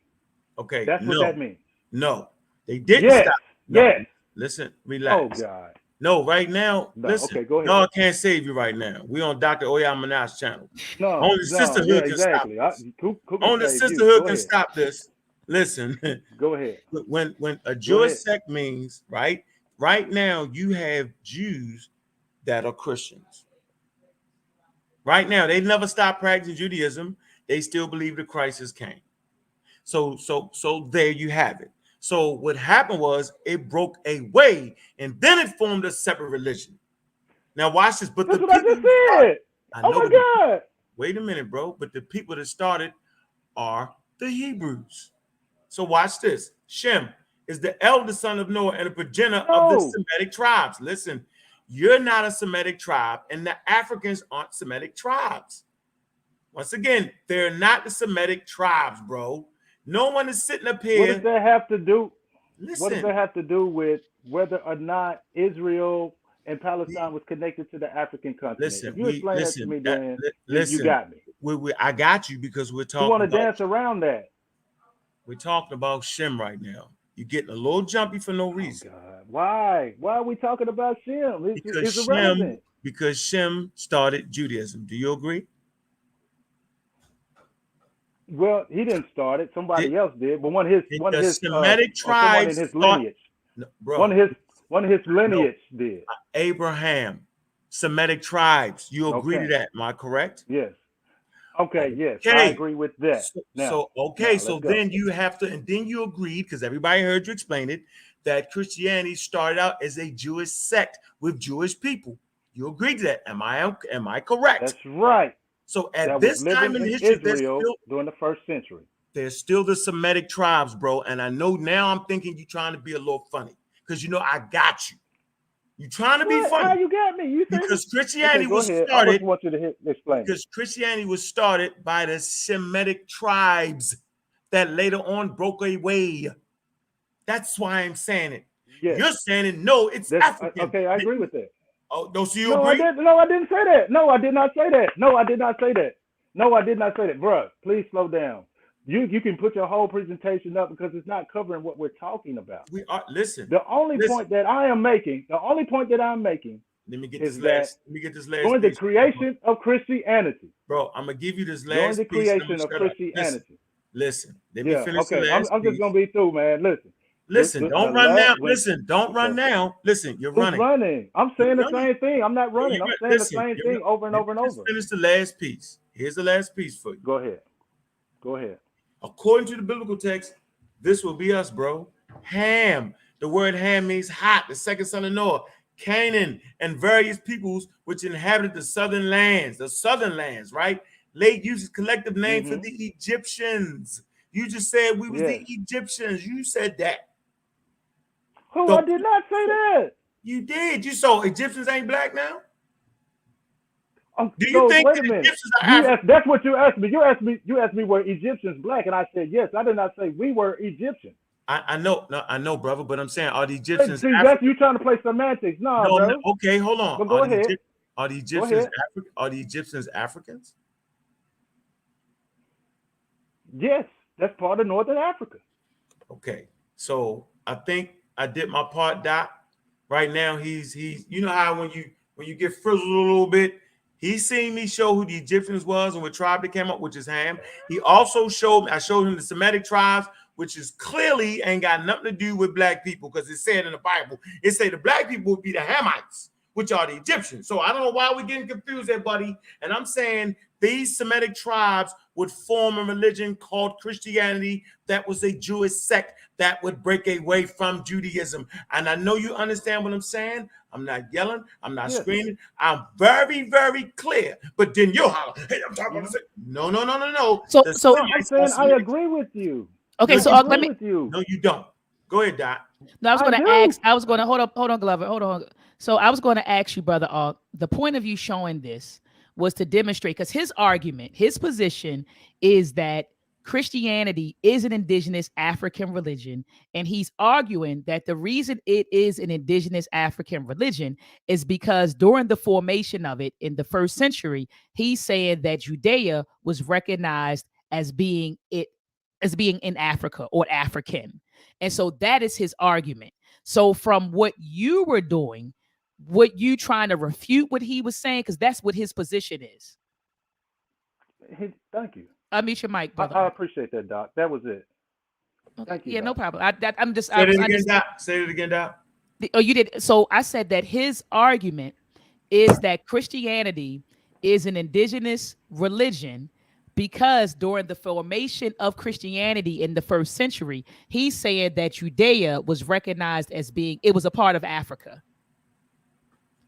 S5: Okay.
S2: That's what that means.
S5: No, they didn't stop. No.
S2: Yes.
S5: Listen,
S2: Oh
S5: relax.
S2: God.
S5: No, right now,
S2: No.
S5: listen,
S2: Okay, go ahead.
S5: God can't save you right now. We on Dr. Maat's channel.
S2: No,
S5: Only
S2: no, yeah,
S5: sisterhood can stop
S2: exactly.
S5: this.
S2: Who can
S5: Only
S2: save you?
S5: sisterhood
S2: Go
S5: can
S2: ahead.
S5: stop this. Listen,
S2: Go ahead.
S5: when a
S2: Go
S5: Jewish
S2: ahead.
S5: sect means, right now you have Jews that are Christians. Right now, they never stopped practicing Judaism. They still believe the Christ came. So there you have it. So what happened was it broke away and then it formed a separate religion. Now watch this. But the
S2: That's what I
S5: people
S2: just
S5: who started,
S2: said.
S5: I
S2: Oh
S5: know, but
S2: my God.
S5: wait a minute, bro. But the people that started are the Hebrews. So watch this. Shem is the eldest son of Noah and a progenitor of the
S2: No.
S5: Semitic tribes. Listen, you're not a Semitic tribe, and the Africans aren't Semitic tribes. Once again, they're not the Semitic tribes, bro. No one is sitting up
S2: What does
S5: here.
S2: that have to do? What does
S5: Listen,
S2: that have to do with whether or not Israel and Palestine was connected to the African continent?
S5: listen,
S2: If you explain that to me, then you
S5: listen.
S2: got me.
S5: I got you because
S2: You want to dance around that?
S5: we're talking about Shem right now. You're getting a little jumpy for no
S2: Oh
S5: reason.
S2: God, why? Why are we talking about Shem?
S5: Because
S2: It's
S5: Shem,
S2: irrelevant.
S5: because Shem started Judaism. Do you agree?
S2: Well, he didn't start it.
S5: Did,
S2: Somebody else did, but
S5: did the Semitic
S2: or someone in
S5: tribes
S2: his
S5: start?
S2: lineage,
S5: No, bro,
S2: one of his
S5: no.
S2: lineage did.
S5: Abraham, Semitic tribes. You agree to
S2: Okay.
S5: that? Am I correct?
S2: Yes. Okay. Yes, I
S5: Okay.
S2: agree with that.
S5: Okay,
S2: Now, let's
S5: so
S2: go.
S5: then you have to, and then you agreed because everybody heard you explain it that Christianity started out as a Jewish sect with Jewish people. You agreed to that. Am I correct?
S2: That's right.
S5: So at
S2: That was
S5: this time
S2: living
S5: in
S2: in
S5: history,
S2: Israel during the first century.
S5: there's still the Semitic tribes, bro. And I know now I'm thinking you're trying to be a little funny because I got you. You're trying to be
S2: What? How
S5: funny
S2: you got me? You say
S5: because
S2: okay?
S5: Christianity
S2: Go
S5: was
S2: ahead. I just
S5: started
S2: want you to explain it.
S5: because Christianity was started by the Semitic tribes that later on broke away. That's why I'm saying it.
S2: Yes.
S5: You're saying it. No, it's
S2: That's
S5: African.
S2: okay. I agree with that.
S5: Oh, no, so you
S2: No, I
S5: agree?
S2: didn't. No, I didn't say that. No, I did not say that. No, I did not say that. No, I did not say that, bruh. Please slow down. You can put your whole presentation up because it's not covering what we're talking about.
S5: We are. Listen.
S2: The only point that I'm making
S5: Let me get
S2: is
S5: this
S2: that
S5: last. Let me get this last
S2: during the
S5: piece,
S2: creation of Christianity,
S5: bro. I'm gonna give you this
S2: during
S5: last
S2: the
S5: piece, and I'm
S2: creation
S5: gonna
S2: of
S5: shut up. Listen.
S2: Christianity.
S5: Listen. Let me
S2: Yeah,
S5: finish the
S2: okay.
S5: last
S2: I'm just
S5: piece.
S2: gonna be through, man. Listen.
S5: Listen. Don't run
S2: last
S5: now.
S2: when
S5: Listen. Don't run
S2: okay.
S5: now. Listen. You're
S2: Who's
S5: running.
S2: running? I'm
S5: You're
S2: saying the
S5: running.
S2: same thing. I'm not
S5: No,
S2: running. I'm saying the
S5: listen.
S2: same thing over and
S5: Let
S2: over
S5: me
S2: and
S5: just
S2: over.
S5: finish the last piece. Here's the last piece for you.
S2: Go ahead. Go ahead.
S5: According to the biblical text, this will be us, bro. Ham. The word Ham means hot, the second son of Noah. Canaan and various peoples which inhabited the southern lands, right? Late uses collective name for
S2: Mm-hmm.
S5: the Egyptians. You just said we was
S2: Yes.
S5: the Egyptians. You said that.
S2: Who?
S5: The,
S2: I did not say that.
S5: you did. You saw Egyptians ain't black now? Do you
S2: So
S5: think
S2: wait
S5: that
S2: a minute.
S5: Egyptians are African?
S2: That's what you asked me. You asked me were Egyptians black, and I said yes. I did not say we were Egyptians.
S5: I know, no, I know, brother, but I'm saying are the
S2: Hey,
S5: Egyptians
S2: see, that's
S5: African?
S2: you trying to play semantics. Nah,
S5: No,
S2: bro.
S5: okay, hold on.
S2: But go ahead.
S5: Are the
S2: Go
S5: Egyptians
S2: ahead.
S5: African? Are the Egyptians Africans?
S2: Yes, that's part of Northern Africa.
S5: Okay, so I think I did my part, Doc. Right now, he's you know how when you get frizzled a little bit, he's seen me show who the Egyptians was and what tribe they came up, which is Ham. He also I showed him the Semitic tribes, which is clearly ain't got nothing to do with black people, because it said in the Bible, it say the black people would be the Hamites, which are the Egyptians. So I don't know why we're getting confused there, buddy. And I'm saying these Semitic tribes would form a religion called Christianity that was a Jewish sect that would break away from Judaism. And I know you understand what I'm saying. I'm not yelling. I'm not screaming. I'm very, very clear. But then you'll holler, hey, I'm talking about this. No.
S1: So
S2: I'm saying I agree with you.
S1: Okay,
S5: no,
S1: so
S2: I
S1: let
S2: agree
S1: me.
S2: with you.
S5: No, you don't. Go ahead, Doc.
S1: No, I was going to
S2: do.
S1: ask. I was going to hold on, Glover, hold on. So I was going to ask you, brother. The point of you showing this was to demonstrate, because his argument, his position is that Christianity is an indigenous African religion, and he's arguing that the reason it is an indigenous African religion is because during the formation of it in the first century, he's saying that Judea was recognized as being in Africa or African. And so that is his argument. So from what you were doing, what you trying to refute what he was saying, because that's what his position is.
S2: Thank you.
S1: Unmute your mic, brother.
S2: I appreciate that, Doc. That was it.
S1: Okay.
S2: Thank you.
S1: Yeah,
S2: Doc.
S1: no problem. I'm just.
S5: Say it again, Doc. Say it again, Doc.
S1: Oh, you did. So I said that his argument is that Christianity is an indigenous religion because during the formation of Christianity in the 1st century, he's saying that Judea was recognized as being, it was a part of Africa.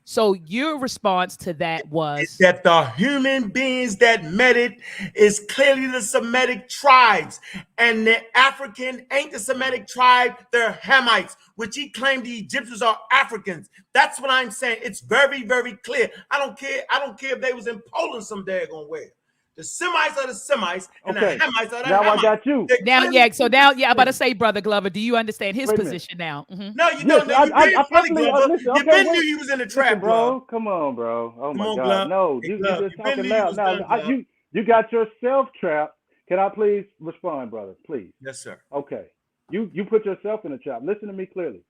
S1: So your response to that was
S5: that the human beings that met it is clearly the Semitic tribes, and the African ain't the Semitic tribe, they're Hamites, which he claimed the Egyptians are Africans. That's what I'm saying. It's very, very clear. I don't care if they was in Poland some daggone way. The Semites are the Semites, and
S2: Okay.
S5: the Hamites are the
S2: now
S5: Hamites.
S2: I got you.
S1: Now, yeah. So now, yeah, I'm about to say, Brother Glover, do you understand his position now?
S5: No, you don't.
S2: Yes,
S5: You've been funny, Glover.
S2: listen,
S5: You've been knew you was in the trap,
S2: bro. Come on, bro. Oh
S5: Come
S2: my
S5: on,
S2: God,
S5: Glove.
S2: no,
S5: Hey,
S2: you
S5: Glove,
S2: just
S5: you been
S2: talking
S5: knew you
S2: loud.
S5: was
S2: Now
S5: done, Glove.
S2: you got yourself trapped. Can I please respond, brother? Please.
S5: Yes, sir.
S2: Okay. You put yourself in a trap. Listen to me clearly.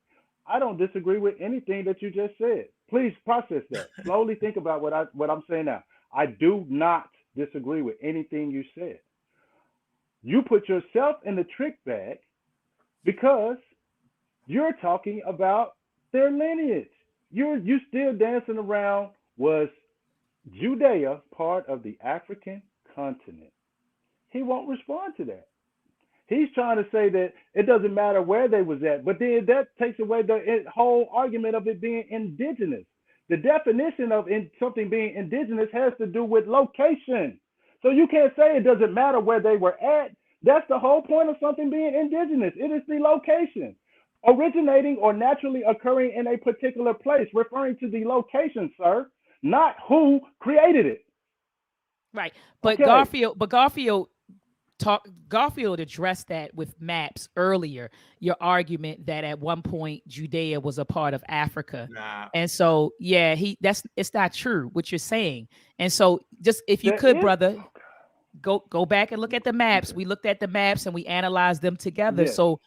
S2: I don't disagree with anything that you just said. Please process that. Slowly think about what I'm saying now. I do not disagree with anything you said. You put yourself in the trick bag because you're talking about their lineage. You still dancing around. Was Judea part of the African continent? He won't respond to that. He's trying to say that it doesn't matter where they was at, but then that takes away the whole argument of it being indigenous. The definition of something being indigenous has to do with location. So you can't say it doesn't matter where they were at. That's the whole point of something being indigenous. It is the location, originating or naturally occurring in a particular place, referring to the location, sir, not who created it.
S1: right. But
S2: Okay.
S1: Garfield addressed that with maps earlier. Your argument that at one point Judea was a part of Africa, and so yeah, it's not true what you're saying. And so, just if you could, brother, go back and look at the maps.
S2: Okay.
S1: We looked at the maps and we analyzed them together.
S2: Yes.
S1: So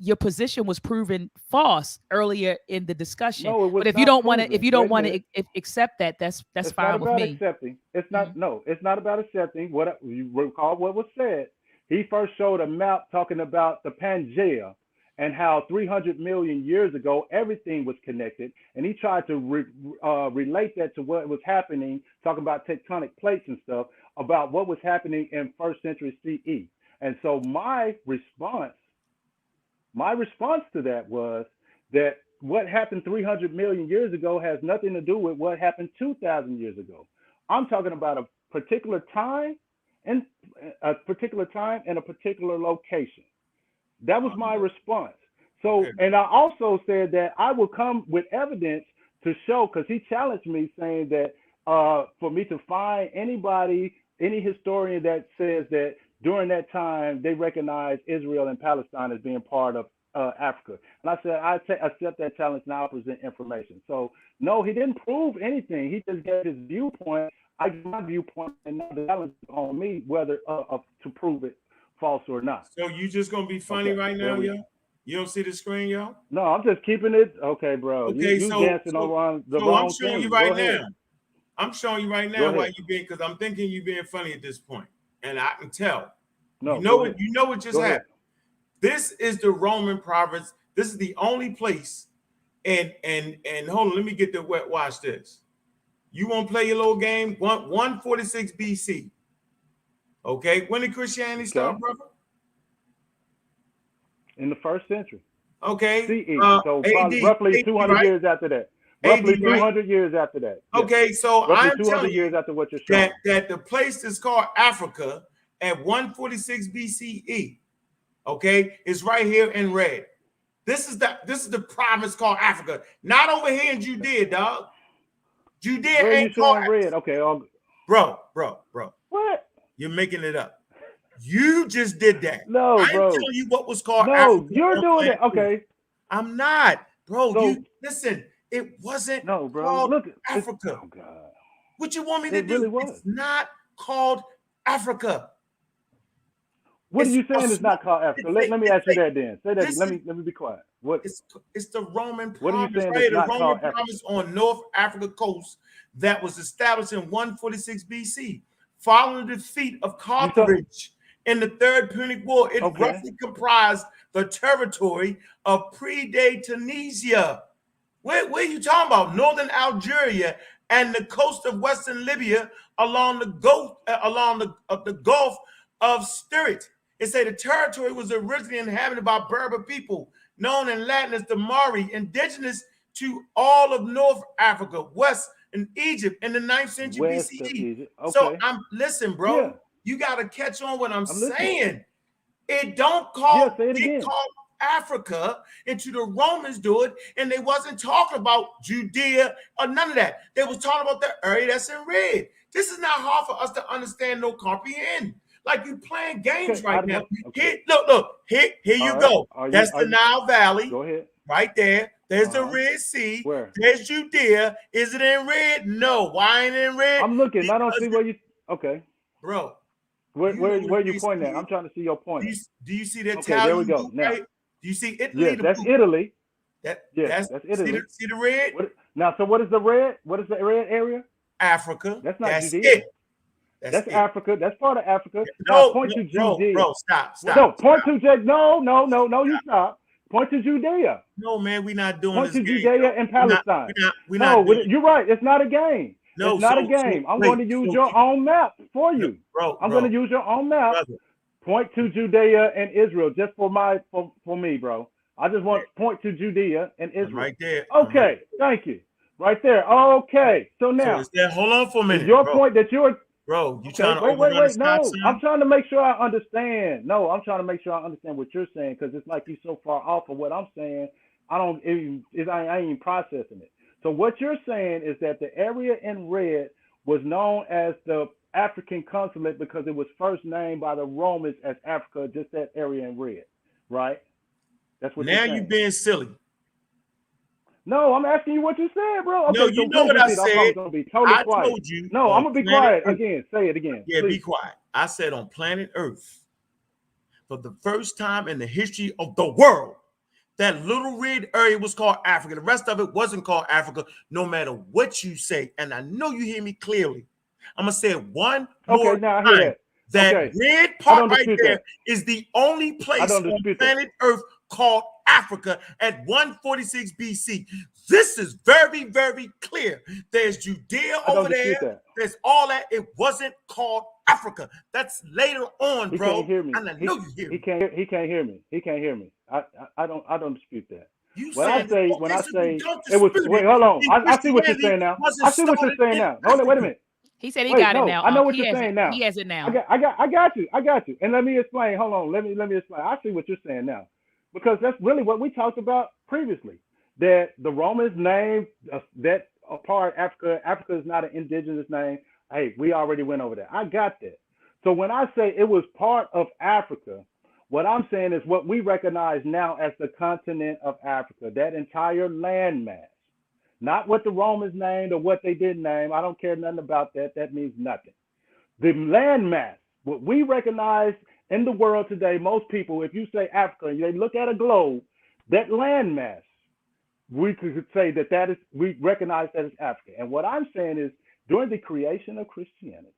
S1: your position was proven false earlier in the discussion.
S2: No, it was
S1: but if
S2: not
S1: you don't want to,
S2: proven.
S1: if you don't
S2: Wait a
S1: want to
S2: minute.
S1: accept that, that's
S2: It's
S1: fine
S2: not
S1: with
S2: about
S1: me.
S2: accepting. It's not. No, it's not about accepting. What you recall what was said. He first showed a map talking about the Pangea and how 300 million years ago everything was connected, and he tried to relate that to what was happening, talking about tectonic plates and stuff, about what was happening in 1st century CE. And so my response to that was that what happened 300 million years ago has nothing to do with what happened 2,000 years ago. I'm talking about a particular time and a particular location. That was my response. So,
S5: Okay.
S2: and I also said that I will come with evidence to show, because he challenged me saying that for me to find anybody, any historian that says that during that time they recognized Israel and Palestine as being part of Africa. And I said, I accept that challenge, now I present information. So, no, he didn't prove anything. He just gave his viewpoint. I give my viewpoint, and now the challenge is on me whether to prove it false or not.
S5: So you just gonna be funny right now, yo? You don't see the screen, yo?
S2: No, I'm just keeping it. Okay, bro.
S5: Okay,
S2: you dancing around the
S5: so I'm
S2: wrong
S5: showing
S2: thing.
S5: you right
S2: Go ahead.
S5: now. I'm showing you right
S2: Go
S5: now why
S2: ahead.
S5: you being, because I'm thinking you being funny at this point, and I can tell.
S2: No,
S5: you know what just
S2: Go
S5: happened.
S2: ahead.
S5: This is the Roman province. This is the only place. And hold on, let me get the wet. Watch this. You want to play your little game? 146 BC. Okay, when did Christianity start, brother?
S2: In the 1st century.
S5: Okay.
S2: CE. So
S5: AD,
S2: roughly 200
S5: right?
S2: years after that. Roughly
S5: AD,
S2: 200 years after that. Yes.
S5: Okay, so
S2: roughly
S5: I'm
S2: 200
S5: telling
S2: years
S5: you
S2: after what you're showing.
S5: that the place is called Africa at 146 BCE. Okay, it's right here in red. This is the province called Africa, not over here in Judea, dog. Judea
S2: Where
S5: ain't
S2: you showing
S5: called
S2: red? Okay,
S5: bro.
S2: What?
S5: You're making it up. You just did that.
S2: No,
S5: I'm
S2: bro.
S5: telling you what was called
S2: No,
S5: Africa.
S2: you're doing it. Okay.
S5: I'm not, bro.
S2: So,
S5: you listen. It wasn't called
S2: Look,
S5: Africa.
S2: Oh God.
S5: What you want me to
S2: It
S5: do?
S2: really was.
S5: It's not called Africa.
S2: What are
S5: It's
S2: you saying is not called Africa? Let me ask you that then. Say that.
S5: this
S2: Let
S5: is
S2: me be quiet. What
S5: it's the Roman
S2: What are you
S5: province,
S2: saying
S5: right?
S2: is
S5: The
S2: not called
S5: Roman
S2: Africa?
S5: province on North Africa coast that was established in 146 BC, following the defeat of
S2: You saw
S5: Carthage in the Third Punic War. It
S2: okay.
S5: roughly comprised the territory of pre-day Tunisia. Where are you talking about? Northern Algeria and the coast of Western Libya along the Gulf of Styrt. It said the territory was originally inhabited by Berber people, known in Latin as the Mari, indigenous to all of North Africa, West and Egypt in the 9th century
S2: West of
S5: BCE.
S2: Egypt.
S5: So
S2: Okay.
S5: listen,
S2: Yeah,
S5: bro, you got to catch on what I'm
S2: I'm listening.
S5: saying. It don't
S2: Yeah, say it
S5: get
S2: again.
S5: called Africa until the Romans do it, and they wasn't talking about Judea or none of that. They was talking about the area that's in red. This is not hard for us to understand nor comprehend. Like you playing games
S2: Okay.
S5: right now.
S2: Okay.
S5: Here, look, here
S2: All
S5: you
S2: right.
S5: go. That's the Nile Valley
S2: Go ahead.
S5: right there. There's the
S2: Uh-huh.
S5: Red Sea.
S2: Where?
S5: There's Judea. Is it in red? No. Why ain't it in red?
S2: I'm looking. I don't
S5: Because
S2: see where you. Okay.
S5: bro,
S2: Where
S5: you know what
S2: where you
S5: Red
S2: pointing
S5: Sea
S2: at?
S5: is.
S2: I'm trying to see your point.
S5: Do you see the
S2: Okay, there we
S5: Italian
S2: go.
S5: blue,
S2: Now,
S5: right? Do you see Italy?
S2: yes,
S5: The
S2: that's
S5: blue.
S2: Italy.
S5: That's
S2: Italy.
S5: See the red?
S2: Now, so what is the red? What is the red area?
S5: Africa.
S2: That's not
S5: That's
S2: Judea.
S5: it. That's
S2: That's
S5: it.
S2: Africa. That's part of Africa. Now,
S5: No,
S2: point to Judea.
S5: bro, stop.
S2: No, point to No, you stop. Point to Judea.
S5: No, man, we're not doing
S2: Point
S5: this
S2: to
S5: game,
S2: Judea
S5: bro.
S2: and Palestine.
S5: We're
S2: No,
S5: not doing
S2: you're right. It's not a game.
S5: No,
S2: it's not
S5: so
S2: a game. I'm
S5: wait,
S2: going to use
S5: so
S2: your own map for
S5: no,
S2: you.
S5: bro.
S2: I'm going to use your own map.
S5: Brother,
S2: Point to Judea and Israel just for me, bro. I just want to point to Judea and
S5: I'm
S2: Israel.
S5: right there.
S2: Okay, thank you. Right there. Okay. So now,
S5: is that hold on for a minute,
S2: is your
S5: bro.
S2: point that you're
S5: Bro, you
S2: okay,
S5: trying to
S2: wait.
S5: the stop
S2: No,
S5: sign?
S2: I'm trying to make sure I understand. No, I'm trying to make sure I understand what you're saying because it's like you're so far off of what I'm saying. I ain't even processing it. So what you're saying is that the area in red was known as the African consulate because it was first named by the Romans as Africa, just that area in red, right? That's what
S5: Now
S2: you're saying.
S5: you being silly.
S2: No, I'm asking you what you said, bro. Okay,
S5: No,
S2: so
S5: you know
S2: please
S5: what I
S2: repeat. I
S5: said.
S2: promise I'm gonna be totally
S5: I
S2: quiet.
S5: told you.
S2: No, I'm gonna be quiet
S5: Earth.
S2: again. Say it again.
S5: Yeah,
S2: please.
S5: be quiet. I said on planet Earth, for the first time in the history of the world, that little red area was called Africa. The rest of it wasn't called Africa, no matter what you say. And I know you hear me clearly. I'm going to say it one more
S2: now I
S5: time.
S2: hear that. Okay.
S5: Red part right there
S2: that.
S5: is the only place on planet Earth called Africa at 146 BC. This is very, very clear. There's Judea over there.
S2: That.
S5: There's all that. It wasn't called Africa. That's later on, bro.
S2: He can't hear me.
S5: And I know you hear me.
S2: He can't hear me. He can't hear me. I don't dispute that.
S5: When I say
S2: it was wait, hold on. I see what you're saying now. I see what you're saying now. Hold on, wait a minute.
S1: He said he got it now.
S2: I know what you're saying now.
S1: He has it now.
S2: I got you. And let me explain. Hold on. Let me explain. I see what you're saying now. Because that's really what we talked about previously. That the Romans named that a part Africa. Africa is not an indigenous name. Hey, we already went over that. I got that. So when I say it was part of Africa, what I'm saying is what we recognize now as the continent of Africa, that entire landmass. Not what the Romans named or what they didn't name. I don't care nothing about that. That means nothing. The landmass, what we recognize in the world today, most people, if you say Africa, they look at a globe, that landmass, we could say that we recognize that as Africa. And what I'm saying is during the creation of Christianity,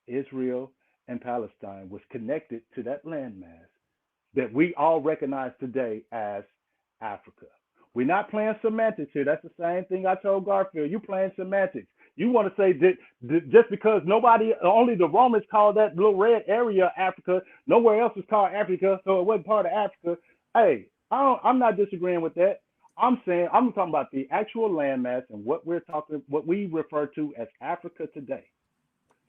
S2: Israel and Palestine was connected to that landmass that we all recognize today as Africa. We're not playing semantics here. That's the same thing I told Garfield. You playing semantics. You want to say that just because only the Romans called that little red area Africa, nowhere else is called Africa, so it wasn't part of Africa. Hey, I'm not disagreeing with that. I'm talking about the actual landmass and what we refer to as Africa today.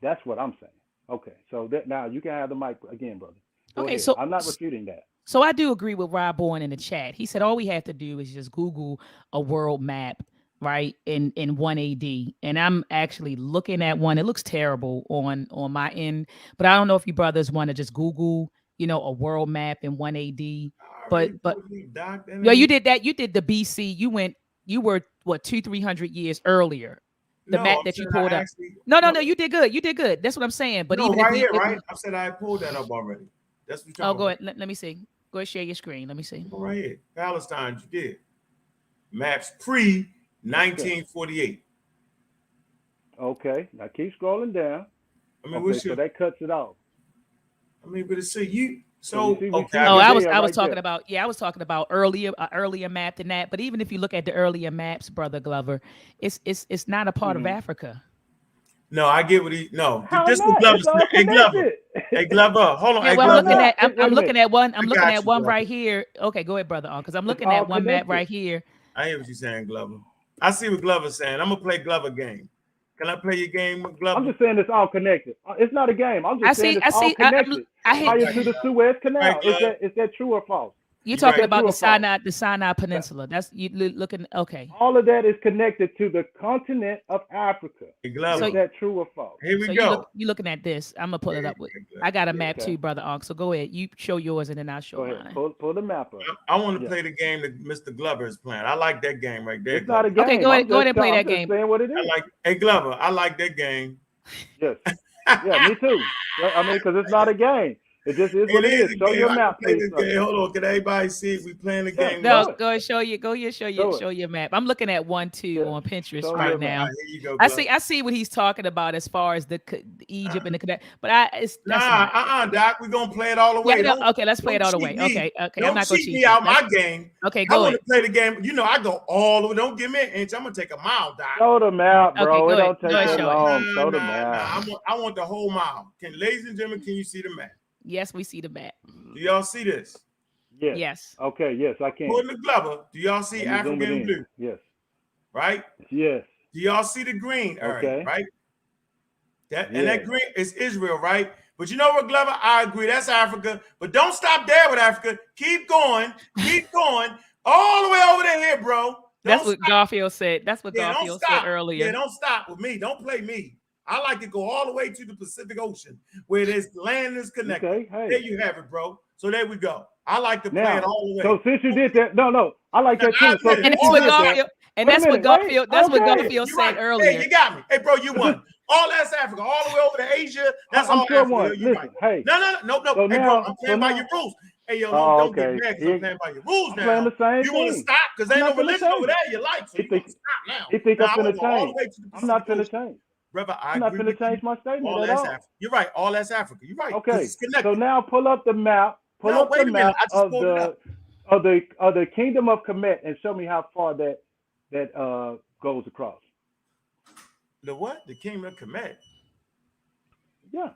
S2: That's what I'm saying. Okay, so now you can have the mic again, brother. Go ahead. So I'm not refuting that.
S1: So I do agree with Rob Bourne in the chat. He said all we have to do is just Google a world map, right, in 1 AD. And I'm actually looking at one. It looks terrible on my end, but I don't know if you brothers want to just Google, a world map in 1 AD. But you did that. You did the BC. You were what 200-300 years earlier. The map that you pulled up. No, you did good. You did good. That's what I'm saying. But
S5: even right here, right? I said I pulled that up already. That's what you're
S1: Oh,
S5: talking
S1: go
S5: about.
S1: ahead. Let me see. Go ahead, share your screen. Let me see.
S5: Go right here. Palestine, you did. Maps pre
S2: Okay.
S5: 1948.
S2: Okay. Now keep scrolling down.
S5: I mean,
S2: Okay,
S5: what's
S2: so
S5: your?
S2: that cuts it off.
S5: I mean, but it's see you.
S2: So you
S5: So
S2: see, we
S5: okay,
S2: see
S5: I
S1: Oh,
S5: got
S1: I
S5: you.
S1: was
S2: Judea
S1: I was
S2: right
S1: talking
S2: there.
S1: about I was talking about earlier map than that. But even if you look at the earlier maps, Brother Glover, it's not a part of
S2: Mm-hmm.
S1: Africa.
S5: No, I get what he. No,
S2: How
S5: this is what
S2: not?
S5: Glover
S2: It's all
S5: said. Hey, Glover.
S2: connected.
S5: Hey, Glover. Hold on.
S1: Yeah,
S5: Hey,
S1: well, I'm
S2: How
S5: Glover.
S1: looking
S2: not?
S1: at I'm,
S2: Wait
S1: I'm
S2: a
S1: looking
S2: minute.
S1: at one.
S5: I
S1: I'm looking
S5: got
S1: at
S5: you,
S1: one
S5: brother.
S1: right here. Okay, go ahead, Brother because I'm
S2: It's
S1: looking
S2: all
S1: at one map
S2: connected.
S1: right here.
S5: I hear what you're saying, Glover. I see what Glover's saying. I'm gonna play Glover game. Can I play your game with
S2: I'm
S5: Glover?
S2: just saying it's all connected. It's not a game. I'm
S1: I
S2: just saying
S1: see.
S2: it's
S1: I
S2: all
S1: see.
S2: connected
S1: I
S5: I
S1: hit.
S2: prior
S5: got
S2: to
S5: you,
S2: the
S5: Glove.
S2: Suez
S5: Right,
S2: Canal.
S5: Glove.
S2: Is that true or false?
S1: You're
S5: You
S1: talking
S5: right.
S1: about
S2: True or false?
S1: The Sinai Peninsula. That's you looking. Okay,
S2: All of that is connected to the continent of Africa.
S5: Hey,
S2: Is
S1: so
S5: Glover.
S2: that true or false?
S5: Here we
S1: so
S5: go.
S1: you looking at this. I'm gonna pull
S5: Yeah,
S1: it up with.
S5: yeah, Glover.
S1: I got a
S5: Yeah.
S1: map
S2: Okay.
S1: too, Brother Onk. So go ahead. You show yours and then I'll show
S2: Go ahead.
S1: mine.
S2: Pull the map up.
S5: I want to
S2: Yeah.
S5: play the game that Mr. Glover is playing. I like that game right there,
S2: It's not a
S5: Glover.
S1: Okay,
S2: game.
S1: go ahead. Go ahead and play
S2: I'm
S1: that
S2: just
S1: game.
S2: saying what it
S5: I
S2: is.
S5: like. Hey, Glover. I like that game.
S2: Yes. Yeah, me too. I mean, because it's not a game. It just is what
S5: It
S2: it
S5: is
S2: is.
S5: a
S2: Show
S5: game.
S2: your
S5: I can
S2: map,
S5: play
S2: please,
S5: this
S2: sir.
S5: game. Hold on. Can everybody see if we playing the
S2: Yeah,
S5: game?
S1: No,
S2: show it.
S1: go ahead. Show you. Go ahead.
S2: Show it.
S1: Show your map. I'm looking at one too
S2: Yeah.
S1: on Pinterest
S2: Show
S5: All
S1: right
S2: your
S5: right,
S2: map.
S1: now.
S5: here you go,
S1: I
S5: Glover.
S1: see what he's talking about as far as the Egypt and the connect. But that's not.
S5: Doc. We're gonna play it all the
S1: Yeah,
S5: way.
S1: no, okay, let's play it all the way.
S5: Cheat me.
S1: Okay. I'm
S5: Don't
S1: not gonna
S5: cheat
S1: cheat
S5: me
S1: you.
S5: out my game.
S1: Okay,
S5: I
S1: go
S5: want
S1: ahead.
S5: to play the game. You know, I go all the way. Don't give me an inch. I'm gonna take a mile, Doc.
S2: Show the map,
S1: Okay,
S2: bro. It
S1: go ahead.
S2: don't take
S1: Go ahead,
S2: that
S1: show it.
S2: long. Show the map.
S5: I want the whole mile. Ladies and gentlemen, can you see the map?
S1: Yes, we see the map.
S5: Do y'all see this?
S2: Yes.
S1: Yes.
S2: Okay. Yes, I can.
S5: Putting the Glover. Do y'all see
S2: Let me zoom it
S5: African
S2: in.
S5: blue?
S2: Yes.
S5: Right?
S2: Yes.
S5: Do y'all see the green area?
S2: Okay.
S5: Right? And
S2: Yes.
S5: that green is Israel, right? But you know what, Glover? I agree. That's Africa. But don't stop there with Africa. Keep going. Keep going. All the way over there, bro.
S1: That's
S5: Don't
S1: what
S5: stop.
S1: Garfield said. That's what
S5: Yeah, don't
S1: Garfield said
S5: stop.
S1: earlier.
S5: Yeah, don't stop with me. Don't play me. I like to go all the way to the Pacific Ocean where this land is connected.
S2: Okay. Hey.
S5: There you have it, bro. So there we go. I like to play
S2: Now,
S5: it all the way.
S2: so since you did that, no, I like that
S5: I
S2: too. So
S5: did it.
S1: And
S2: since
S1: that's
S2: you
S1: what
S2: did that,
S1: Garfield. And
S2: wait a
S1: that's what
S2: minute, wait.
S1: Garfield. That's what
S2: Okay.
S1: Garfield
S5: You're
S1: said
S5: right.
S1: earlier.
S5: Hey, you got me. Hey, bro, you won. All that's Africa, all the way over to Asia. That's
S2: I'm
S5: all
S2: sure
S5: Africa.
S2: one.
S5: You're right.
S2: Listen, hey.
S5: No.
S2: So
S5: Hey, bro,
S2: now,
S5: I'm playing by your rules. Hey, yo,
S2: oh,
S5: don't get
S2: okay.
S5: mad because I'm playing by your rules
S2: I'm
S5: now.
S2: playing the same
S5: You want to
S2: thing.
S5: stop because
S2: I'm
S5: ain't no
S2: not finna
S5: religion over
S2: change.
S5: there you like, so you want to stop now.
S2: He think
S5: Now,
S2: I'm
S5: I
S2: finna
S5: want to go all the
S2: change.
S5: way to the
S2: I'm not
S5: Pacific
S2: finna
S5: Ocean.
S2: change.
S5: Brother, I
S2: I'm not
S5: agree
S2: finna
S5: with
S2: change
S5: you.
S2: my statement
S5: All
S2: at
S5: that's
S2: all.
S5: Africa. You're right. All that's Africa. You're right.
S2: Okay.
S5: It's connected.
S2: So now pull up the map. Pull
S5: No,
S2: up
S5: wait
S2: the
S5: a minute.
S2: map
S5: I just
S2: of
S5: pulled it up.
S2: the kingdom of Kemet and show me how far that goes across.
S5: The what? The kingdom of Kemet.
S2: Yeah.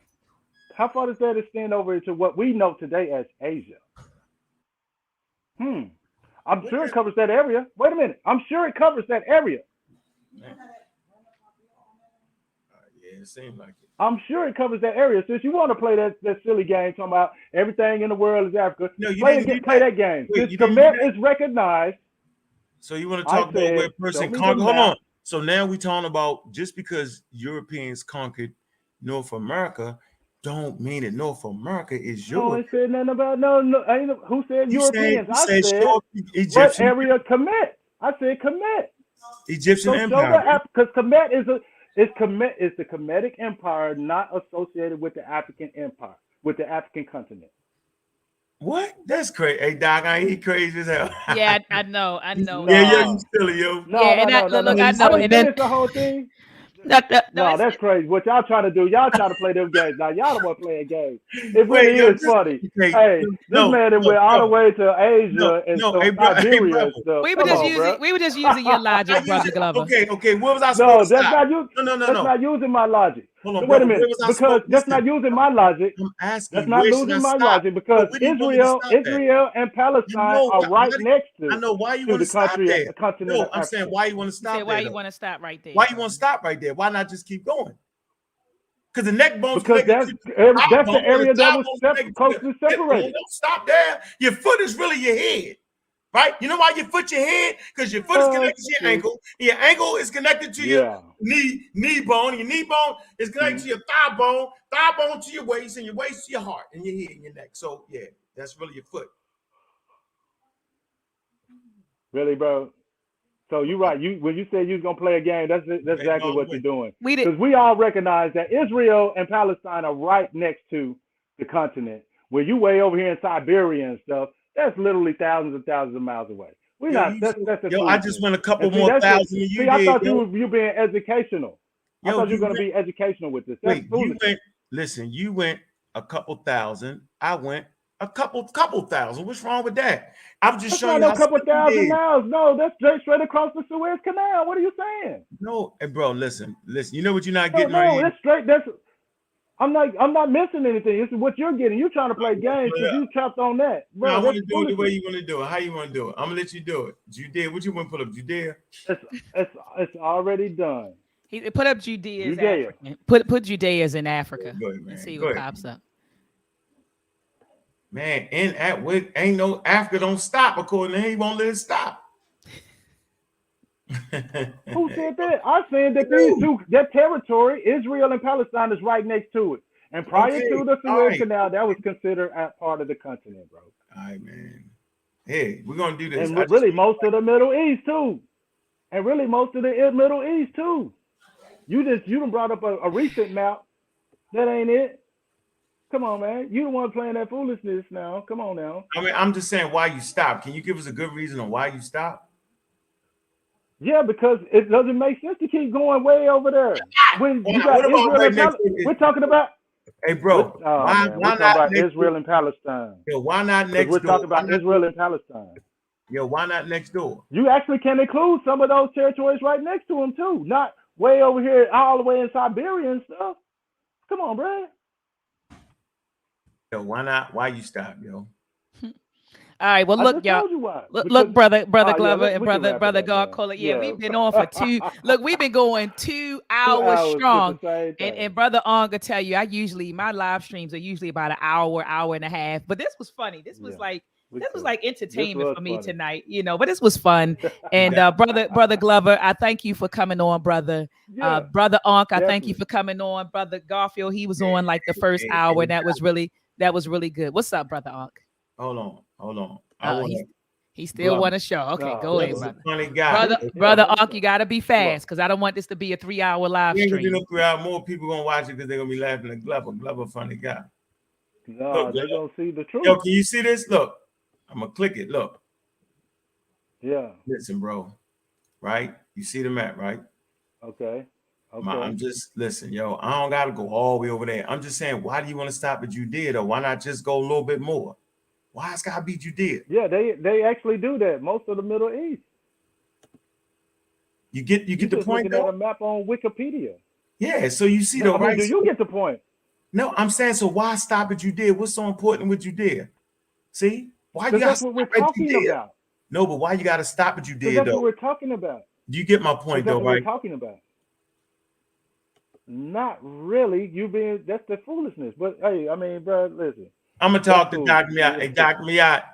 S2: How far does that extend over into what we know today as Asia? I'm sure it covers that area. Wait a minute. I'm sure it covers that area.
S5: Yeah, it seems like it.
S2: I'm sure it covers that area. Since you want to play that silly game talking about everything in the world is Africa,
S5: No, you
S2: play
S5: didn't do
S2: that game.
S5: Wait,
S2: Since
S5: you didn't do
S2: Kemet
S5: that?
S2: is recognized,
S5: So you want to
S2: I
S5: talk about where
S2: said,
S5: a person
S2: show me the
S5: conquered? Hold
S2: map.
S5: on. So now we're talking about just because Europeans conquered North America, don't mean that North America is
S2: No,
S5: yours.
S2: I said nothing about no. Who said
S5: You
S2: Europeans?
S5: you
S2: I
S5: said
S2: said what
S5: Egyptian
S2: area Kemet? I said Kemet.
S5: Egyptian
S2: So show
S5: Empire.
S2: because Kemet is the Kemetic Empire, not associated with the African Empire, with the African continent.
S5: What? That's crazy. Hey Doc, I ain't crazy as hell.
S1: Yeah, I know.
S5: Yeah, you silly, yo.
S2: No,
S1: Yeah, and
S2: no.
S1: I know.
S2: I didn't
S1: And then
S2: finish the whole thing.
S1: no,
S2: No, that's crazy. What y'all trying to do? Y'all trying to play them games. Now y'all don't want to play games. It
S5: Wait,
S2: really
S5: yo,
S2: is funny.
S5: okay,
S2: Hey, this man that went all the way to Asia and
S5: no,
S2: so
S5: hey, bro,
S2: Nigeria and stuff.
S1: we were just using your logic, Brother Glover.
S5: Okay, where was I
S2: No,
S5: supposed to
S2: that's
S5: stop?
S2: not
S5: No.
S2: That's not using my logic.
S5: Hold on,
S2: So
S5: brother.
S2: wait a minute,
S5: Where was I
S2: because
S5: supposed
S2: that's
S5: listen,
S2: not using my logic.
S5: I'm asking
S2: That's
S5: you,
S2: not
S5: where should I
S2: losing my
S5: stop?
S2: logic because
S5: Where do you want me to stop at?
S2: Israel and
S5: I
S2: Palestine
S5: know,
S2: are right next
S5: I know why you
S2: to
S5: want
S2: the
S5: to stop there.
S2: continent
S5: No,
S2: of
S5: I'm
S2: Africa.
S5: saying why you want to
S1: You
S5: stop
S1: said why
S5: there.
S1: you
S5: though?
S1: want to stop right there?
S5: Why you want to stop right there? Why not just keep going? Because the neck bone's
S2: Because
S5: connected
S2: that's
S5: to the thigh
S2: the
S5: bone, and
S2: area
S5: the
S2: that
S5: thigh
S2: was
S5: bone's connected to
S2: closely
S5: the hip bone.
S2: separated.
S5: Don't stop there. Your foot is really your head. Right? You know why your foot your head? Because your foot is connected to your ankle. And your ankle is connected to your knee bone. Your knee bone is connected to your thigh bone to your waist, and your waist to your heart, and your head and your neck. So yeah, that's really your foot.
S2: Really, bro? So you're right. When you said you was gonna play a game, that's exactly what you're doing. Because we all recognize that Israel and Palestine are right next to the continent. Where you way over here in Siberia and stuff, that's literally thousands and thousands of miles away. We're
S5: Yo,
S2: not. That's the
S5: yo, I just went a couple
S2: see,
S5: more
S2: that's
S5: thousand than you
S2: I
S5: did.
S2: thought
S5: Yo.
S2: you being educational. I
S5: Yo,
S2: thought you were going to be educational with this. That's
S5: wait,
S2: foolishness.
S5: you went. Listen, you went a couple thousand. I went a couple thousand. What's wrong with that? I'm just
S2: That's
S5: showing
S2: not
S5: you
S2: no couple
S5: simple it
S2: thousand
S5: is.
S2: miles. No, that's straight across the Suez Canal. What are you saying?
S5: No, hey, bro, listen. You know what you're not
S2: No,
S5: getting
S2: no,
S5: right here?
S2: that's straight. I'm not missing anything. This is what you're getting. You're trying to play games because you chopped on that,
S5: No,
S2: bro.
S5: I want to
S2: That's
S5: do it the way
S2: foolishness.
S5: you want to do it. How you want to do it? I'm gonna let you do it. Judea, what you want to put up? Judea?
S2: It's already done.
S1: He put up Judea as
S2: Judea.
S1: African. Put Judea as in Africa.
S5: Go ahead, man.
S1: And see
S5: Go
S1: what
S5: ahead.
S1: pops up.
S5: Man, ain't no Africa don't stop according to him. He won't let it stop.
S2: Who said that? I'm saying that that territory, Israel and Palestine, is right next to it. And prior to the Suez Canal, that was considered a part of the continent, bro.
S5: All right, man. Hey, we're gonna do this.
S2: And really, most of the Middle East too. And really, most of the Middle East too. You done brought up a recent map. That ain't it. Come on, man. You the one playing that foolishness now. Come on now.
S5: I mean, I'm just saying why you stopped. Can you give us a good reason on why you stopped?
S2: Yeah, because it doesn't make sense to keep going way over there. When you got Israel and Palestine, we're talking about.
S5: Hey, bro, why
S2: not about Israel and Palestine?
S5: Yo, why not next door?
S2: We're talking about Israel and Palestine.
S5: Yo, why not next door?
S2: You actually can include some of those territories right next to them too, not way over here, all the way in Siberia and stuff. Come on, bro.
S5: Yo, why not? Why you stop, yo?
S1: All right, well, look, y'all. Look, brother Glover and brother Garfield. Yeah, we've been on for two. Look, we've been going 2 hours strong. And brother Ong will tell you, my live streams are usually about an hour and a half. But this was funny. This was like entertainment for me tonight, but this was fun. And brother Glover, I thank you for coming on, brother. Brother Onk, I thank you for coming on. Brother Garfield, he was on like the first hour, and that was really good. What's up, brother Onk?
S5: Hold on.
S1: He still want to show. Okay, go ahead, brother.
S5: Funny guy.
S1: Brother Onk, you gotta be fast because I don't want this to be a 3-hour live stream.
S5: More people gonna watch it because they're gonna be laughing at Glover. Glover, funny guy.
S2: No, they're gonna see the truth.
S5: Yo, can you see this? Look, I'm gonna click it. Look.
S2: Yeah.
S5: Listen, bro. Right? You see the map, right?
S2: Okay.
S5: I'm just listen, yo. I don't gotta go all the way over there. I'm just saying, why do you want to stop at Judea though? Why not just go a little bit more? Why it's gotta be Judea?
S2: Yeah, they actually do that. Most of the Middle East.
S5: You get the point
S2: though? At a map on Wikipedia.
S5: Yeah, so you see though, right?
S2: Do you get the point?
S5: No, I'm saying, so why stop at Judea? What's so important with Judea? See? Why you
S2: that's what we're talking about.
S5: No, but why you gotta stop at Judea
S2: that's
S5: though?
S2: What we're talking about.
S5: Do you get my point though, right?
S2: We're talking about. Not really. That's the foolishness. But hey, I mean, bro, listen.
S5: I'm gonna talk to Dr. Maat. Hey, Dr. Maat,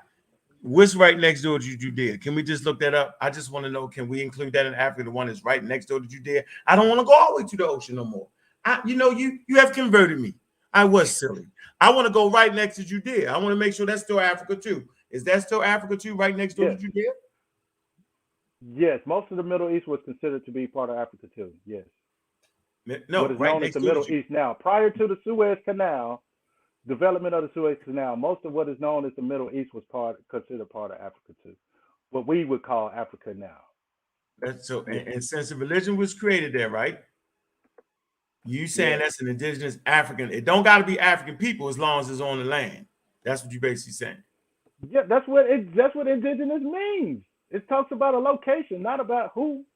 S5: what's right next door to Judea? Can we just look that up? I just want to know, can we include that in Africa, the one that's right next door to Judea? I don't want to go all the way to the ocean no more. You have converted me. I was silly. I want to go right next to Judea. I want to make sure that's still Africa too. Is that still Africa too, right next door to Judea?
S2: Yes, most of the Middle East was considered to be part of Africa too. Yes.
S5: No,
S2: what is known as the Middle East now. Prior to the Suez Canal, development of the Suez Canal, most of what is known as the Middle East was considered part of Africa too. What we would call Africa now.
S5: That's so. And since the religion was created there, right? You saying that's an indigenous African? It don't got to be African people as long as it's on the land. That's what you basically saying.
S2: Yeah, that's what indigenous means. It talks about a location, not about who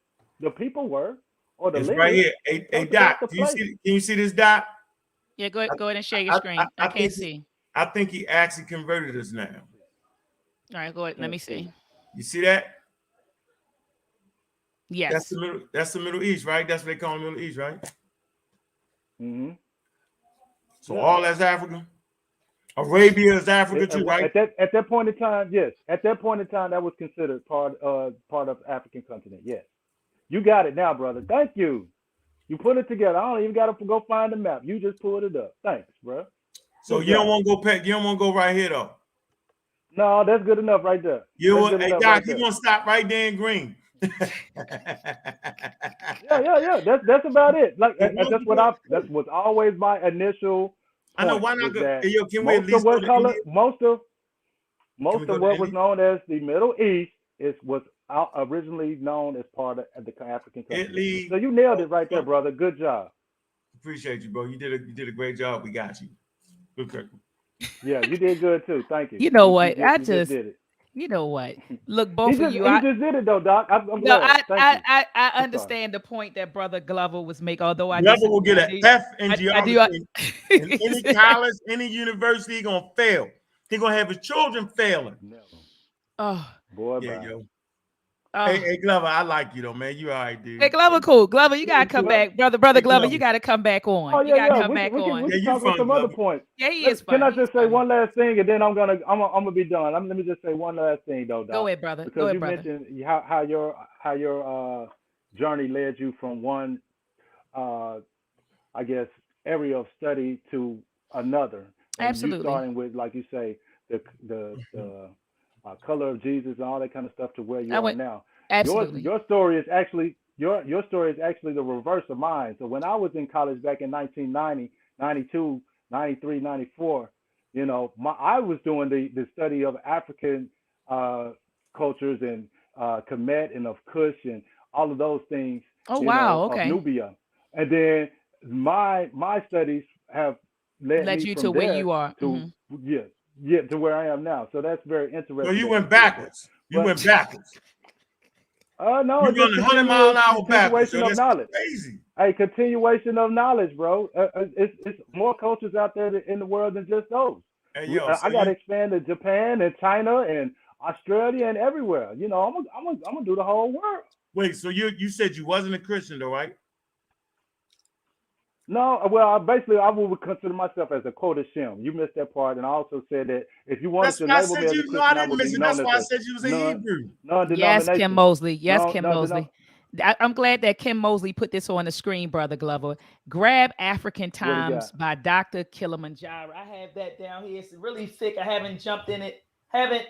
S2: the people were or the.
S5: It's right here. Hey, Doc, can you see this, Doc?
S1: Yeah, go ahead and share your screen. I can't see.
S5: I think he actually converted us now.
S1: All right, go ahead. Let me see.
S5: You see that?
S1: Yes.
S5: That's the Middle East, right? That's what they call the Middle East, right?
S2: Mm-hmm.
S5: So all that's Africa. Arabia is Africa too, right?
S2: At that point in time, yes. At that point in time, that was considered part of African continent. Yes. You got it now, brother. Thank you. You put it together. I don't even got to go find the map. You just pulled it up. Thanks, bro.
S5: So you don't want to go right here though.
S2: No, that's good enough right there.
S5: Hey, Doc, you want to stop right there in green?
S2: Yeah. That's about it. Like that's what always my initial
S5: I know.
S2: point
S5: Why not
S2: is
S5: go?
S2: that
S5: Hey, yo, can we at
S2: most of
S5: least go
S2: what
S5: to
S2: color,
S5: India? Can we
S2: most
S5: go
S2: of
S5: to
S2: what was
S5: India?
S2: known as the Middle East was originally known as part of the African continent. So
S5: Italy.
S2: you nailed it right there, brother. Good job.
S5: Appreciate you, bro. You did a great job. We got you. Okay.
S2: Yeah, you did good too. Thank you.
S1: You know
S2: You
S1: what?
S2: just you just did it.
S1: You know what? Look,
S2: He
S1: both of
S2: just
S1: you,
S2: he just did it though, Doc. I'm
S1: no,
S2: glad. Thank you.
S1: I
S2: I'm sorry.
S1: understand the point that Brother Glover was making, although I
S5: Glover will
S1: disagree.
S5: get an F in
S1: I do.
S5: geography in any college, any university. He gonna fail. He gonna have his children failing.
S2: Never.
S1: Oh,
S2: Boy,
S5: Yeah,
S2: bye.
S5: yo. Hey,
S1: oh.
S5: hey, Glover, I like you though, man. You all right,
S1: Hey,
S5: dude.
S1: Glover, cool. Glover, you gotta
S5: You
S1: come
S5: too.
S2: Well,
S1: back, brother
S5: Hey,
S1: Glover.
S5: Glover.
S1: You gotta come back on.
S2: oh
S1: You
S2: yeah,
S1: gotta
S2: yeah.
S1: come back on.
S5: Yeah,
S2: We can
S5: you
S2: talk on
S5: fun,
S2: some other
S5: Glover.
S2: points.
S1: Yeah, he is
S2: Can
S1: funny.
S2: I
S1: He's
S2: just say
S1: funny.
S2: one last thing, and then I'm gonna be done. Let me just say one last thing though,
S1: Go
S2: Doc,
S1: ahead, brother. Go
S2: because
S1: ahead,
S2: you
S1: brother.
S2: mentioned how your journey led you from one uh, I guess area of study to another, and you
S1: Absolutely.
S2: starting with like you say the color of Jesus and all that kind of stuff to where you
S1: I
S2: are
S1: went
S2: now.
S1: absolutely.
S2: Your story is actually your story is actually the reverse of mine. So when I was in college back in 1990, 92, 93, 94, I was doing the study of African uh, cultures and Kemet and of Kush and all of those things,
S1: Oh wow.
S2: of
S1: Okay.
S2: Nubia, and then my studies have led
S1: Led
S2: me
S1: you to
S2: from
S1: where
S2: there
S1: you are.
S2: to yeah to where I am now. So that's very
S5: So
S2: interesting
S5: you
S2: that you
S5: went
S2: said that.
S5: backwards. You
S2: But
S5: went backwards.
S2: no,
S5: You
S2: it's just
S5: run 100 mile an hour backwards.
S2: continuation
S5: Yo,
S2: of
S5: that's
S2: knowledge.
S5: crazy.
S2: A continuation of knowledge, bro. It's more cultures out there in the world than just those.
S5: Hey, yo, so
S2: I got to expand to Japan and China and Australia and everywhere. I'm gonna do the whole world.
S5: wait, so you said you wasn't a Christian though, right?
S2: No, well, I would consider myself as a quota Shem. You missed that part, and I also said that if you wanted
S5: That's
S2: to
S5: why I
S2: label me
S5: said
S2: as a
S5: you. No, I
S2: Christian, I
S5: didn't
S2: would be
S5: miss it.
S2: known
S5: That's
S2: as
S5: why I
S2: a
S5: said you was a
S2: non
S5: Hebrew.
S1: Yes, Kim
S2: non-denomination.
S1: Mosley. Yes,
S2: No,
S1: Kim
S2: no,
S1: Mosley. I'm glad that Kim Mosley put this on the screen, brother Glover. Grab African
S2: what he
S1: Times
S2: got?
S1: by Dr. Kilimanjaro. I have that down here. It's really thick. I haven't jumped in it. Haven't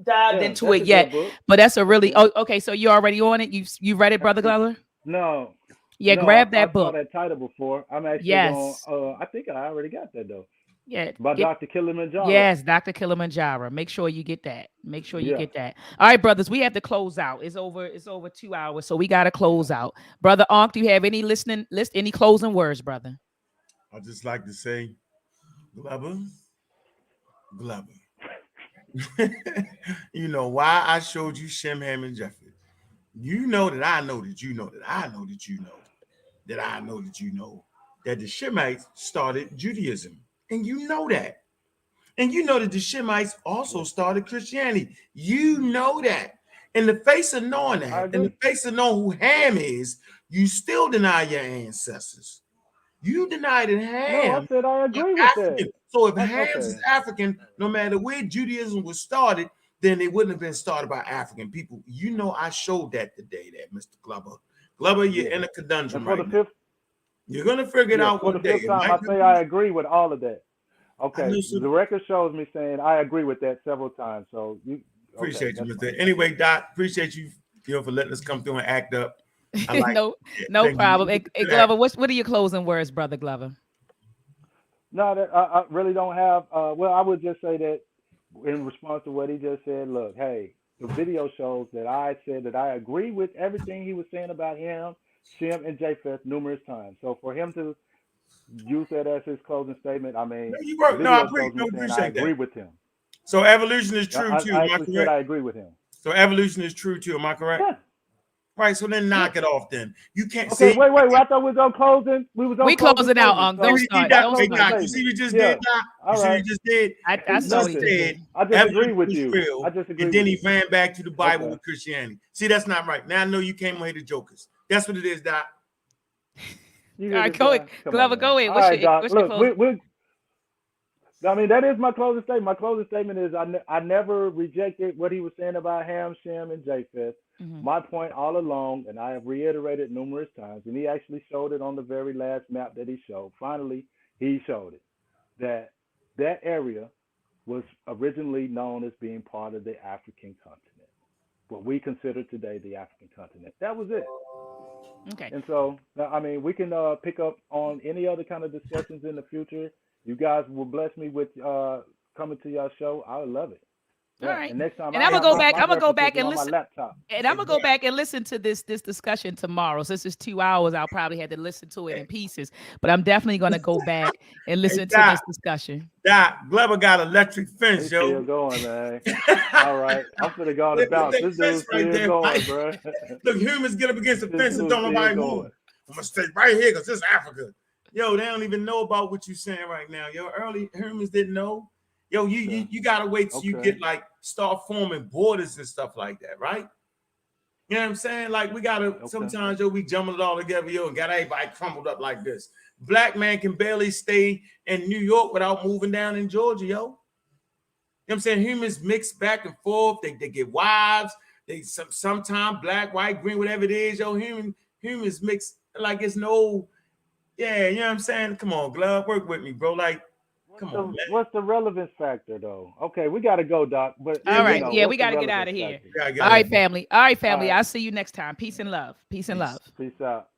S1: dived
S2: Yeah,
S1: into
S2: that's
S1: it
S2: a
S1: yet.
S2: good book.
S1: But that's a really
S2: Yeah.
S1: okay. So you're already on it. You read it, brother Glover?
S2: No,
S1: Yeah,
S2: no,
S1: grab
S2: I
S1: that
S2: saw
S1: book.
S2: that title before. I'm actually going.
S1: Yes.
S2: I think I already got that though.
S1: Yeah.
S2: By
S1: Get
S2: Dr. Kilimanjaro.
S1: yes, Dr. Kilimanjaro. Make sure you get that. Make sure you
S2: Yeah,
S1: get that. All right, brothers. We have to close out. It's over 2 hours. So we gotta
S2: yeah.
S1: close out. Brother Ankh, do you have any any closing words, brother?
S5: I just like to say, Glover, Glover. You know why I showed you Shem, Ham, and Jeffrey. You know that I know that you know that I know that you know that I know that you know that the Shemites started Judaism. And you know that. And you know that the Shemites also
S2: Yeah,
S5: started Christianity. You know that. In the face of knowing
S2: I
S5: that, in the
S2: agree.
S5: face of knowing who Ham is, you still deny your ancestors. You deny that
S2: No, I
S5: Ham
S2: said I
S5: are
S2: agree with that.
S5: African. So if Ham's
S2: Okay.
S5: is African, no matter where Judaism was started, then it wouldn't have been started by African people. You know, I showed that today, that Mr. Glover. Glover, you're
S2: Yeah.
S5: in a
S2: And
S5: conundrum
S2: for
S5: right
S2: the
S5: now.
S2: fifth,
S5: You're gonna figure it
S2: yeah,
S5: out
S2: for the
S5: one day.
S2: fifth
S5: It
S2: time,
S5: might
S2: I
S5: not
S2: say
S5: be.
S2: I agree with all of that.
S5: I
S2: Okay.
S5: know
S2: The
S5: some.
S2: record shows me saying I agree with that several times. So okay,
S5: Appreciate you,
S2: that's
S5: Mr.
S2: fine.
S5: Anyway, Doc, appreciate you, for letting us come through and act up. I like
S1: no,
S5: it.
S1: no
S5: Thank you.
S1: problem.
S5: You
S1: Hey,
S5: can
S1: hey,
S5: do that.
S1: Glover, what are your closing words, brother Glover?
S2: No, I really don't have. Well, I would just say that in response to what he just said, look, hey, the video shows that I said that I agree with everything he was saying about him, Shem, and Japheth numerous times. So for him to use that as his closing statement, I
S5: No,
S2: mean,
S5: you
S2: the
S5: work. No, I
S2: video shows me saying I
S5: appreciate that.
S2: agree with him.
S5: So evolution is
S2: Yeah,
S5: true too.
S2: I
S5: Am I
S2: actually said
S5: correct?
S2: I agree with him.
S5: So evolution is true too. Am I correct?
S2: Yeah,
S5: Right. So then
S2: yeah.
S5: knock it off. Then you can't
S2: Okay,
S5: see.
S2: wait. I thought we was on closing. We was on
S1: We
S2: closing
S1: closing out,
S2: statements.
S1: Unc.
S5: See
S1: Don't
S2: So
S5: what he
S1: start.
S2: my
S5: done?
S1: Don't
S5: Hey,
S2: closing
S1: start.
S5: Doc, you see
S2: statement.
S5: what he just
S2: Yeah.
S5: did, Doc? You
S2: All
S5: see what he
S2: right.
S5: just did?
S1: I
S5: He
S1: saw
S2: No,
S1: what
S5: just
S1: he just
S2: listen.
S5: said
S1: did.
S2: I just agree
S5: evolution
S2: with
S5: was
S2: you. I
S5: real,
S2: just agree
S5: and then
S2: with
S5: he
S2: you.
S5: ran back to the Bible
S2: Okay.
S5: with Christianity. See, that's not right. Now I know you came on here to jokers. That's what it is, Doc.
S2: You
S1: All
S2: hear
S1: right,
S2: this
S1: go ahead.
S2: guy? Come on,
S1: Glover,
S2: man.
S1: go ahead.
S2: All right, Doc.
S1: What's your
S2: Look,
S1: closing?
S2: I mean, that is my closing statement. My closing statement is I never rejected what he was saying about Ham, Shem, and Japheth.
S1: Mhm.
S2: My point all along, and I have reiterated numerous times, and he actually showed it on the very last map that he showed. Finally, he showed it that that area was originally known as being part of the African continent, what we consider today the African continent. That was it.
S1: Okay.
S2: And so, I mean, we can pick up on any other kind of discussions in the future. You guys will bless me with coming to your show. I would love it.
S1: All
S2: Yeah.
S1: right.
S2: And next time
S1: And
S2: I
S1: I'm gonna
S2: have
S1: go
S2: my,
S1: back.
S2: my
S1: I'm gonna go back
S2: repetition
S1: and
S2: on my
S1: listen.
S2: laptop.
S1: And I'm gonna go back and listen to this discussion tomorrow. Since it's 2 hours, I'll probably have to listen to it in pieces. But I'm definitely gonna go back and listen to this discussion.
S5: Doc, Glover got electric fence,
S2: He's still
S5: yo.
S2: going, man. All right. I'm finna go on and bounce. This dude's still going, bro.
S5: Look, humans get up against the
S2: This
S5: fence and
S2: dude's
S5: don't
S2: still
S5: nobody
S2: going.
S5: move. I'm gonna stay right here because this is Africa. Yo, they don't even know about what you're saying right now. Yo, early humans didn't know. Yo, you gotta wait till you get like start forming borders and stuff like that, right? You know what I'm saying? Like we gotta sometimes, yo, we jumble it all together, yo, and got everybody crumbled up like this. Black man can barely stay in New York without moving down in Georgia, yo. You know what I'm saying? Humans mix back and forth. They get wives. They sometimes black, white, green, whatever it is, yo. Humans mix like it's no, yeah. You know what I'm saying? Come on, Glove, work with me, bro. Like, come on, man.
S2: What's the relevance factor, though? Okay, we got to go, Doc. But
S1: All right,
S2: know,
S1: yeah, we
S2: got to
S1: get out of here.
S2: factor?
S1: All right, family. All right, family. I'll see you next time. Peace and love. Peace and love.
S2: Peace out.